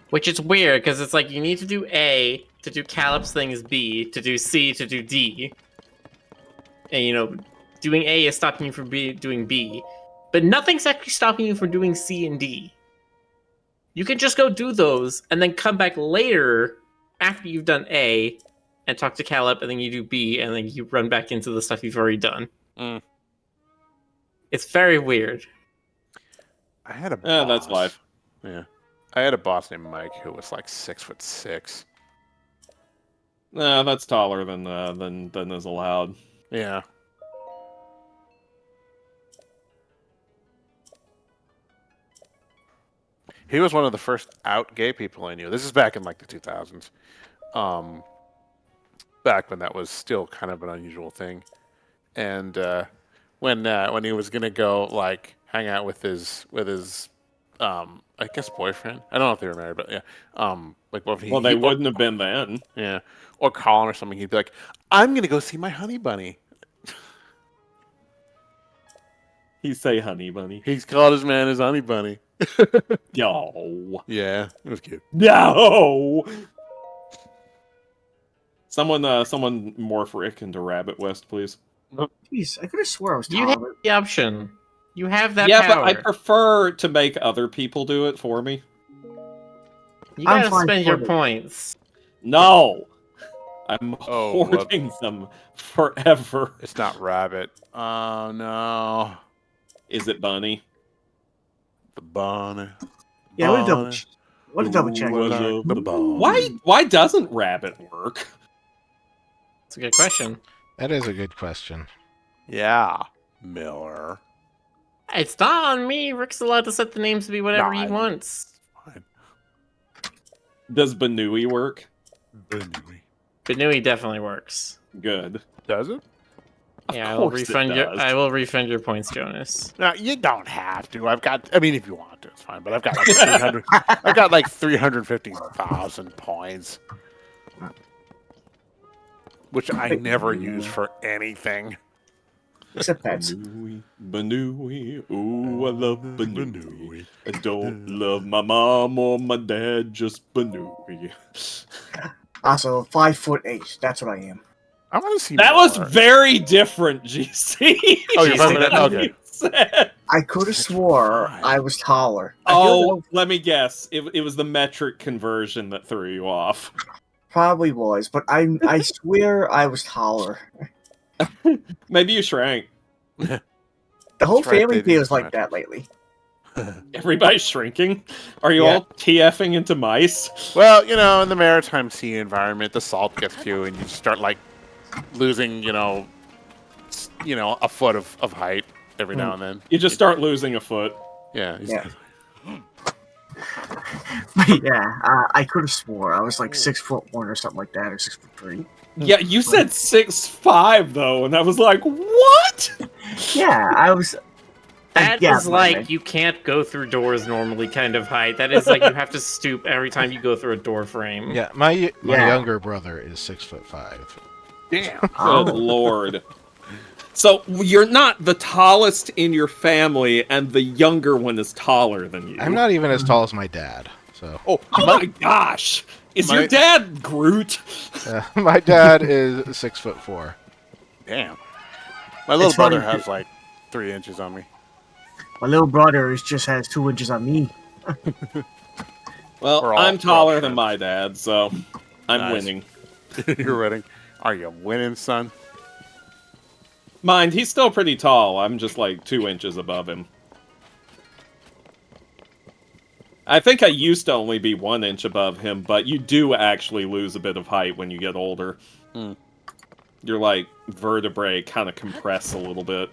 [SPEAKER 1] Which is weird, because it's like you need to do A, to do Calip's thing is B, to do C, to do D. And, you know, doing A is stopping you from doing B. But nothing's actually stopping you from doing C and D. You can just go do those, and then come back later, after you've done A, and talk to Calip, and then you do B, and then you run back into the stuff you've already done.
[SPEAKER 2] Mm.
[SPEAKER 1] It's very weird.
[SPEAKER 2] I had a boss.
[SPEAKER 5] Yeah, that's life.
[SPEAKER 2] Yeah. I had a boss named Mike who was like 6'6".
[SPEAKER 5] Nah, that's taller than is allowed.
[SPEAKER 2] Yeah. He was one of the first out gay people I knew. This is back in like the 2000s. Back when that was still kind of an unusual thing. And when he was gonna go like hang out with his I guess boyfriend. I don't know if they were married, but yeah. Like what
[SPEAKER 5] Well, they wouldn't have been then.
[SPEAKER 2] Yeah. Or call him or something, he'd be like, I'm gonna go see my honey bunny.
[SPEAKER 5] He say honey bunny.
[SPEAKER 2] He's called his man his honey bunny.
[SPEAKER 5] Yo.
[SPEAKER 2] Yeah, it was cute.
[SPEAKER 5] No. Someone morph Rick into Rabbit West, please.
[SPEAKER 4] Jeez, I could have swore I was
[SPEAKER 1] You have
[SPEAKER 4] taller.
[SPEAKER 1] the option. You have that
[SPEAKER 5] Yeah,
[SPEAKER 1] power.
[SPEAKER 5] but I prefer to make other people do it for me.
[SPEAKER 1] You
[SPEAKER 4] I'm
[SPEAKER 1] gotta
[SPEAKER 4] fine
[SPEAKER 1] spend your
[SPEAKER 4] for it.
[SPEAKER 1] points.
[SPEAKER 5] No. I'm
[SPEAKER 2] Oh,
[SPEAKER 5] hoarding them forever.
[SPEAKER 2] It's not rabbit. Oh no.
[SPEAKER 5] Is it bunny?
[SPEAKER 2] The bunny.
[SPEAKER 4] Yeah, what a double.
[SPEAKER 2] Bunny.
[SPEAKER 4] What a double check.
[SPEAKER 5] Ooh, I love
[SPEAKER 2] The
[SPEAKER 5] the-
[SPEAKER 2] bunny.
[SPEAKER 5] Why doesn't rabbit work?
[SPEAKER 1] It's a good question.
[SPEAKER 3] That is a good question.
[SPEAKER 2] Yeah, Miller.
[SPEAKER 1] It's not on me. Rick's allowed to set the names to be whatever
[SPEAKER 2] Nah,
[SPEAKER 1] he
[SPEAKER 2] I-
[SPEAKER 1] wants.
[SPEAKER 2] Fine.
[SPEAKER 5] Does Banui work?
[SPEAKER 2] Bunny.
[SPEAKER 1] But Nui definitely works.
[SPEAKER 5] Good.
[SPEAKER 2] Does it?
[SPEAKER 5] Of
[SPEAKER 1] Yeah, I will
[SPEAKER 5] course it
[SPEAKER 1] refund your.
[SPEAKER 5] does.
[SPEAKER 1] I will refund your points, Jonas.
[SPEAKER 2] No, you don't have to. I've got. I mean, if you want to, it's fine. But I've got like 300. I've got like 350,000 points, which I never use for anything.
[SPEAKER 4] Except pets.
[SPEAKER 5] Banui, Banui, ooh, I love Banui. I don't love my mom or my dad, just Banui.
[SPEAKER 4] Also, 5'8". That's what I am.
[SPEAKER 2] I want to see.
[SPEAKER 5] That
[SPEAKER 2] more.
[SPEAKER 5] was very different, GC.
[SPEAKER 2] Oh, you're
[SPEAKER 1] GC.
[SPEAKER 2] bumping it? Okay.
[SPEAKER 5] Said.
[SPEAKER 4] I could have swore I was taller. I feel
[SPEAKER 5] Oh,
[SPEAKER 4] like
[SPEAKER 5] let me guess. It was the metric conversion that threw you off.
[SPEAKER 4] Probably was, but I swear I was taller.
[SPEAKER 5] Maybe you shrank.
[SPEAKER 4] The whole
[SPEAKER 2] That's right,
[SPEAKER 4] family
[SPEAKER 2] they do
[SPEAKER 4] feels
[SPEAKER 2] too
[SPEAKER 4] like
[SPEAKER 2] much.
[SPEAKER 4] that lately.
[SPEAKER 5] Everybody's shrinking. Are you
[SPEAKER 4] Yeah.
[SPEAKER 5] all TFing into mice?
[SPEAKER 2] Well, in the maritime sea environment, the salt gets to you, and you start like losing, a foot of height every now and then.
[SPEAKER 5] You just start losing a foot.
[SPEAKER 2] Yeah.
[SPEAKER 4] Yeah. Yeah, I could have swore I was like 6'1" or something like that, or 6'3".
[SPEAKER 5] Yeah, you said 6'5" though, and I was like, what?
[SPEAKER 4] Yeah, I was.
[SPEAKER 1] That
[SPEAKER 4] yeah,
[SPEAKER 1] is like you can't go through doors normally kind of height. That is like you have to stoop every time you go through a door frame.
[SPEAKER 3] Yeah, my
[SPEAKER 4] Yeah.
[SPEAKER 3] younger brother is 6'5".
[SPEAKER 2] Damn.
[SPEAKER 5] Good
[SPEAKER 4] Oh.
[SPEAKER 5] lord. So you're not the tallest in your family, and the younger one is taller than you.
[SPEAKER 3] I'm not even as tall as my dad. So
[SPEAKER 2] Oh,
[SPEAKER 5] Oh my gosh! Is your dad Groot?
[SPEAKER 3] my dad is 6'4".
[SPEAKER 2] damn. My little
[SPEAKER 4] It's funny.
[SPEAKER 2] brother has like 3 inches on me.
[SPEAKER 4] My little brother just has 2 inches on me.
[SPEAKER 5] Well,
[SPEAKER 2] We're all-
[SPEAKER 5] I'm
[SPEAKER 2] we're all
[SPEAKER 5] taller than
[SPEAKER 2] shrimps.
[SPEAKER 5] my dad, so I'm
[SPEAKER 2] Nice.
[SPEAKER 5] winning.
[SPEAKER 2] You're winning. Are you winning, son?
[SPEAKER 5] Mind, he's still pretty tall. I'm just like 2 inches above him. I think I used to only be 1 inch above him, but you do actually lose a bit of height when you get older.
[SPEAKER 2] Hmm.
[SPEAKER 5] Your, like, vertebrae kind of compress a little bit.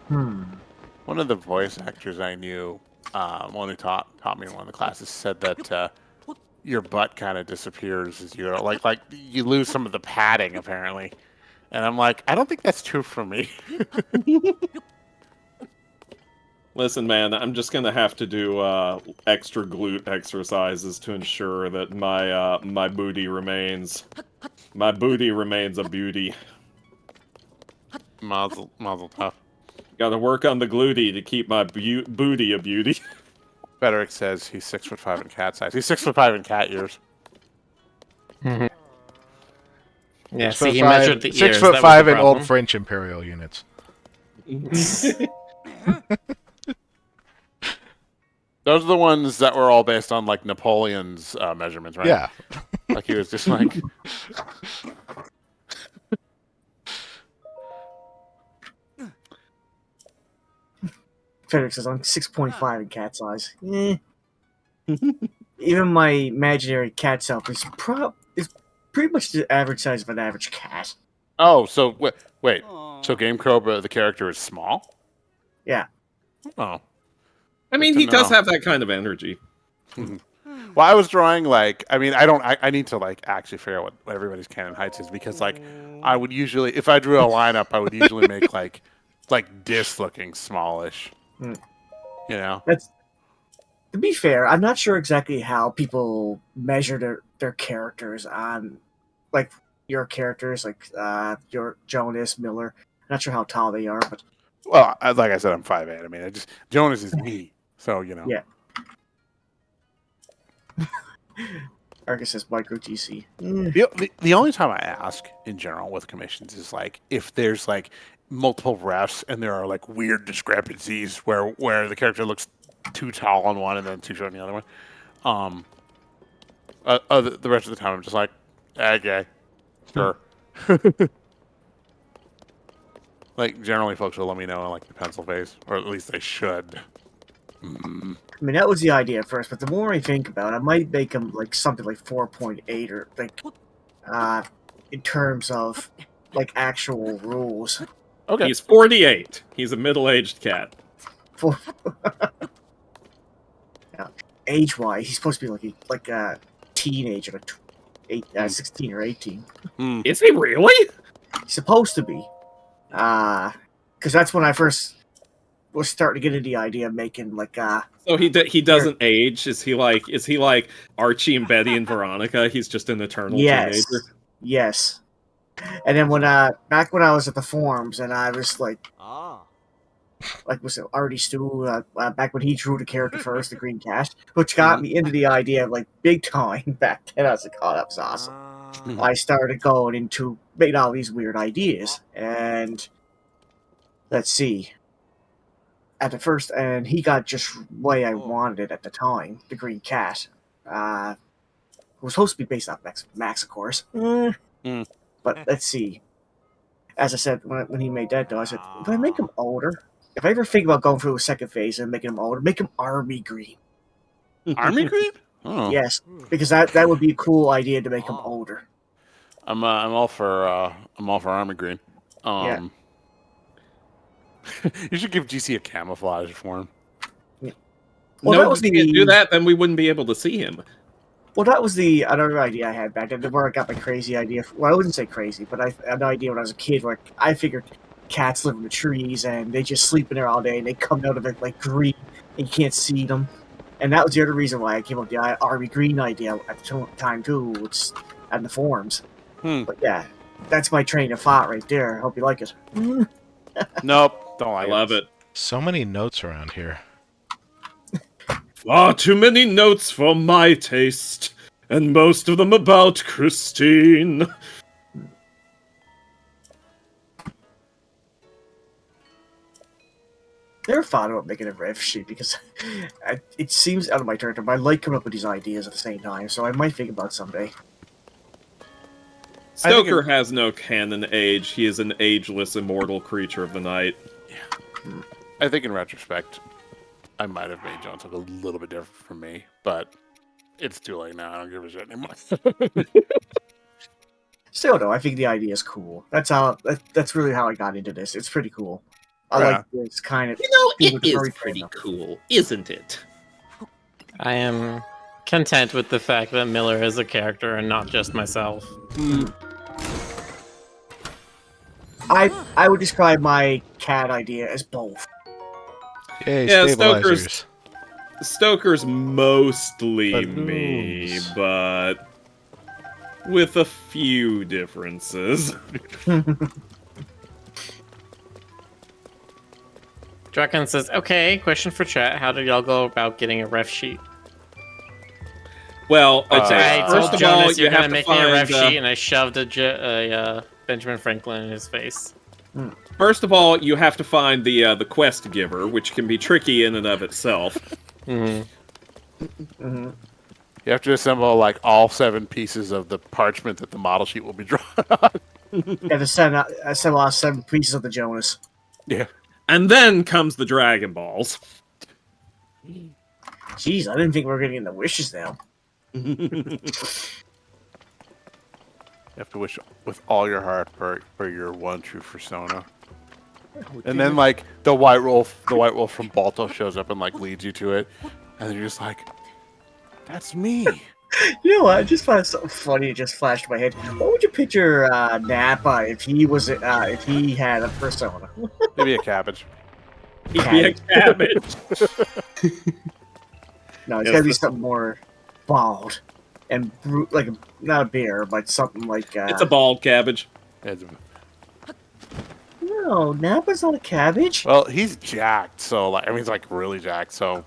[SPEAKER 2] One of the voice actors I knew, one who taught me in one of the classes, said that your butt kind of disappears as you like you lose some of the padding apparently. And I'm like, I don't think that's true for me.
[SPEAKER 5] Listen, man, I'm just gonna have to do extra glute exercises to ensure that my booty remains a beauty.
[SPEAKER 2] Mazel tov.
[SPEAKER 5] Gotta work on the gluty to keep my booty a beauty.
[SPEAKER 2] Frederick says he's 6'5" in cat size. He's 6'5" in cat years.
[SPEAKER 1] Yeah, see, he measured the ears. That was
[SPEAKER 3] 6'5"
[SPEAKER 1] the
[SPEAKER 3] in old
[SPEAKER 1] problem.
[SPEAKER 3] French imperial units.
[SPEAKER 2] Those are the ones that were all based on like Napoleon's measurements, right?
[SPEAKER 3] Yeah.
[SPEAKER 2] Like he was just like.
[SPEAKER 4] Frederick says I'm 6.5 in cat size. Even my imaginary cat self is pretty much the average size of an average cat.
[SPEAKER 2] Oh, so wait. So Game Cobra, the character is small?
[SPEAKER 4] Yeah.
[SPEAKER 2] Oh.
[SPEAKER 5] I mean,
[SPEAKER 2] Good
[SPEAKER 5] he
[SPEAKER 2] to
[SPEAKER 5] does
[SPEAKER 2] know.
[SPEAKER 5] have that kind of energy.
[SPEAKER 2] Well, I was drawing like, I mean, I need to like actually figure out what everybody's canon heights is because like I would usually, if I drew a lineup, I would usually make like Dis looking smallish.
[SPEAKER 4] Mm.
[SPEAKER 2] You know?
[SPEAKER 4] That's to be fair. I'm not sure exactly how people measure their characters on, like your characters, like your Jonas Miller. Not sure how tall they are, but
[SPEAKER 2] Well, like I said, I'm 5'8". I mean, Jonas is me, so you know.
[SPEAKER 4] Yeah. Argus says micro GC.
[SPEAKER 2] The only time I ask in general with commissions is like if there's like multiple refs and there are like weird discrepancies where the character looks too tall on one and then too short on the other one. The rest of the time I'm just like, okay, sure. Like generally, folks will let me know in like the pencil phase, or at least they should.
[SPEAKER 4] I mean, that was the idea at first, but the more I think about it, I might make him like something like 4.8 or like, in terms of like actual rules.
[SPEAKER 2] Okay.
[SPEAKER 5] He's 48. He's a middle-aged cat.
[SPEAKER 4] For age-wise, he's supposed to be like a teenager, like 16 or 18.
[SPEAKER 5] Is he really?
[SPEAKER 4] He's supposed to be, because that's when I first was starting to get into the idea of making like
[SPEAKER 5] So he doesn't age. Is he like Archie and Betty and Veronica? He's just an eternal
[SPEAKER 4] yes,
[SPEAKER 5] teenager.
[SPEAKER 4] yes. And then when back when I was at the forums and I was like was it Artie Stu back when he drew the character first, the Green Cat, which got me into the idea of like big time back then. I was like, oh, that was awesome. I started going into making all these weird ideas, and let's see. At the first, and he got just the way I wanted it at the time, the Green Cat. was supposed to be based off Max, of course. But let's see. As I said, when he made that, though, I said, if I make him older, if I ever think about going through a second phase and making him older, make him army green.
[SPEAKER 2] Army green? Oh.
[SPEAKER 4] Yes, because that would be a cool idea to make him older.
[SPEAKER 2] I'm all for army green.
[SPEAKER 4] Yeah.
[SPEAKER 2] You should give GC a camouflage form.
[SPEAKER 4] Yeah. Well,
[SPEAKER 5] No,
[SPEAKER 4] that was
[SPEAKER 5] we can't do that, then we wouldn't be able to see him.
[SPEAKER 4] Well, that was the other idea I had back then, where I got my crazy idea. Well, I wouldn't say crazy, but I had an idea when I was a kid where I figured cats live in the trees and they just sleep in there all day and they come out of it like green and you can't see them. And that was the other reason why I came up with the Army Green idea at the time, too, which and the forums. But yeah, that's my train of thought right there. I hope you like it.
[SPEAKER 2] Nope, don't like
[SPEAKER 5] I love it.
[SPEAKER 3] So many notes around here.
[SPEAKER 5] Far too many notes for my taste, and most of them about Christine.
[SPEAKER 4] Never thought about making a rev sheet because it seems out of my territory, but I like coming up with these ideas at the same time, so I might think about it someday.
[SPEAKER 5] Stoker has no canon age. He is an ageless, immortal creature of the night.
[SPEAKER 2] I think in retrospect, I might have made Jones look a little bit different from me, but it's too late now. I don't give a shit anymore.
[SPEAKER 4] Still, though, I think the idea is cool. That's really how I got into this. It's pretty cool. I like this kind of.
[SPEAKER 7] You know,
[SPEAKER 4] thing
[SPEAKER 7] it
[SPEAKER 4] with the
[SPEAKER 7] is
[SPEAKER 4] furry
[SPEAKER 7] pretty
[SPEAKER 4] fandom.
[SPEAKER 7] cool, isn't it?
[SPEAKER 1] I am content with the fact that Miller is a character and not just myself.
[SPEAKER 4] I would describe my cat idea as both.
[SPEAKER 3] Yay,
[SPEAKER 5] Yeah,
[SPEAKER 3] stabilizers.
[SPEAKER 5] Stoker's mostly me,
[SPEAKER 3] Balloons.
[SPEAKER 5] but with a few differences.
[SPEAKER 1] Draken says, okay, question for chat. How did y'all go about getting a ref sheet?
[SPEAKER 5] Well,
[SPEAKER 1] I
[SPEAKER 5] first
[SPEAKER 1] told
[SPEAKER 5] of all,
[SPEAKER 1] Jonas
[SPEAKER 5] you
[SPEAKER 1] you're
[SPEAKER 5] have
[SPEAKER 1] gonna
[SPEAKER 5] to
[SPEAKER 1] make me a ref
[SPEAKER 5] find.
[SPEAKER 1] sheet, and I shoved a Benjamin Franklin in his face.
[SPEAKER 5] First of all, you have to find the quest giver, which can be tricky in and of itself.
[SPEAKER 2] You have to assemble like all 7 pieces of the parchment that the model sheet will be drawn on.
[SPEAKER 4] Yeah, to send out 7 pieces of the Jonas.
[SPEAKER 2] Yeah.
[SPEAKER 5] And then comes the Dragon Balls.
[SPEAKER 4] Jeez, I didn't think we were getting into wishes now.
[SPEAKER 2] You have to wish with all your heart for your one true persona. And then like the white wolf from Balto shows up and like leads you to it, and then you're just like, that's me.
[SPEAKER 4] You know what? I just found something funny. It just flashed in my head. What would you picture Nappa if he was if he had a persona?
[SPEAKER 2] Maybe a cabbage.
[SPEAKER 5] He'd be a cabbage.
[SPEAKER 4] No, it's
[SPEAKER 5] Yes,
[SPEAKER 4] got to be
[SPEAKER 5] that's-
[SPEAKER 4] something more bald and like not a bear, but something like.
[SPEAKER 5] It's a bald cabbage.
[SPEAKER 4] No, Nappa's not a cabbage.
[SPEAKER 2] Well, he's jacked, so like I mean he's like really jacked, so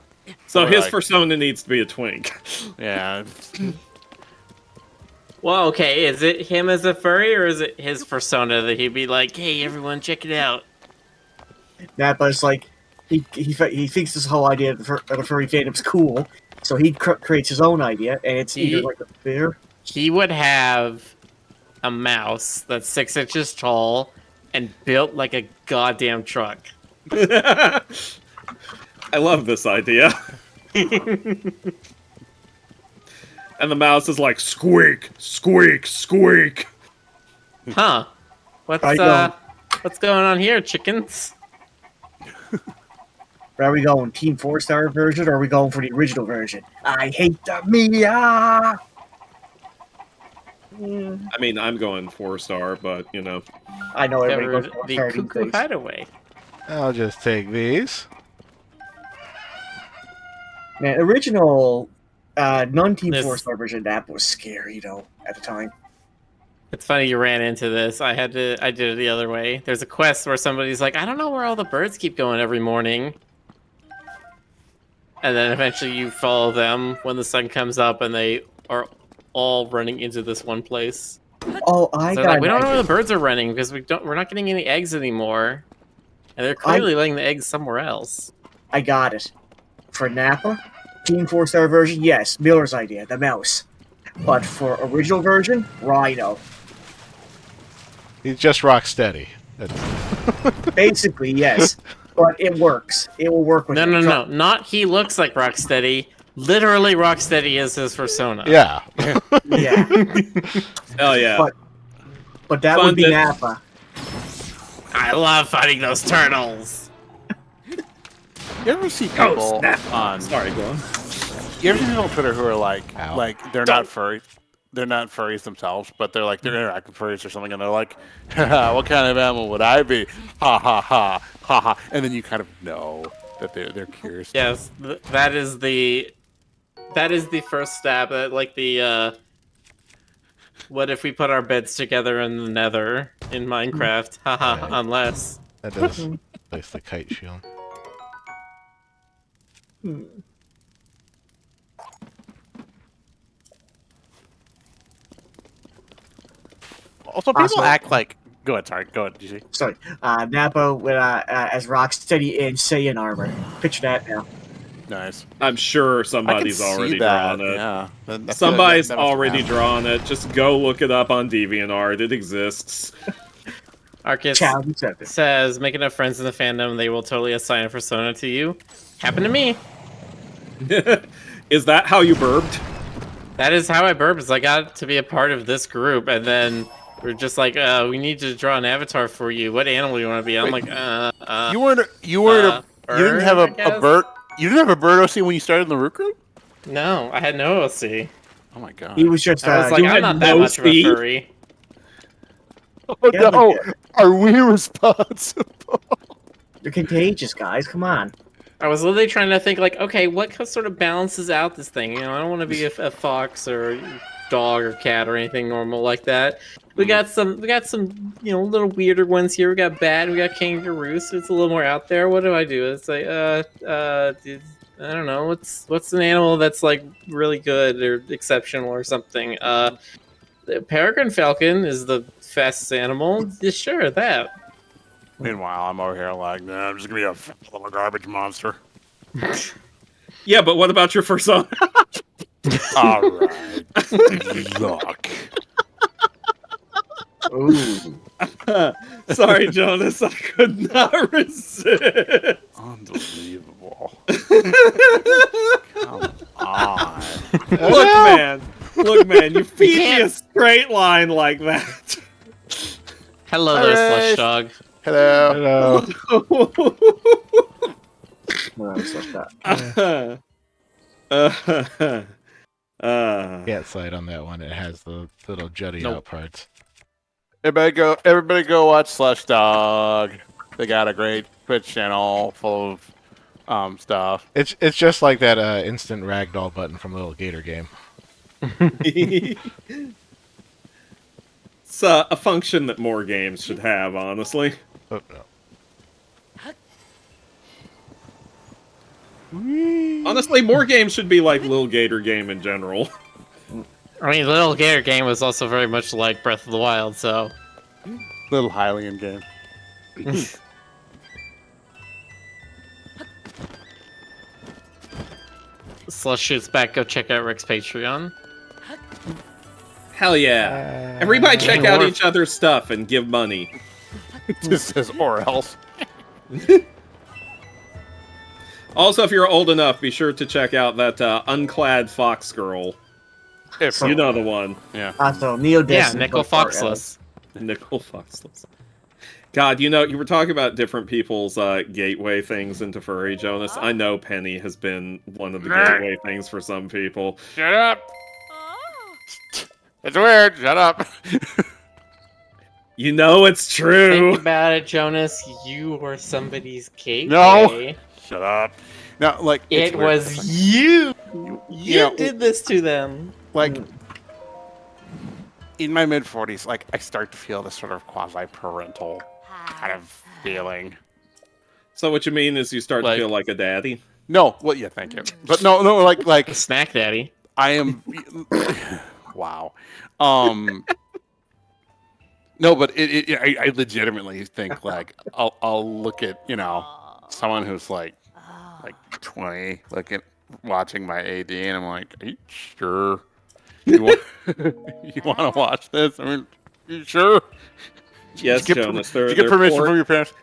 [SPEAKER 5] So
[SPEAKER 2] Probably
[SPEAKER 5] his
[SPEAKER 2] like-
[SPEAKER 5] persona needs to be a twink.
[SPEAKER 2] yeah.
[SPEAKER 1] Well, okay, is it him as a furry, or is it his persona that he'd be like, hey, everyone, check it out?
[SPEAKER 4] Nappa's like he thinks this whole idea of the furry fandom's cool, so he creates his own idea, and it's either like a bear.
[SPEAKER 1] He would have a mouse that's 6 inches tall and built like a goddamn truck.
[SPEAKER 5] I love this idea. And the mouse is like, squeak, squeak, squeak.
[SPEAKER 1] Huh? What's
[SPEAKER 4] I don't-
[SPEAKER 1] what's going on here, chickens?
[SPEAKER 4] Are we going Team 4-star version, or are we going for the original version? I hate the media.
[SPEAKER 5] I mean, I'm going 4-star, but, you know.
[SPEAKER 4] I know everybody
[SPEAKER 1] Ever
[SPEAKER 4] goes
[SPEAKER 1] the
[SPEAKER 4] 4-star these
[SPEAKER 1] Cuckoo
[SPEAKER 4] days.
[SPEAKER 1] Hideaway.
[SPEAKER 3] I'll just take these.
[SPEAKER 4] Man, original non-Team
[SPEAKER 1] This-
[SPEAKER 4] 4-star version Nappa was scary though at the time.
[SPEAKER 1] It's funny you ran into this. I did it the other way. There's a quest where somebody's like, I don't know where all the birds keep going every morning. And then eventually you follow them when the sun comes up and they are all running into this one place.
[SPEAKER 4] Oh, I
[SPEAKER 1] So
[SPEAKER 4] got
[SPEAKER 1] like, we don't know
[SPEAKER 4] an
[SPEAKER 1] where the
[SPEAKER 4] idea.
[SPEAKER 1] birds are running because we're not getting any eggs anymore. And they're clearly laying the eggs somewhere else.
[SPEAKER 4] I got it. For Nappa, Team 4-star version, yes, Miller's idea, the mouse. But for original version, Rhino.
[SPEAKER 3] He's just rock steady.
[SPEAKER 4] Basically, yes. But it works. It will work with
[SPEAKER 1] No,
[SPEAKER 4] you.
[SPEAKER 1] no, no. Not he looks like Rocksteady. Literally, Rocksteady is his persona.
[SPEAKER 3] Yeah.
[SPEAKER 4] Yeah.
[SPEAKER 5] Oh yeah.
[SPEAKER 4] But that
[SPEAKER 5] Fun
[SPEAKER 4] would be
[SPEAKER 5] bit.
[SPEAKER 4] Nappa.
[SPEAKER 1] I love fighting those turtles.
[SPEAKER 2] You ever see people on?
[SPEAKER 5] Sorry, go on.
[SPEAKER 2] You ever see people on Twitter who are like,
[SPEAKER 3] Ow.
[SPEAKER 2] they're not furry, they're not furries themselves, but they're interactive furries or something, and they're like, haha, what kind of animal would I be? Ha ha ha ha ha. And then you kind of know that they're curious.
[SPEAKER 1] Yes, that is the first step. Like the what if we put our beds together in the Nether in Minecraft? Haha.
[SPEAKER 3] Right.
[SPEAKER 1] Unless
[SPEAKER 3] That does place the kite shield.
[SPEAKER 2] Also, people
[SPEAKER 4] Also-
[SPEAKER 2] act like. Go ahead, sorry. Go ahead, GC.
[SPEAKER 4] Sorry. Nappa with, as Rocksteady in Saiyan armor. Picture that now.
[SPEAKER 2] Nice.
[SPEAKER 5] I'm sure
[SPEAKER 2] I can
[SPEAKER 5] somebody's
[SPEAKER 2] see
[SPEAKER 5] already
[SPEAKER 2] that.
[SPEAKER 5] drawn it.
[SPEAKER 2] Yeah.
[SPEAKER 5] Somebody's
[SPEAKER 2] that must have
[SPEAKER 5] already
[SPEAKER 2] happened.
[SPEAKER 5] drawn it. Just go look it up on DeviantArt. It exists.
[SPEAKER 1] Arcus
[SPEAKER 4] Challenge accepted.
[SPEAKER 1] says, make enough friends in the fandom, they will totally assign a persona to you. Happened to me.
[SPEAKER 5] Is that how you burped?
[SPEAKER 1] That is how I burped. Is I got to be a part of this group, and then we're just like, we need to draw an avatar for you. What animal do you want to be? I'm
[SPEAKER 2] Wait,
[SPEAKER 1] like,
[SPEAKER 2] You weren't. You didn't have
[SPEAKER 1] bird, I
[SPEAKER 2] a
[SPEAKER 1] guess?
[SPEAKER 2] bird. You didn't have a bird OC when you started in the root group.
[SPEAKER 1] No, I had no OC.
[SPEAKER 2] Oh my god.
[SPEAKER 4] He was just.
[SPEAKER 1] I was like,
[SPEAKER 5] you
[SPEAKER 1] I'm
[SPEAKER 5] had
[SPEAKER 1] not that
[SPEAKER 5] no
[SPEAKER 1] much of a
[SPEAKER 5] C?
[SPEAKER 1] furry.
[SPEAKER 2] Oh
[SPEAKER 4] Yeah,
[SPEAKER 2] no!
[SPEAKER 4] but-
[SPEAKER 2] Are we responsible?
[SPEAKER 4] You're contagious, guys. Come on.
[SPEAKER 1] I was literally trying to think, like, okay, what sort of balances out this thing? You know, I don't want to be a fox or a dog or cat or anything normal like that. We got some, you know, little weirder ones here. We got bat, we got kangaroo, so it's a little more out there. What do I do? It's like, I don't know. What's an animal that's like really good or exceptional or something? The peregrine falcon is the fastest animal. Yeah, sure, that.
[SPEAKER 2] Meanwhile, I'm over here like, nah, I'm just gonna be a fat little garbage monster.
[SPEAKER 5] Yeah, but what about your persona?
[SPEAKER 2] All right. Look.
[SPEAKER 4] Ooh.
[SPEAKER 5] Sorry, Jonas, I could not resist.
[SPEAKER 2] Unbelievable. Come on.
[SPEAKER 5] Look, man, you feed me
[SPEAKER 1] can't-
[SPEAKER 5] a straight line like that.
[SPEAKER 1] Hello there,
[SPEAKER 2] Hey.
[SPEAKER 1] slush dog.
[SPEAKER 2] Hello.
[SPEAKER 3] Hello.
[SPEAKER 4] No, it's like that.
[SPEAKER 3] Can't slide on that one. It has the little jutty
[SPEAKER 1] Nope.
[SPEAKER 3] out parts.
[SPEAKER 2] Everybody go watch Slush Dog. They got a great Twitch channel full of stuff.
[SPEAKER 3] It's just like that instant ragdoll button from Little Gator game.
[SPEAKER 5] It's a function that more games should have, honestly.
[SPEAKER 3] Oh, no.
[SPEAKER 5] Honestly, more games should be like Lil Gator game in general.
[SPEAKER 1] I mean, Little Gator game was also very much like Breath of the Wild, so
[SPEAKER 2] Little Hylian game.
[SPEAKER 1] Slush shoots back. Go check out Rick's Patreon.
[SPEAKER 5] Hell yeah. Everybody check out each other's stuff and give money.
[SPEAKER 2] It just says or else.
[SPEAKER 5] Also, if you're old enough, be sure to check out that unclad fox girl.
[SPEAKER 2] If
[SPEAKER 5] You know the one.
[SPEAKER 2] Yeah.
[SPEAKER 4] Also, Neo
[SPEAKER 1] Yeah,
[SPEAKER 4] Destiny.
[SPEAKER 1] Nickel Foxless.
[SPEAKER 5] Nickel Foxless. God, you know, you were talking about different people's gateway things into furry, Jonas. I know Penny has been one of the gateway things for some people.
[SPEAKER 2] Shut up. It's weird. Shut up.
[SPEAKER 5] You know it's true.
[SPEAKER 1] Think about it, Jonas. You were somebody's gateway.
[SPEAKER 2] No. Shut up. No, like it's
[SPEAKER 1] It
[SPEAKER 2] weird.
[SPEAKER 1] was
[SPEAKER 2] It's like-
[SPEAKER 1] you. You
[SPEAKER 2] know,
[SPEAKER 1] did this to them.
[SPEAKER 2] like in my mid 40s, like I start to feel this sort of quasi-parental kind of feeling.
[SPEAKER 5] So what you mean is you start
[SPEAKER 2] Like-
[SPEAKER 5] to feel like a daddy?
[SPEAKER 2] No, well, yeah, thank you. But no, like
[SPEAKER 1] Snack Daddy.
[SPEAKER 2] I am. Wow. No, but I legitimately think like I'll look at someone who's like 20, watching my AD, and I'm like, are you sure? You want, you want to watch this? I mean, you sure?
[SPEAKER 5] Yes,
[SPEAKER 2] Did you get,
[SPEAKER 5] Jonas.
[SPEAKER 2] did you get permission from your parents?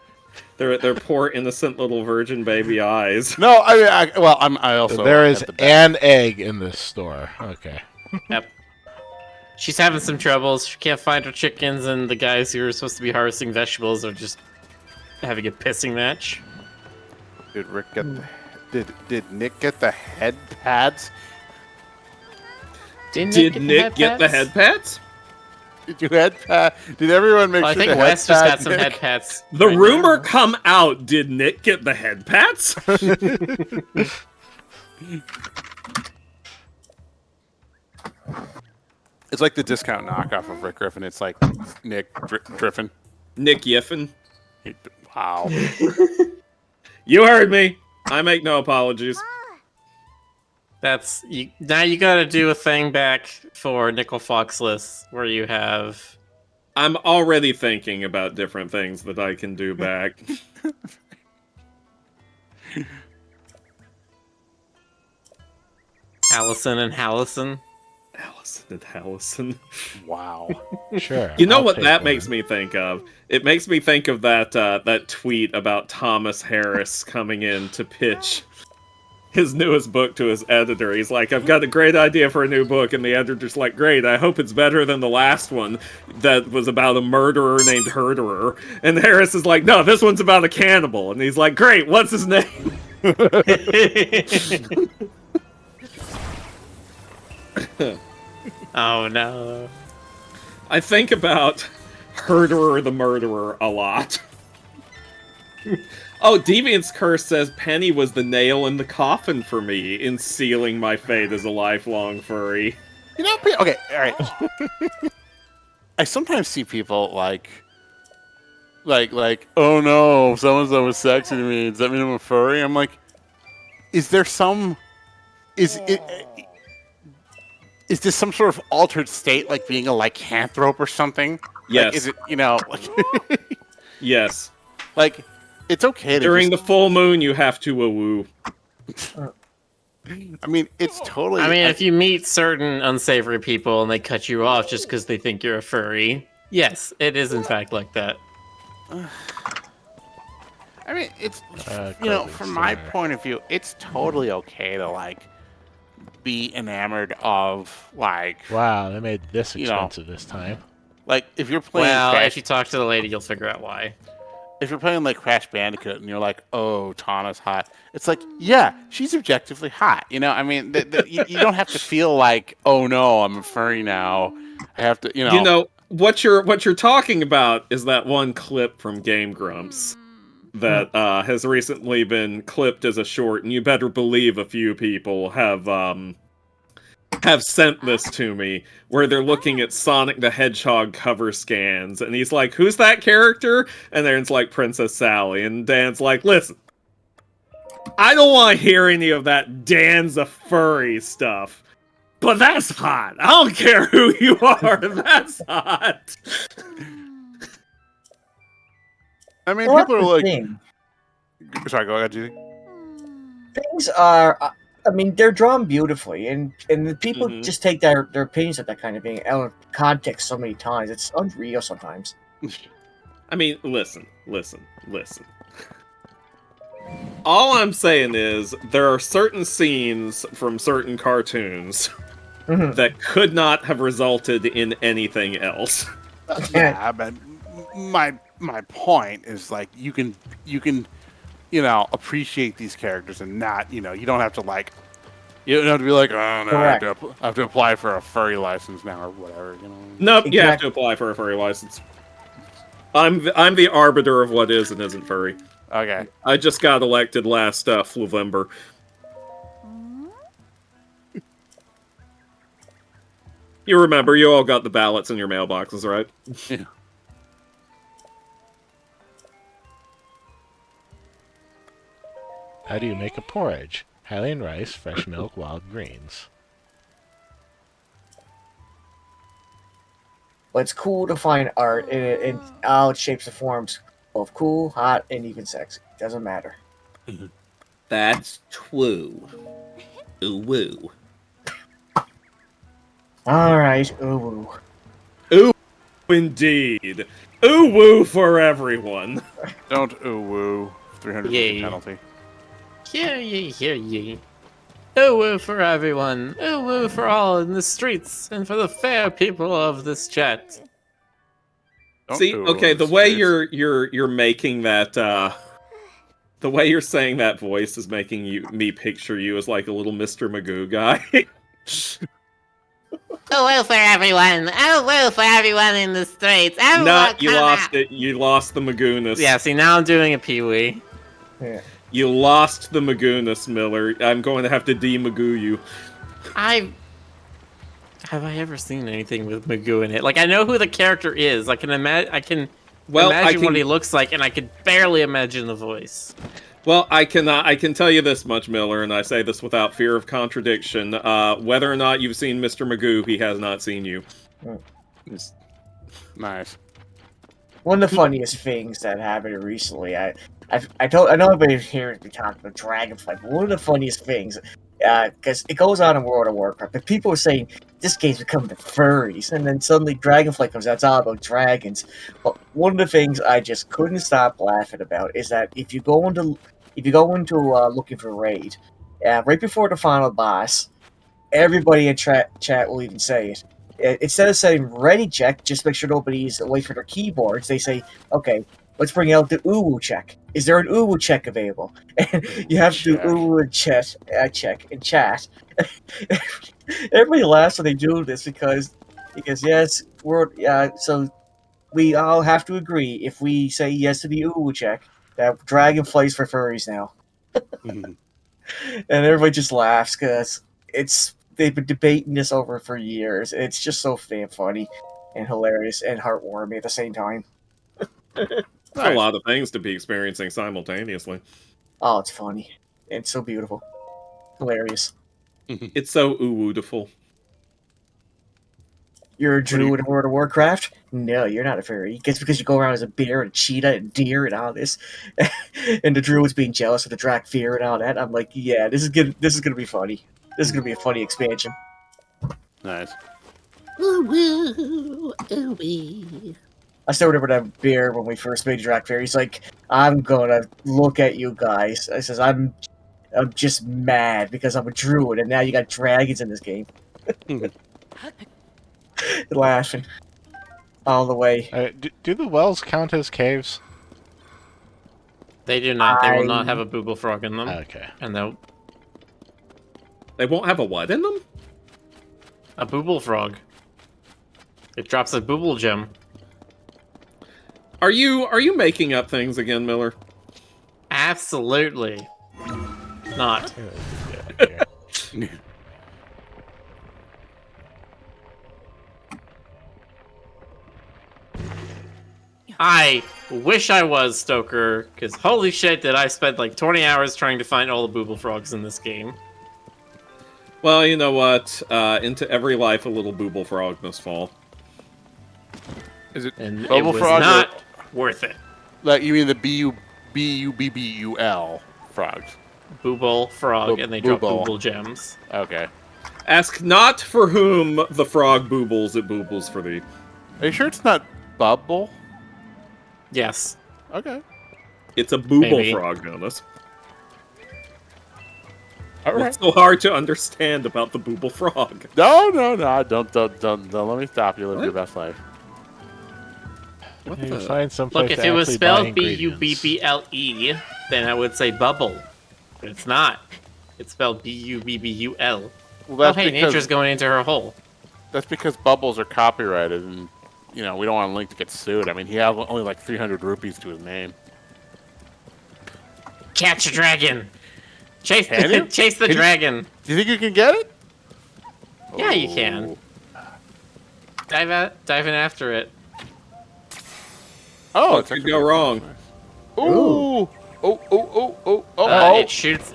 [SPEAKER 5] They're poor, innocent little virgin baby eyes.
[SPEAKER 2] No, I also.
[SPEAKER 3] So there is
[SPEAKER 2] at the back.
[SPEAKER 3] an egg in this store. Okay.
[SPEAKER 1] Yep. She's having some troubles. She can't find her chickens, and the guys who are supposed to be harvesting vegetables are just having a pissing match.
[SPEAKER 2] Did Rick get did Nick get the head pads?
[SPEAKER 5] Did Nick get the head pats?
[SPEAKER 2] Did you head pad? Did everyone make
[SPEAKER 1] Well, I
[SPEAKER 2] sure
[SPEAKER 1] think
[SPEAKER 2] the
[SPEAKER 1] Wes
[SPEAKER 2] head
[SPEAKER 1] just
[SPEAKER 2] pad
[SPEAKER 1] got some
[SPEAKER 2] Nick?
[SPEAKER 1] head pats.
[SPEAKER 5] The
[SPEAKER 1] right
[SPEAKER 5] rumor
[SPEAKER 1] now.
[SPEAKER 5] come out. Did Nick get the head pats?
[SPEAKER 2] It's like the discount knockoff of Rick Griffin. It's like Nick Griffin.
[SPEAKER 5] Nick Yiffin.
[SPEAKER 2] Wow.
[SPEAKER 5] You heard me. I make no apologies.
[SPEAKER 1] That's you. Now you got to do a thing back for Nickel Fox lists where you have.
[SPEAKER 5] I'm already thinking about different things that I can do back.
[SPEAKER 1] Allison and Hallison.
[SPEAKER 5] Allison and Allison.
[SPEAKER 2] Wow.
[SPEAKER 3] Sure.
[SPEAKER 5] You know
[SPEAKER 3] I'll
[SPEAKER 5] what
[SPEAKER 3] take
[SPEAKER 5] that
[SPEAKER 3] one.
[SPEAKER 5] makes me think of? It makes me think of that tweet about Thomas Harris coming in to pitch his newest book to his editor. He's like, I've got a great idea for a new book, and the editor's like, great, I hope it's better than the last one that was about a murderer named Herderer. And Harris is like, no, this one's about a cannibal. And he's like, great, what's his name?
[SPEAKER 1] Oh no.
[SPEAKER 5] I think about Herderer the Murderer a lot. Oh, Deviant's Curse says Penny was the nail in the coffin for me in sealing my fate as a lifelong furry.
[SPEAKER 2] You know, okay, all right. I sometimes see people like, oh no, so-and-so was sexy to me. Does that mean I'm a furry? I'm like, is there some, is this some sort of altered state, like being a lycanthrope or something?
[SPEAKER 5] Yes.
[SPEAKER 2] Like, is it, you know, like,
[SPEAKER 5] Yes.
[SPEAKER 2] like it's okay to
[SPEAKER 5] During the
[SPEAKER 2] just,
[SPEAKER 5] full moon, you have to woo.
[SPEAKER 2] I mean, it's totally.
[SPEAKER 1] I mean, if you meet certain unsavory people and they cut you off just because they think you're a furry, yes, it is in fact like that.
[SPEAKER 2] I mean, it's
[SPEAKER 3] Clothing
[SPEAKER 2] from my
[SPEAKER 3] store.
[SPEAKER 2] point of view, it's totally okay to like be enamored of like
[SPEAKER 3] Wow, they made this
[SPEAKER 2] You know.
[SPEAKER 3] expensive this time.
[SPEAKER 2] like if you're playing
[SPEAKER 1] Well,
[SPEAKER 2] Crash,
[SPEAKER 1] if you talk to the lady, you'll figure out why.
[SPEAKER 2] if you're playing like Crash Bandicoot and you're like, oh, Tana's hot. It's like, yeah, she's objectively hot. You know, I mean, you don't have to feel like, oh no, I'm a furry now. I have to,
[SPEAKER 5] You know, what you're talking about is that one clip from Game Grumps that has recently been clipped as a short, and you better believe a few people have sent this to me, where they're looking at Sonic the Hedgehog cover scans, and he's like, who's that character? And then it's like Princess Sally, and Dan's like, listen, I don't want to hear any of that Dan's a furry stuff, but that's hot. I don't care who you are, that's hot.
[SPEAKER 2] I mean,
[SPEAKER 4] Well,
[SPEAKER 2] people are
[SPEAKER 4] that's the
[SPEAKER 2] like,
[SPEAKER 4] thing.
[SPEAKER 2] sorry, go ahead, Judy.
[SPEAKER 4] Things are, I mean, they're drawn beautifully, and the people
[SPEAKER 5] Mhm.
[SPEAKER 4] just take their opinions of that kind of thing out of context so many times. It's unreal sometimes.
[SPEAKER 5] I mean, listen. All I'm saying is, there are certain scenes from certain cartoons
[SPEAKER 4] Mhm.
[SPEAKER 5] that could not have resulted in anything else.
[SPEAKER 2] Yeah, but my point is like you can appreciate these characters and not you don't have to like you don't have to be like, oh no, I have to apply for a furry license now or whatever.
[SPEAKER 5] Nope, you have
[SPEAKER 4] Exactly.
[SPEAKER 5] to apply for a furry license. I'm the arbiter of what is and isn't furry.
[SPEAKER 2] Okay.
[SPEAKER 5] I just got elected last November. You remember, you all got the ballots in your mailboxes, right?
[SPEAKER 2] Yeah.
[SPEAKER 3] How do you make a porridge? Hylian rice, fresh milk, wild greens.
[SPEAKER 4] But it's cool to find art in all its shapes and forms of cool, hot, and even sexy. Doesn't matter.
[SPEAKER 5] That's true. Ooh woo.
[SPEAKER 4] All right. Ooh.
[SPEAKER 5] Ooh, indeed. Ooh woo for everyone.
[SPEAKER 2] Don't ooh woo. 350
[SPEAKER 1] Yay.
[SPEAKER 2] penalty.
[SPEAKER 1] Hear ye. Ooh woo for everyone. Ooh woo for all in the streets and for the fair people of this chat.
[SPEAKER 2] Don't
[SPEAKER 5] See,
[SPEAKER 2] ooh
[SPEAKER 5] okay,
[SPEAKER 2] in
[SPEAKER 5] the way
[SPEAKER 2] streets.
[SPEAKER 5] you're making that the way you're saying that voice is making me picture you as like a little Mr. Magoo guy.
[SPEAKER 7] Oh, woo for everyone! Oh, woo for everyone in the streets! Everyone,
[SPEAKER 5] Nah, you
[SPEAKER 7] come
[SPEAKER 5] lost
[SPEAKER 7] out!
[SPEAKER 5] it. You lost the Magooness.
[SPEAKER 1] Yeah, see, now I'm doing a Pee-wee.
[SPEAKER 4] Yeah.
[SPEAKER 5] You lost the Magooness, Miller. I'm going to have to de-Magoo you.
[SPEAKER 1] Have I ever seen anything with Magoo in it? Like, I know who the character is. I can imagine what he looks like, and I could barely imagine the voice.
[SPEAKER 5] Well, I can tell you this much, Miller, and I say this without fear of contradiction. Whether or not you've seen Mr. Magoo, he has not seen you.
[SPEAKER 2] Nice.
[SPEAKER 4] One of the funniest things that happened recently, I know everybody here has been talking about Dragonflight, but one of the funniest things, because it goes on in World of Warcraft, but people are saying this game's becoming the furries, and then suddenly Dragonflight comes out, it's all about dragons. But one of the things I just couldn't stop laughing about is that if you go into looking for raid, right before the final boss, everybody in chat will even say it. Instead of saying ready check, just make sure nobody's away from their keyboards, they say, okay, let's bring out the uwu check. Is there an uwu check available? And you have to do uwu and check in chat. Everybody laughs when they do this because yes, so we all have to agree if we say yes to the uwu check that Dragonflight's for furries now. And everybody just laughs because they've been debating this over for years. It's just so damn funny and hilarious and heartwarming at the same time.
[SPEAKER 5] It's a lot of things to be experiencing simultaneously.
[SPEAKER 4] Oh, it's funny. It's so beautiful. Hilarious.
[SPEAKER 5] It's so ooh-wootiful.
[SPEAKER 4] You're a druid in World of Warcraft? No, you're not a fairy. It's because you go around as a bear and a cheetah and deer and all this. And the druid's being jealous of the Drac fear and all that. I'm like, yeah, this is gonna be funny. This is gonna be a funny expansion.
[SPEAKER 2] Nice.
[SPEAKER 7] Ooh, ooh, wee.
[SPEAKER 4] I still remember that bear when we first made Drac Fair. He's like, I'm gonna look at you guys. I says, I'm just mad because I'm a druid and now you got dragons in this game. Laughing all the way.
[SPEAKER 3] Do the wells count as caves?
[SPEAKER 1] They do not. They will not have a booble frog in them.
[SPEAKER 3] Okay.
[SPEAKER 1] And they'll...
[SPEAKER 5] They won't have a what in them?
[SPEAKER 1] A booble frog. It drops a booble gem.
[SPEAKER 5] Are you making up things again, Miller?
[SPEAKER 1] Absolutely not. I wish I was, Stoker, because holy shit did I spend like 20 hours trying to find all the booble frogs in this game.
[SPEAKER 5] Well, you know what? Into every life a little booble frog must fall.
[SPEAKER 2] Is it
[SPEAKER 1] And
[SPEAKER 2] bubble
[SPEAKER 1] it was
[SPEAKER 2] frog?
[SPEAKER 1] not worth it.
[SPEAKER 2] Like you mean the B-U-B-B-U-L frogs?
[SPEAKER 1] Booble frog, and they drop
[SPEAKER 2] Booble.
[SPEAKER 1] booble gems.
[SPEAKER 2] Okay.
[SPEAKER 5] Ask not for whom the frog boobles, it boobles for thee.
[SPEAKER 2] Are you sure it's not bubble?
[SPEAKER 1] Yes.
[SPEAKER 2] Okay.
[SPEAKER 5] It's a booble
[SPEAKER 1] Maybe.
[SPEAKER 5] frog, Jonas.
[SPEAKER 2] All right.
[SPEAKER 5] What's so hard to understand about the booble frog?
[SPEAKER 2] No. Don't let me stop you. Live your best life.
[SPEAKER 5] What
[SPEAKER 3] You
[SPEAKER 5] the?
[SPEAKER 3] find someplace
[SPEAKER 1] Look, if
[SPEAKER 3] to
[SPEAKER 1] it was
[SPEAKER 3] actually buy
[SPEAKER 1] spelled
[SPEAKER 3] ingredients.
[SPEAKER 1] B-U-B-B-L-E, then I would say bubble. But it's not. It's spelled B-U-B-B-U-L.
[SPEAKER 2] Well,
[SPEAKER 1] Oh,
[SPEAKER 2] that's
[SPEAKER 1] hey,
[SPEAKER 2] because
[SPEAKER 1] Nature's going into her hole.
[SPEAKER 2] that's because bubbles are copyrighted, and we don't want Link to get sued. I mean, he has only like 300 rupees to his name.
[SPEAKER 1] Catch a dragon! Chase,
[SPEAKER 2] Can you?
[SPEAKER 1] chase the
[SPEAKER 2] Can you-
[SPEAKER 1] dragon!
[SPEAKER 2] Do you think you can get it?
[SPEAKER 1] Yeah, you can. Dive in after it.
[SPEAKER 2] Oh,
[SPEAKER 5] What
[SPEAKER 2] it's
[SPEAKER 5] could
[SPEAKER 2] actually
[SPEAKER 5] go wrong?
[SPEAKER 2] Ooh. Oh.
[SPEAKER 1] It shoots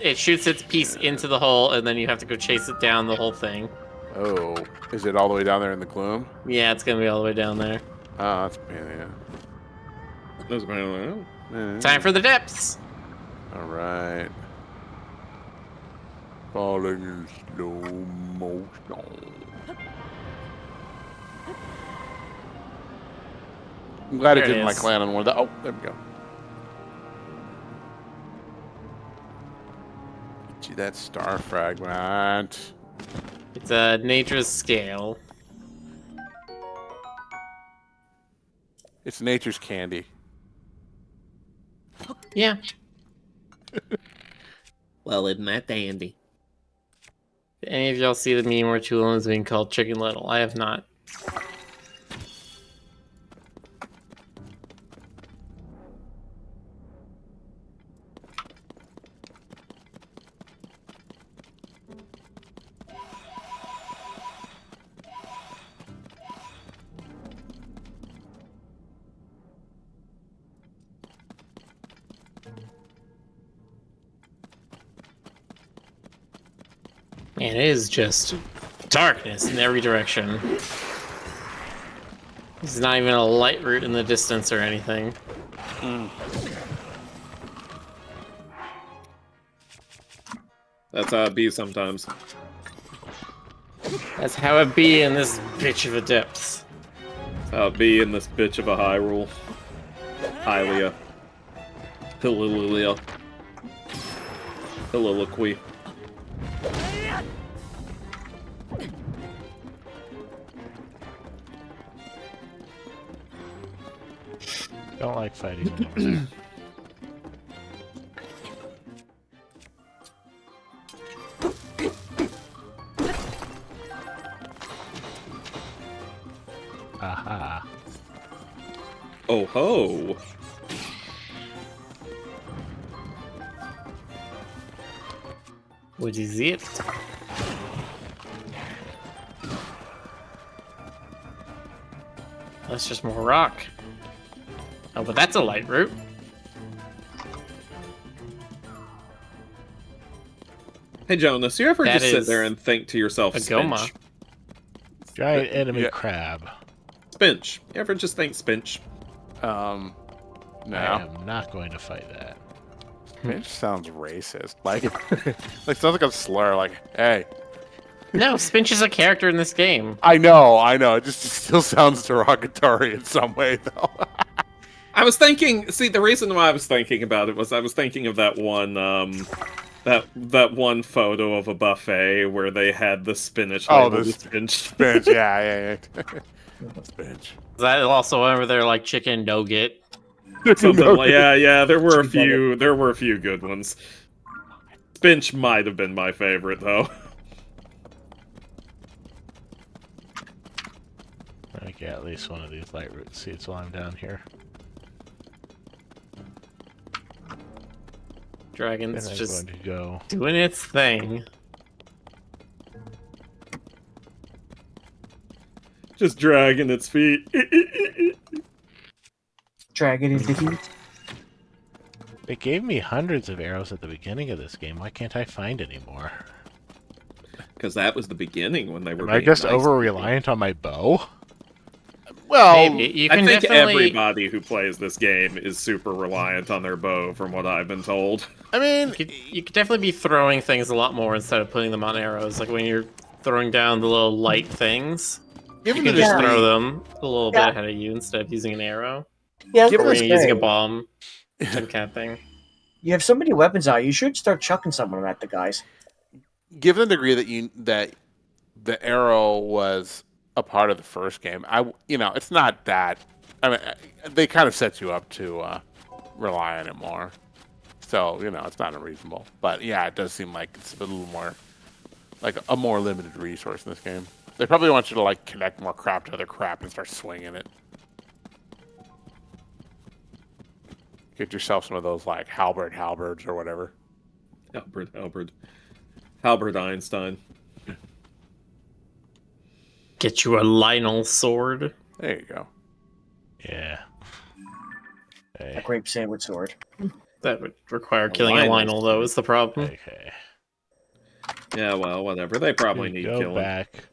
[SPEAKER 1] its piece into the hole, and then you have to go chase it down the whole thing.
[SPEAKER 2] Oh. Is it all the way down there in the gloom?
[SPEAKER 1] Yeah, it's gonna be all the way down there.
[SPEAKER 2] Oh, that's a pain in
[SPEAKER 5] That's apparently-
[SPEAKER 2] the ass.
[SPEAKER 1] Time for the depths!
[SPEAKER 2] All right. Falling in slow motion. I'm glad it
[SPEAKER 1] There it
[SPEAKER 2] didn't like
[SPEAKER 1] is.
[SPEAKER 2] land on one of the. Oh, there we go. Get you that star fragment.
[SPEAKER 1] It's a nature's scale.
[SPEAKER 2] It's nature's candy.
[SPEAKER 1] Yeah.
[SPEAKER 8] Well, isn't that dandy?
[SPEAKER 1] Did any of y'all see the meme where Chulin is being called Chicken Little? I have not. Man, it is just darkness in every direction. There's not even a light route in the distance or anything.
[SPEAKER 5] That's how it be sometimes.
[SPEAKER 1] That's how it be in this bitch of a depths.
[SPEAKER 5] That's how it be in this bitch of a Hyrule. Hylia. Hililia. Hililoquy.
[SPEAKER 3] Don't like fighting monsters. Aha.
[SPEAKER 5] Oh ho!
[SPEAKER 1] What is it? That's just more rock. Oh, but that's a light route.
[SPEAKER 5] Hey Jonas, you ever
[SPEAKER 1] That
[SPEAKER 5] just sit
[SPEAKER 1] is
[SPEAKER 5] there and think to yourself,
[SPEAKER 1] a Goma.
[SPEAKER 5] Spinch?
[SPEAKER 3] Giant enemy
[SPEAKER 2] Yeah.
[SPEAKER 3] crab.
[SPEAKER 5] Spinch. You ever just think Spinch?
[SPEAKER 2] No.
[SPEAKER 3] I am not going to fight that.
[SPEAKER 2] It sounds racist. Like, like sounds like a slur. Like, hey,
[SPEAKER 1] No, Spinch is a character in this game.
[SPEAKER 2] I know. It just still sounds derogatory in some way, though.
[SPEAKER 5] I was thinking. See, the reason why I was thinking about it was I was thinking of that one, that one photo of a buffet where they had the spinach
[SPEAKER 2] Oh,
[SPEAKER 5] labeled
[SPEAKER 2] the
[SPEAKER 5] as Spinch.
[SPEAKER 2] Bench, yeah. Bench.
[SPEAKER 1] Is that also one where they're like chicken nugget?
[SPEAKER 5] Something like yeah. There were a
[SPEAKER 4] Chicken
[SPEAKER 5] few. There were a few good ones. Spinch might have been my favorite though.
[SPEAKER 3] I get at least one of these light root seeds while I'm down here.
[SPEAKER 1] Dragon's
[SPEAKER 3] Then I'm
[SPEAKER 1] just
[SPEAKER 3] going to go.
[SPEAKER 1] doing its thing.
[SPEAKER 5] Just dragging its feet.
[SPEAKER 4] Dragon is defeat.
[SPEAKER 3] They gave me hundreds of arrows at the beginning of this game. Why can't I find any more?
[SPEAKER 5] Because that was the beginning when they were.
[SPEAKER 3] Am I
[SPEAKER 5] being
[SPEAKER 3] just
[SPEAKER 5] nice
[SPEAKER 3] over
[SPEAKER 5] people.
[SPEAKER 3] reliant on my bow?
[SPEAKER 2] Well,
[SPEAKER 1] Maybe you
[SPEAKER 5] I
[SPEAKER 1] can
[SPEAKER 5] think
[SPEAKER 1] definitely.
[SPEAKER 5] everybody who plays this game is super reliant on their bow, from what I've been told.
[SPEAKER 2] I mean,
[SPEAKER 1] You could definitely be throwing things a lot more instead of putting them on arrows. Like when you're throwing down the little light things, you
[SPEAKER 2] given
[SPEAKER 1] can
[SPEAKER 2] the
[SPEAKER 1] just
[SPEAKER 4] Yeah.
[SPEAKER 1] throw them a little
[SPEAKER 4] Yeah.
[SPEAKER 1] bit ahead of you instead of using an arrow.
[SPEAKER 4] Yeah, I was
[SPEAKER 2] Give
[SPEAKER 1] Or
[SPEAKER 4] gonna
[SPEAKER 1] when you're using a
[SPEAKER 4] say,
[SPEAKER 1] bomb, some kind of thing.
[SPEAKER 4] you have so many weapons out. You should start chucking some of them at the guys.
[SPEAKER 2] given the degree that the arrow was a part of the first game, it's not that. I mean, they kind of set you up to rely on it more. So it's not unreasonable. But yeah, it does seem like it's a little more like a more limited resource in this game. They probably want you to like connect more crap to other crap and start swinging it. Get yourself some of those like halberds or whatever.
[SPEAKER 5] Albert Einstein.
[SPEAKER 1] Get you a Lionel sword.
[SPEAKER 2] There you go.
[SPEAKER 3] Yeah.
[SPEAKER 4] A
[SPEAKER 3] Hey.
[SPEAKER 4] grape sandwich sword.
[SPEAKER 1] That would require killing a
[SPEAKER 5] Lionel
[SPEAKER 1] Lionel, though, is the problem.
[SPEAKER 3] Okay.
[SPEAKER 5] Yeah, well, whatever. They probably
[SPEAKER 3] We
[SPEAKER 5] need
[SPEAKER 3] go
[SPEAKER 5] killing.
[SPEAKER 3] back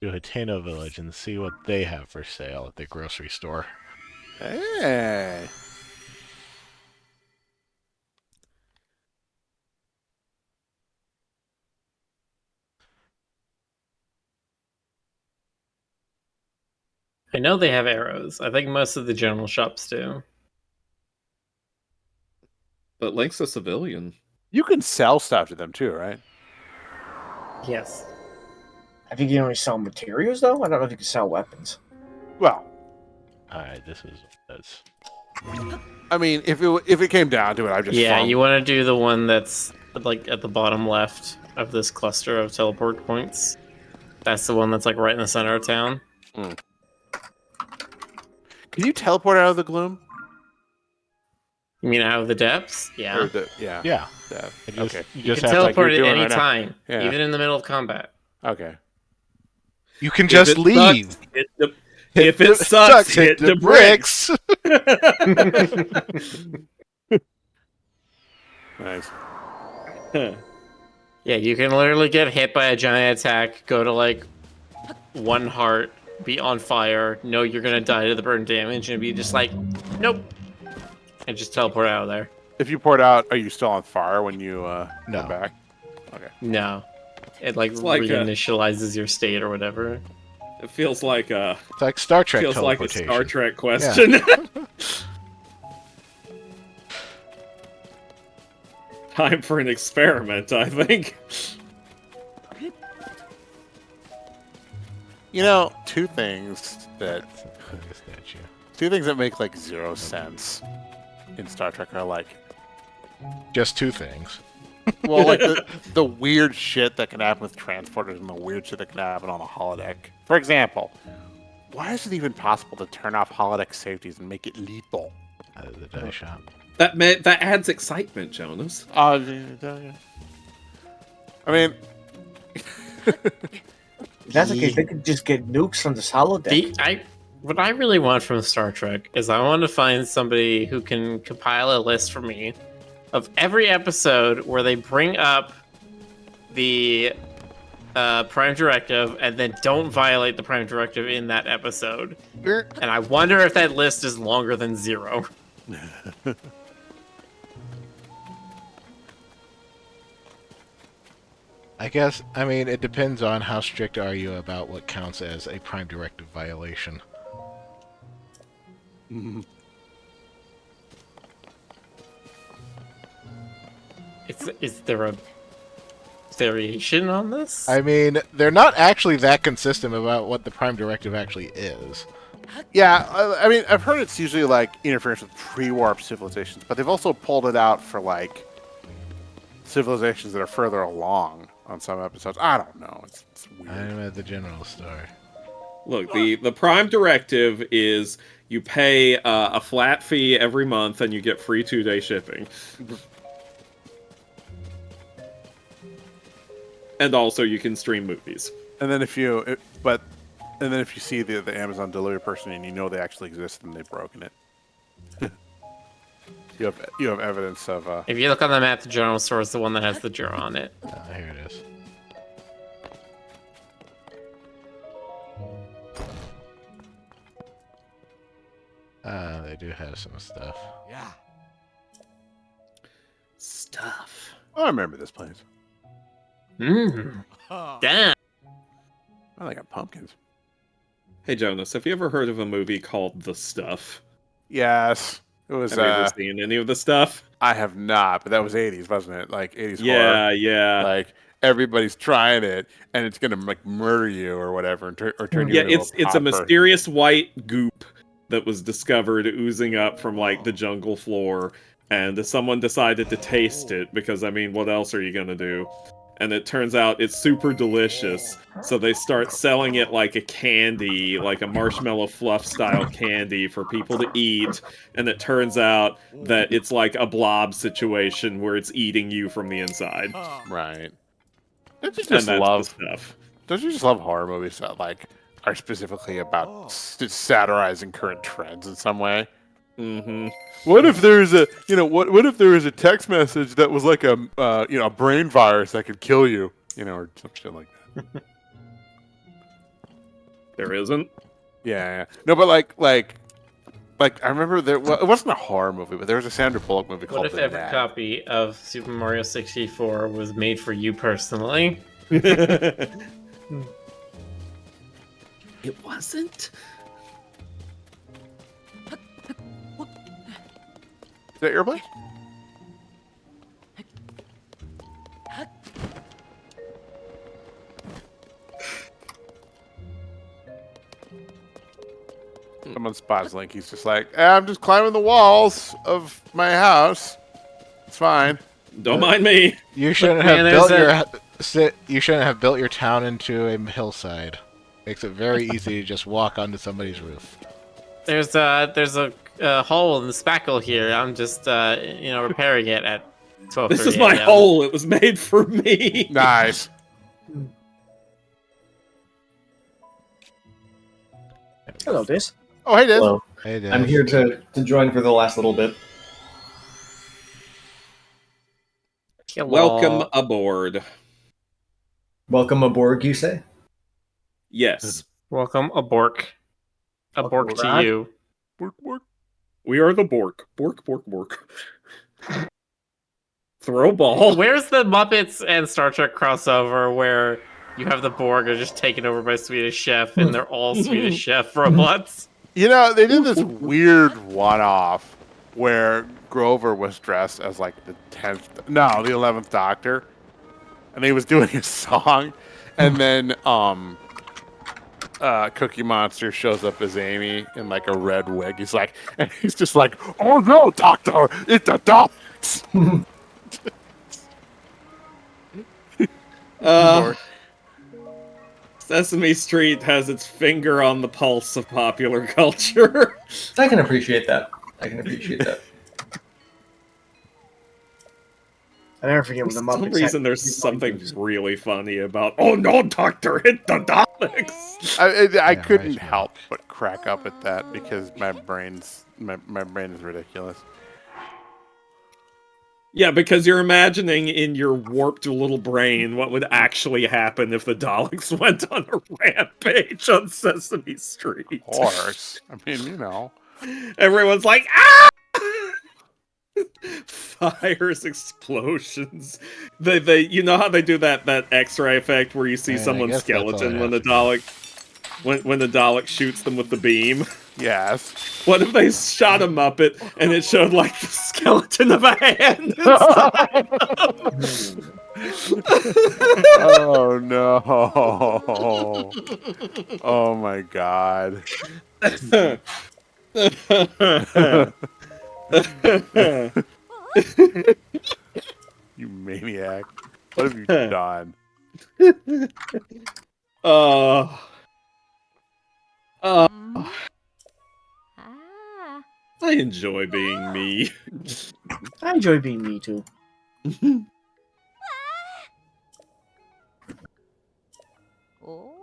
[SPEAKER 3] to Hateno Village and see what they have for sale at the grocery store.
[SPEAKER 2] Hey.
[SPEAKER 1] I know they have arrows. I think most of the general shops do.
[SPEAKER 5] But Link's a civilian.
[SPEAKER 2] You can sell stuff to them too, right?
[SPEAKER 1] Yes.
[SPEAKER 4] I think you only sell materials, though? I don't know if you can sell weapons.
[SPEAKER 2] Well,
[SPEAKER 3] Alright, this is that's
[SPEAKER 2] I mean, if it came down to it, I just
[SPEAKER 1] Yeah,
[SPEAKER 2] farm.
[SPEAKER 1] you want to do the one that's like at the bottom left of this cluster of teleport points. That's the one that's like right in the center of town.
[SPEAKER 2] Can you teleport out of the gloom?
[SPEAKER 1] You mean out of the depths? Yeah.
[SPEAKER 2] Or yeah.
[SPEAKER 3] yeah.
[SPEAKER 2] Depth.
[SPEAKER 3] It just,
[SPEAKER 2] Okay.
[SPEAKER 3] You
[SPEAKER 1] You
[SPEAKER 3] just
[SPEAKER 1] can
[SPEAKER 3] have like
[SPEAKER 1] teleport
[SPEAKER 2] you're
[SPEAKER 1] at
[SPEAKER 2] doing
[SPEAKER 1] any
[SPEAKER 2] right now.
[SPEAKER 1] time,
[SPEAKER 2] Yeah.
[SPEAKER 1] even in the middle of combat.
[SPEAKER 2] Okay.
[SPEAKER 3] you can
[SPEAKER 5] If
[SPEAKER 3] just
[SPEAKER 5] it
[SPEAKER 3] leave.
[SPEAKER 5] sucks, if it sucks, hit the bricks.
[SPEAKER 2] Nice.
[SPEAKER 1] Yeah, you can literally get hit by a giant attack, go to like 1 heart, be on fire, know you're gonna die to the burn damage, and be just like, nope, and just teleport out of there.
[SPEAKER 2] If you port out, are you still on fire when you
[SPEAKER 3] No.
[SPEAKER 2] go back? Okay.
[SPEAKER 1] No, it like
[SPEAKER 5] It's like a-
[SPEAKER 1] reinitializes your state or whatever.
[SPEAKER 5] It feels like a
[SPEAKER 3] It's like Star Trek
[SPEAKER 5] feels like a
[SPEAKER 3] teleportation.
[SPEAKER 5] Star Trek question. Time for an experiment, I think.
[SPEAKER 2] You know, two things that
[SPEAKER 3] Statue.
[SPEAKER 2] make like 0 sense in Star Trek are like,
[SPEAKER 3] Just 2 things.
[SPEAKER 2] well, like the weird shit that can happen with transporters and the weird shit that can happen on a holodeck. For example, why is it even possible to turn off holodeck safeties and make it lethal?
[SPEAKER 3] The dice shop.
[SPEAKER 5] That adds excitement, Jonas.
[SPEAKER 2] I mean,
[SPEAKER 4] If that's the case, they could just get nukes from this holodeck.
[SPEAKER 1] What I really want from Star Trek is I want to find somebody who can compile a list for me of every episode where they bring up the Prime Directive and then don't violate the Prime Directive in that episode. And I wonder if that list is longer than 0.
[SPEAKER 3] I guess, I mean, it depends on how strict are you about what counts as a Prime Directive violation.
[SPEAKER 1] Is there a variation on this?
[SPEAKER 3] I mean, they're not actually that consistent about what the Prime Directive actually is.
[SPEAKER 2] yeah, I mean, I've heard it's usually like interference with pre-warp civilizations, but they've also pulled it out for like civilizations that are further along on some episodes. I don't know. It's weird.
[SPEAKER 3] I'm at the general store.
[SPEAKER 5] Look, the Prime Directive is you pay a flat fee every month and you get free 2-day shipping. And also you can stream movies.
[SPEAKER 2] And then if you see the Amazon delivery person and you know they actually exist and they've broken it, you have evidence of.
[SPEAKER 1] If you look on the map, the general store is the one that has the jar on it.
[SPEAKER 3] Here it is. They do have some stuff.
[SPEAKER 6] Yeah.
[SPEAKER 5] Stuff.
[SPEAKER 2] I remember this place.
[SPEAKER 1] Mmm. Damn.
[SPEAKER 2] Oh, they got pumpkins.
[SPEAKER 5] Hey Jonas, have you ever heard of a movie called The Stuff?
[SPEAKER 2] Yes, it was.
[SPEAKER 5] Have you ever seen any of the stuff?
[SPEAKER 2] I have not, but that was '80s, wasn't it? Like '80s
[SPEAKER 5] Yeah,
[SPEAKER 2] horror.
[SPEAKER 5] yeah.
[SPEAKER 2] Like everybody's trying it, and it's gonna like murder you or whatever, and turn you
[SPEAKER 5] Yeah,
[SPEAKER 2] into
[SPEAKER 5] it's a
[SPEAKER 2] pot person.
[SPEAKER 5] mysterious white goop that was discovered oozing up from like the jungle floor, and someone decided to taste it because I mean, what else are you gonna do? And it turns out it's super delicious, so they start selling it like a candy, like a marshmallow fluff style candy for people to eat, and it turns out that it's like a blob situation where it's eating you from the inside.
[SPEAKER 2] Right. Don't you
[SPEAKER 5] And
[SPEAKER 2] just
[SPEAKER 5] that's
[SPEAKER 2] love?
[SPEAKER 5] the stuff.
[SPEAKER 2] Don't you just love horror movies that like are specifically about satirizing current trends in some way?
[SPEAKER 5] Mm-hmm.
[SPEAKER 2] What if there's a what if there was a text message that was like a a brain virus that could kill you, or some shit like that.
[SPEAKER 5] There isn't.
[SPEAKER 2] Yeah. No, but like I remember it wasn't a horror movie, but there was a Sandra Bullock movie called
[SPEAKER 1] What if
[SPEAKER 2] The
[SPEAKER 1] every
[SPEAKER 2] Nag.
[SPEAKER 1] copy of Super Mario 64 was made for you personally?
[SPEAKER 5] It wasn't.
[SPEAKER 2] that your place? Someone spots Link. He's just like, I'm just climbing the walls of my house. It's fine.
[SPEAKER 5] Don't mind me.
[SPEAKER 3] You shouldn't
[SPEAKER 1] Man,
[SPEAKER 3] have
[SPEAKER 1] there's
[SPEAKER 3] built you shouldn't have built your town into a hillside. Makes it very easy to just walk onto somebody's roof.
[SPEAKER 1] There's a hole in the spackle here. I'm just repairing it at 12:30
[SPEAKER 5] This is my
[SPEAKER 1] a.m.
[SPEAKER 5] hole. It was made for me.
[SPEAKER 2] Nice.
[SPEAKER 4] Hello, Diz.
[SPEAKER 2] Oh, hey, Diz.
[SPEAKER 9] Hello.
[SPEAKER 3] Hey, Dad.
[SPEAKER 9] I'm here to join for the last little bit.
[SPEAKER 1] Hello.
[SPEAKER 5] Welcome aboard.
[SPEAKER 9] Welcome aboard, you say?
[SPEAKER 5] Yes,
[SPEAKER 1] Welcome, a Bork. A
[SPEAKER 4] Welcome
[SPEAKER 1] Bork to
[SPEAKER 4] aboard.
[SPEAKER 1] you.
[SPEAKER 2] Work, work.
[SPEAKER 5] we are the Bork. Bork, Bork, Bork. Throw ball.
[SPEAKER 1] Where's the Muppets and Star Trek crossover where you have the Borg are just taken over by Swedish Chef and they're all Swedish Chef robots?
[SPEAKER 2] You know, they did this weird one-off where Grover was dressed as like the 11th Doctor, and he was doing a song, and then Cookie Monster shows up as Amy in like a red wig. He's like, and he's just like, "Oh no, Doctor, it's the dogs."
[SPEAKER 5] Sesame Street has its finger on the pulse of popular culture.
[SPEAKER 9] I can appreciate that. I can appreciate that.
[SPEAKER 4] I never forget
[SPEAKER 5] For
[SPEAKER 4] when the
[SPEAKER 5] some
[SPEAKER 4] Muppets.
[SPEAKER 5] reason, there's something really funny about, oh no, Doctor, hit the Daleks!
[SPEAKER 2] I
[SPEAKER 3] Yeah,
[SPEAKER 2] couldn't
[SPEAKER 3] right.
[SPEAKER 2] help but crack up at that because my brain is ridiculous.
[SPEAKER 5] Yeah, because you're imagining in your warped little brain what would actually happen if the Daleks went on a rampage on Sesame Street.
[SPEAKER 2] Of course, I mean, you know.
[SPEAKER 5] Everyone's like, ah! Fires, explosions. They you know how they do that X-ray effect where you see
[SPEAKER 3] Yeah, I
[SPEAKER 5] someone's
[SPEAKER 3] guess that's all
[SPEAKER 5] skeleton
[SPEAKER 3] I
[SPEAKER 5] when the
[SPEAKER 3] have to
[SPEAKER 5] Dalek when the Dalek shoots them with the beam?
[SPEAKER 2] Yes.
[SPEAKER 5] What if they shot a Muppet and it showed like the skeleton of a hand inside?
[SPEAKER 2] Oh no. Oh my god. You maniac. What have you done?
[SPEAKER 5] Oh. I enjoy being me.
[SPEAKER 4] I enjoy being me too.
[SPEAKER 6] Oh.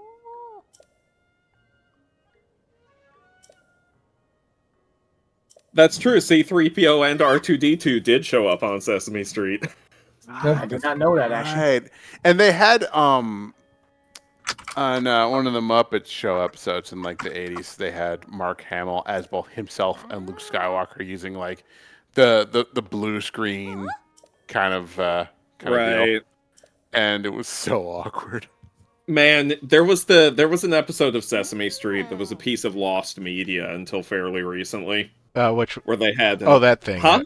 [SPEAKER 5] That's true. C3PO and R2D2 did show up on Sesame Street.
[SPEAKER 4] I did not know that actually.
[SPEAKER 2] Right. And they had on one of the Muppets show episodes in like the 80s, they had Mark Hamill as both himself and Luke Skywalker using like the blue screen kind of deal.
[SPEAKER 5] Right.
[SPEAKER 2] And it was so awkward.
[SPEAKER 5] Man, there was an episode of Sesame Street that was a piece of lost media until fairly recently,
[SPEAKER 3] Which?
[SPEAKER 5] where they had
[SPEAKER 3] Oh, that thing.
[SPEAKER 5] Huh?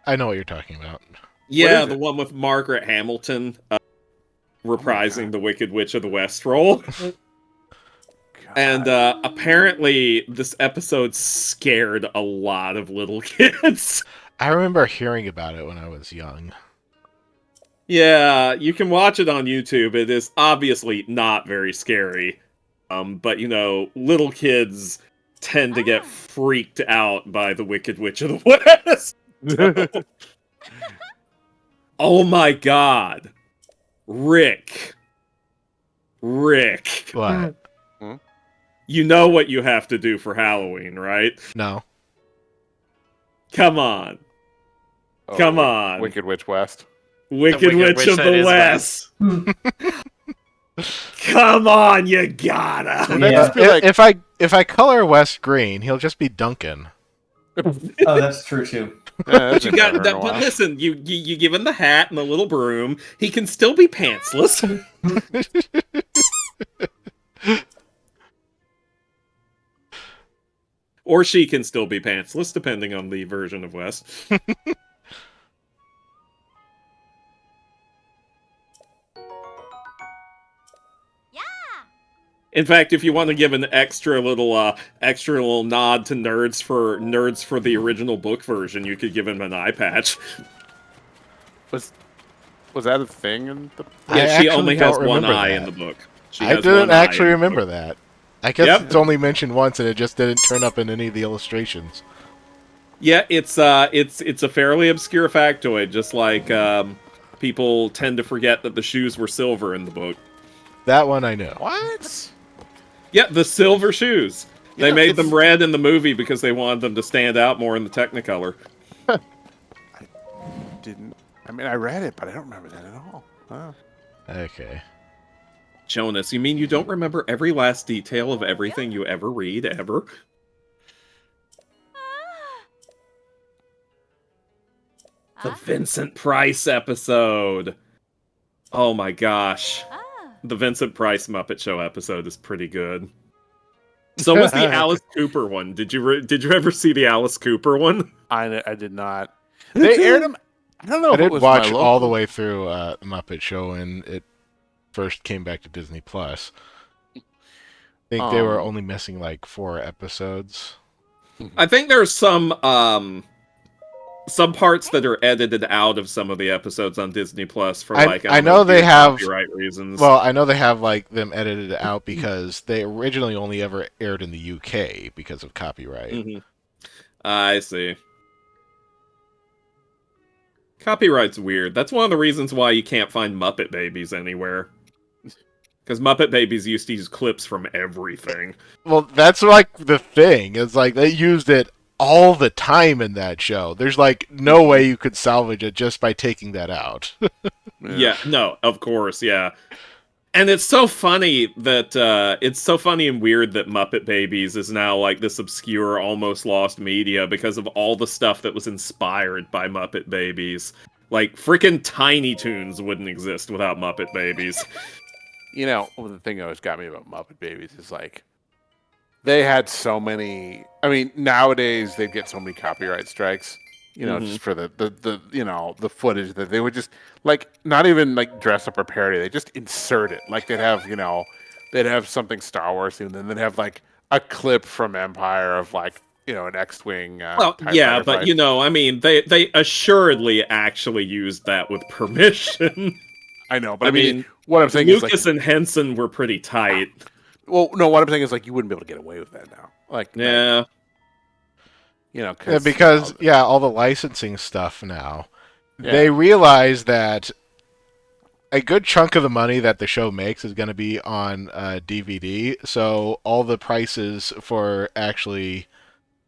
[SPEAKER 3] I know what you're talking about.
[SPEAKER 5] yeah,
[SPEAKER 2] is
[SPEAKER 5] the
[SPEAKER 2] it?
[SPEAKER 5] one with Margaret Hamilton reprising the Wicked Witch of the West role. And apparently, this episode scared a lot of little kids.
[SPEAKER 3] I remember hearing about it when I was young.
[SPEAKER 5] Yeah, you can watch it on YouTube. It is obviously not very scary. But you know, little kids tend to get freaked out by the Wicked Witch of the West. Oh my god. Rick.
[SPEAKER 3] What?
[SPEAKER 5] You know what you have to do for Halloween, right?
[SPEAKER 3] No.
[SPEAKER 5] Come on.
[SPEAKER 2] Oh,
[SPEAKER 5] Come on.
[SPEAKER 2] Wicked Witch West.
[SPEAKER 5] Wicked Witch of
[SPEAKER 1] that
[SPEAKER 5] the
[SPEAKER 1] is
[SPEAKER 5] West. Come on, you gotta.
[SPEAKER 2] Wouldn't that
[SPEAKER 9] Yeah.
[SPEAKER 2] just be like,
[SPEAKER 3] If I color West green, he'll just be Duncan.
[SPEAKER 9] Oh, that's true too.
[SPEAKER 5] But you got that. But listen, you give him the hat and the little broom. He can still be pantsless. Or she can still be pantsless, depending on the version of West. In fact, if you want to give an extra little nod to nerds for the original book version, you could give him an eye patch.
[SPEAKER 2] Was that a thing in the?
[SPEAKER 5] Yeah, she only has one
[SPEAKER 3] remember
[SPEAKER 5] eye
[SPEAKER 3] that.
[SPEAKER 5] in the book.
[SPEAKER 3] I didn't actually remember that. I guess
[SPEAKER 5] Yep.
[SPEAKER 3] it's only mentioned once, and it just didn't turn up in any of the illustrations.
[SPEAKER 5] Yeah, it's a fairly obscure factoid, just like people tend to forget that the shoes were silver in the book.
[SPEAKER 3] That one I know.
[SPEAKER 2] What?
[SPEAKER 5] Yeah, the silver shoes. They
[SPEAKER 2] Yeah,
[SPEAKER 5] made
[SPEAKER 2] it's-
[SPEAKER 5] them red in the movie because they wanted them to stand out more in the Technicolor.
[SPEAKER 2] Didn't. I mean, I read it, but I don't remember that at all. Wow.
[SPEAKER 3] Okay.
[SPEAKER 5] Jonas, you mean you don't remember every last detail of everything you ever read, ever? The Vincent Price episode! Oh my gosh. The Vincent Price Muppet Show episode is pretty good. So was the Alice Cooper one. Did you ever see the Alice Cooper one?
[SPEAKER 2] I did not. They aired them. I don't know
[SPEAKER 3] I
[SPEAKER 2] if it
[SPEAKER 3] did
[SPEAKER 2] was
[SPEAKER 3] watch
[SPEAKER 2] my
[SPEAKER 3] all the
[SPEAKER 2] local-
[SPEAKER 3] way through the Muppet Show when it first came back to Disney Plus. I think they were only missing like 4 episodes.
[SPEAKER 5] I think there's some parts that are edited out of some of the episodes on Disney Plus for like
[SPEAKER 3] I know they have
[SPEAKER 5] copyright reasons.
[SPEAKER 3] Well, I know they have like them edited out because they originally only ever aired in the UK because of copyright.
[SPEAKER 5] Mm-hmm. I see. Copyright's weird. That's one of the reasons why you can't find Muppet Babies anywhere. Because Muppet Babies used to use clips from everything.
[SPEAKER 3] Well, that's like the thing. It's like they used it all the time in that show. There's like no way you could salvage it just by taking that out.
[SPEAKER 5] Yeah, no, of course, yeah. And it's so funny that it's so funny and weird that Muppet Babies is now like this obscure, almost lost media because of all the stuff that was inspired by Muppet Babies. Like freaking Tiny Toons wouldn't exist without Muppet Babies.
[SPEAKER 2] You know, the thing that always got me about Muppet Babies is like they had so many. I mean, nowadays they get so many copyright strikes. You know, just for the you know the footage that they would just like not even like dress up or parody. They just insert it. Like they'd have something Star Wars and then they'd have like a clip from Empire of like an X-wing.
[SPEAKER 5] Well, yeah, but
[SPEAKER 2] fight.
[SPEAKER 5] you know, I mean, they assuredly actually used that with permission.
[SPEAKER 2] I know, but
[SPEAKER 5] I
[SPEAKER 2] I mean,
[SPEAKER 5] mean,
[SPEAKER 2] what I'm saying is
[SPEAKER 5] Lucas and Henson were pretty tight.
[SPEAKER 2] Well, no, what I'm saying is like you wouldn't be able to get away with that now. Like,
[SPEAKER 5] yeah.
[SPEAKER 2] You know,
[SPEAKER 3] because all the licensing stuff now,
[SPEAKER 2] Yeah.
[SPEAKER 3] they realize that a good chunk of the money that the show makes is going to be on DVD. So all the prices for actually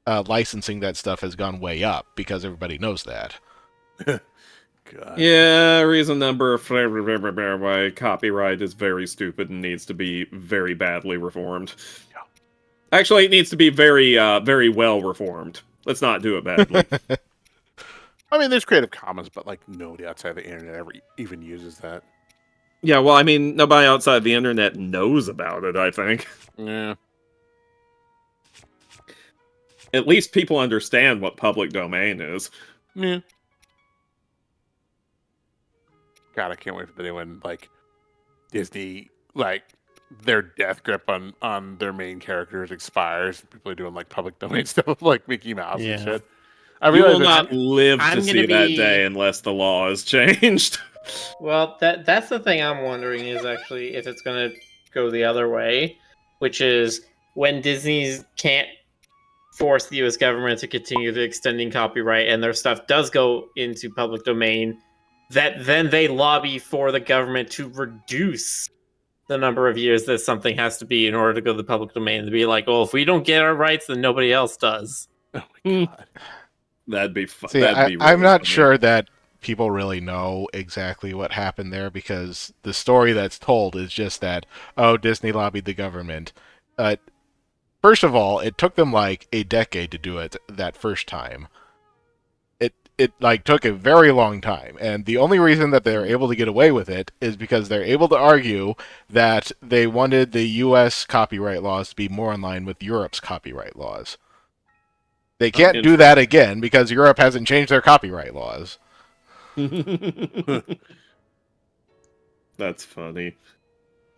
[SPEAKER 3] licensing that stuff has gone way up because everybody knows that.
[SPEAKER 2] God.
[SPEAKER 5] Yeah, reason number why copyright is very stupid and needs to be very badly reformed.
[SPEAKER 2] Yeah.
[SPEAKER 5] Actually, it needs to be very, very well reformed. Let's not do it badly.
[SPEAKER 2] I mean, there's Creative Commons, but like nobody outside the internet ever even uses that.
[SPEAKER 5] Yeah, well, I mean, nobody outside the internet knows about it, I think.
[SPEAKER 2] Yeah.
[SPEAKER 5] At least people understand what public domain is.
[SPEAKER 2] Yeah. God, I can't wait for the day when like Disney like their death grip on their main characters expires. People are doing like public domain stuff like Mickey Mouse and shit. I
[SPEAKER 5] You will
[SPEAKER 2] realize
[SPEAKER 5] not live
[SPEAKER 1] I'm
[SPEAKER 5] to
[SPEAKER 1] gonna
[SPEAKER 5] see that
[SPEAKER 1] be-
[SPEAKER 5] day unless the law is changed.
[SPEAKER 1] Well, that's the thing I'm wondering is actually if it's going to go the other way, which is when Disney's can't force the U.S. government to continue the extending copyright and their stuff does go into public domain, that then they lobby for the government to reduce the number of years that something has to be in order to go to the public domain. To be like, well, if we don't get our rights, then nobody else does.
[SPEAKER 2] Oh my God.
[SPEAKER 5] That'd be fun.
[SPEAKER 3] See,
[SPEAKER 5] That'd be
[SPEAKER 3] I'm
[SPEAKER 5] really
[SPEAKER 3] not
[SPEAKER 5] funny.
[SPEAKER 3] sure that people really know exactly what happened there because the story that's told is just that, oh, Disney lobbied the government. First of all, it took them like a decade to do it that first time. It like took a very long time, and the only reason that they're able to get away with it is because they're able to argue that they wanted the U.S. copyright laws to be more in line with Europe's copyright laws. They can't do that again because Europe hasn't changed their copyright laws.
[SPEAKER 5] That's funny.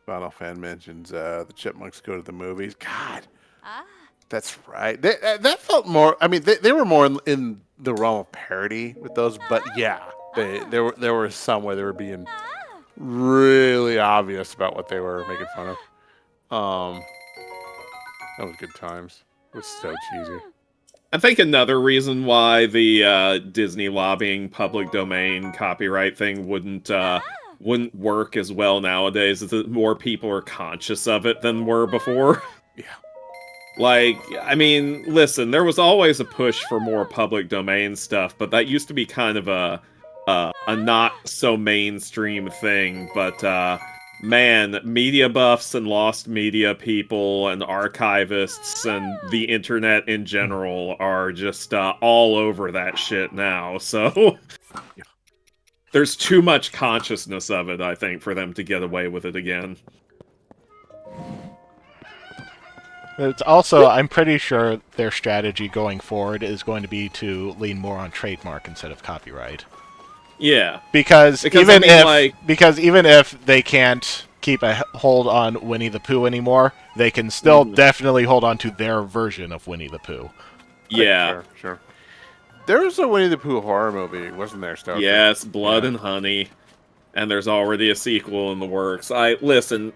[SPEAKER 2] Final Fan mentions the Chipmunks go to the movies. God,
[SPEAKER 6] Ah.
[SPEAKER 2] that's right. That felt more. I mean, they were more in the realm of parody with those, but yeah, there were some where they were being really obvious about what they were making fun of. That was good times. It was so cheesy.
[SPEAKER 5] I think another reason why the Disney lobbying public domain copyright thing wouldn't work as well nowadays is that more people are conscious of it than were before.
[SPEAKER 2] Yeah.
[SPEAKER 5] Like, I mean, listen, there was always a push for more public domain stuff, but that used to be kind of a not so mainstream thing. But man, media buffs and lost media people and archivists and the internet in general are just all over that shit now. So there's too much consciousness of it, I think, for them to get away with it again.
[SPEAKER 3] It's also, I'm pretty sure their strategy going forward is going to be to lean more on trademark instead of copyright.
[SPEAKER 5] Yeah.
[SPEAKER 3] Because
[SPEAKER 5] I mean,
[SPEAKER 3] even if they can't keep a hold on Winnie the Pooh anymore, they can still definitely hold on to their version of Winnie the Pooh.
[SPEAKER 5] Yeah.
[SPEAKER 2] Sure. There was a Winnie the Pooh horror movie, wasn't there, Stoker?
[SPEAKER 5] Yes, Blood and Honey. And there's already a sequel in the works. Listen.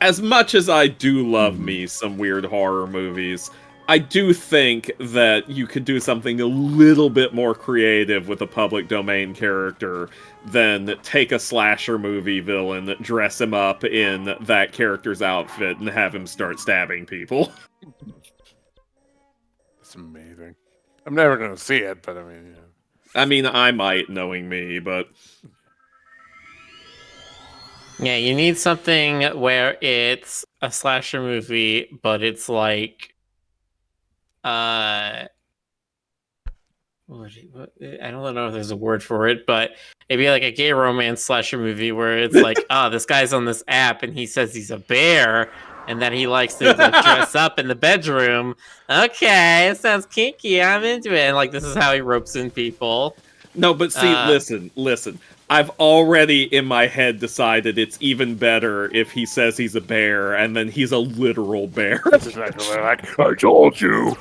[SPEAKER 5] As much as I do love me some weird horror movies, I do think that you could do something a little bit more creative with a public domain character than take a slasher movie villain, dress him up in that character's outfit, and have him start stabbing people.
[SPEAKER 2] That's amazing. I'm never going to see it, but I mean, yeah.
[SPEAKER 5] I mean, I might, knowing me, but...
[SPEAKER 1] Yeah, you need something where it's a slasher movie, but it's like, I don't know if there's a word for it, but it'd be like a gay romance slasher movie where it's like, this guy's on this app and he says he's a bear and that he likes to like, dress up in the bedroom. Okay, it sounds kinky. I'm into it. And like, this is how he ropes in people.
[SPEAKER 5] No, but see, listen. I've already in my head decided it's even better if he says he's a bear and then he's a literal bear.
[SPEAKER 2] Like, I told you.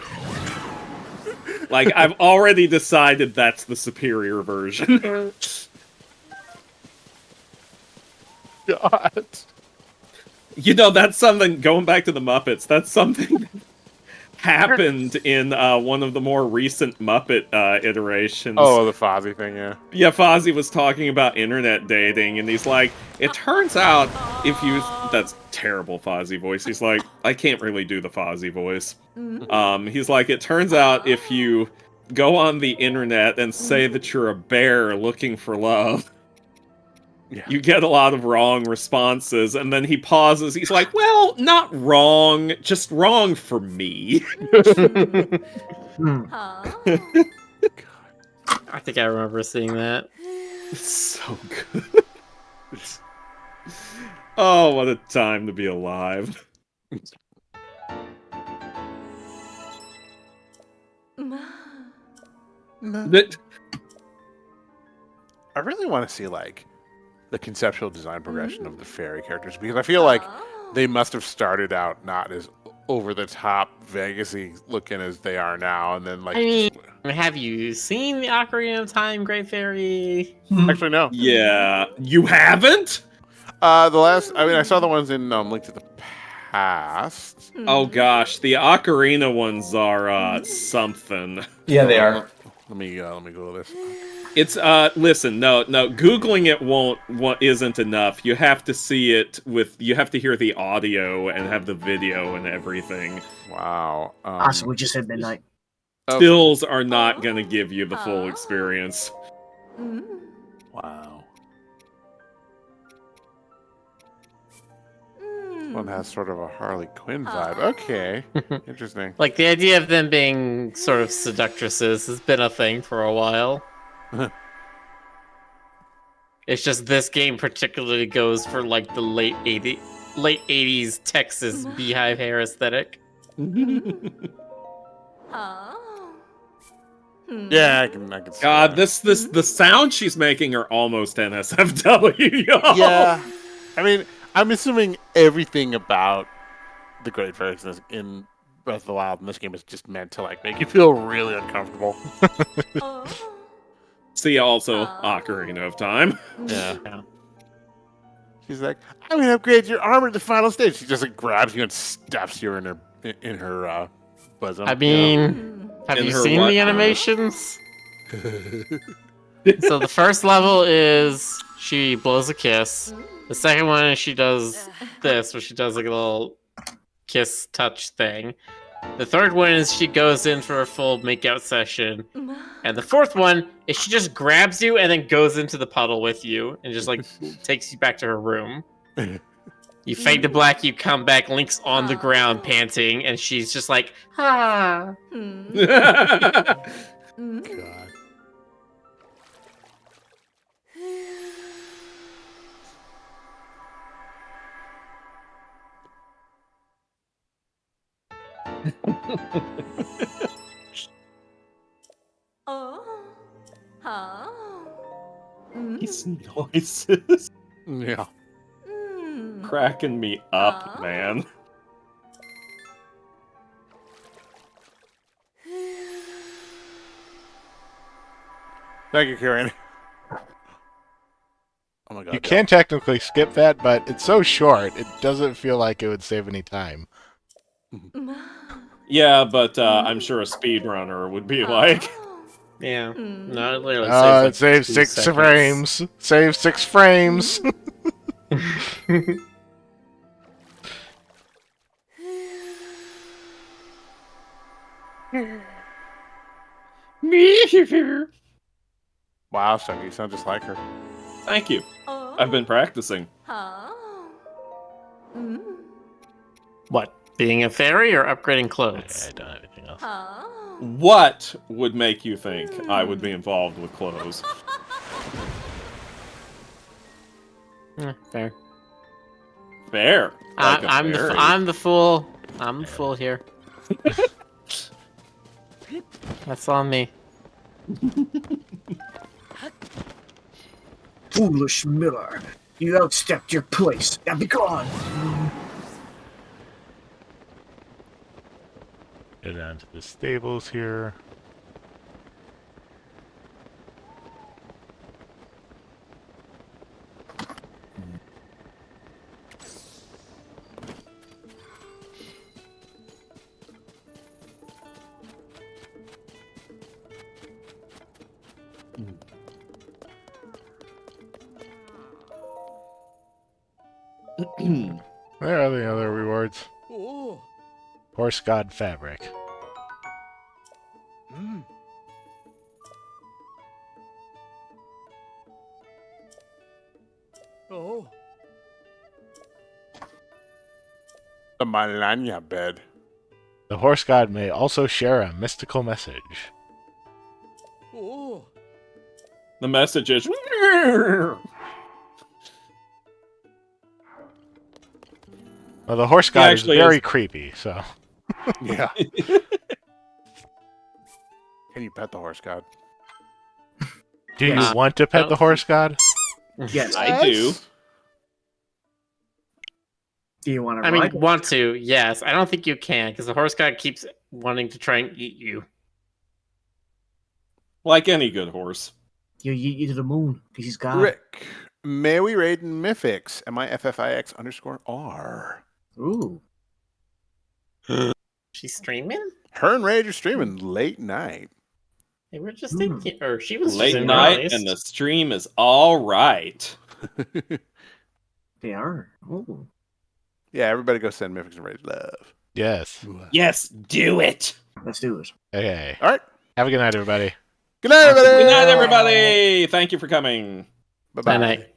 [SPEAKER 5] Like, I've already decided that's the superior version.
[SPEAKER 2] God.
[SPEAKER 5] You know, that's something, going back to the Muppets, that's something that happened in one of the more recent Muppet iterations.
[SPEAKER 2] Oh, the Fozzie thing, yeah.
[SPEAKER 5] Yeah, Fozzie was talking about internet dating, and he's like, it turns out if you... That's terrible Fozzie voice. He's like, I can't really do the Fozzie voice. He's like, it turns out if you go on the internet and say that you're a bear looking for love, you get a lot of wrong responses, and then he pauses. He's like, well, not wrong, just wrong for me.
[SPEAKER 1] I think I remember seeing that.
[SPEAKER 5] It's so good. Oh, what a time to be alive.
[SPEAKER 2] I really want to see, like, the conceptual design progression of the fairy characters, because I feel like they must have started out not as over-the-top Vegas-y looking as they are now, and then, like...
[SPEAKER 1] I mean, have you seen the Ocarina of Time Great Fairy?
[SPEAKER 2] Actually, no.
[SPEAKER 5] Yeah. You haven't?
[SPEAKER 2] I saw the ones in Link to the Past.
[SPEAKER 5] Oh gosh, the Ocarina ones are something.
[SPEAKER 9] Yeah, they are.
[SPEAKER 2] Let me Google this.
[SPEAKER 5] It's listen, no, Googling it isn't enough. You have to see it you have to hear the audio and have the video and everything.
[SPEAKER 2] Wow.
[SPEAKER 4] So we just hit midnight.
[SPEAKER 5] Stills are not gonna give you the full experience.
[SPEAKER 2] Wow. One has sort of a Harley Quinn vibe. Okay. Interesting.
[SPEAKER 1] Like, the idea of them being sort of seductresses has been a thing for a while. It's just this game particularly goes for, like, the late 80s Texas beehive hair aesthetic.
[SPEAKER 2] Yeah, I can see
[SPEAKER 5] God,
[SPEAKER 2] that.
[SPEAKER 5] the sounds she's making are almost NSFW, y'all.
[SPEAKER 2] Yeah. I mean, I'm assuming everything about the Great Fairies in Breath of the Wild in this game is just meant to like make you feel really uncomfortable.
[SPEAKER 5] See also Ocarina of Time.
[SPEAKER 2] Yeah.
[SPEAKER 1] Yeah.
[SPEAKER 2] She's like, I'm gonna upgrade your armor to the final stage. She just like grabs you and stuffs you in her bosom.
[SPEAKER 1] I mean, have
[SPEAKER 5] In
[SPEAKER 1] you
[SPEAKER 5] her
[SPEAKER 1] seen
[SPEAKER 5] what?
[SPEAKER 1] the animations? So the first level is she blows a kiss. The second one is she does this, where she does like a little kiss touch thing. The third one is she goes in for a full makeout session. And the fourth one is she just grabs you and then goes into the puddle with you and just like takes you back to her room. You fade to black, you come back, Link's on the ground panting, and she's just like, ah.
[SPEAKER 2] God.
[SPEAKER 5] These noises
[SPEAKER 2] Yeah.
[SPEAKER 5] cracking me up, man.
[SPEAKER 2] Thank you, Kieran. Oh my god.
[SPEAKER 3] You can technically skip that, but it's so short, it doesn't feel like it would save any time.
[SPEAKER 5] Yeah, but I'm sure a speedrunner would be like,
[SPEAKER 1] Yeah. No, it literally
[SPEAKER 3] It
[SPEAKER 1] saves
[SPEAKER 3] saves
[SPEAKER 1] like 2
[SPEAKER 3] 6
[SPEAKER 1] seconds.
[SPEAKER 3] frames. Save 6 frames.
[SPEAKER 2] Wow, Stucky, you sound just like her.
[SPEAKER 5] thank you. I've been practicing.
[SPEAKER 1] What? Being a fairy or upgrading clothes?
[SPEAKER 3] I don't have anything else.
[SPEAKER 5] What would make you think I would be involved with clothes?
[SPEAKER 1] Fair.
[SPEAKER 5] Fair. Like a
[SPEAKER 1] I'm
[SPEAKER 5] fairy.
[SPEAKER 1] the fool. I'm the fool here. That's on me.
[SPEAKER 4] Foolish Miller, you outstepped your place. Now be gone.
[SPEAKER 3] Go down to the stables here. Where are the other rewards? Horse God Fabric.
[SPEAKER 2] The Malanya bed.
[SPEAKER 3] The horse god may also share a mystical message.
[SPEAKER 5] The message is.
[SPEAKER 3] Well, the horse god is
[SPEAKER 5] actually
[SPEAKER 3] very
[SPEAKER 5] is.
[SPEAKER 3] creepy, so.
[SPEAKER 2] Yeah. Can you pet the horse god?
[SPEAKER 3] Do you
[SPEAKER 1] Yes.
[SPEAKER 3] want to pet the horse god?
[SPEAKER 4] Yes.
[SPEAKER 5] I do.
[SPEAKER 4] Do you want to
[SPEAKER 1] I
[SPEAKER 4] ride?
[SPEAKER 1] mean, want to, yes. I don't think you can, because the horse god keeps wanting to try and eat you.
[SPEAKER 5] Like any good horse.
[SPEAKER 4] You yeet you to the moon, because he's God.
[SPEAKER 2] Rick, may we raid in Mythics? MIFFIX_R.
[SPEAKER 4] Ooh.
[SPEAKER 1] She's streaming?
[SPEAKER 2] Her and Rage are streaming late night.
[SPEAKER 1] They were just thinking, or she was
[SPEAKER 5] Late
[SPEAKER 1] streaming
[SPEAKER 5] night,
[SPEAKER 1] at least.
[SPEAKER 5] and the stream is all right.
[SPEAKER 4] They are. Ooh.
[SPEAKER 2] Yeah, everybody go send Mythics and Rage love.
[SPEAKER 3] Yes.
[SPEAKER 5] Yes, do it.
[SPEAKER 4] Let's do it.
[SPEAKER 3] Okay.
[SPEAKER 2] All right.
[SPEAKER 3] Have a good night, everybody.
[SPEAKER 2] Good night, everybody.
[SPEAKER 5] Good night, everybody. Thank you for coming.
[SPEAKER 2] Bye-bye.
[SPEAKER 1] Night-night.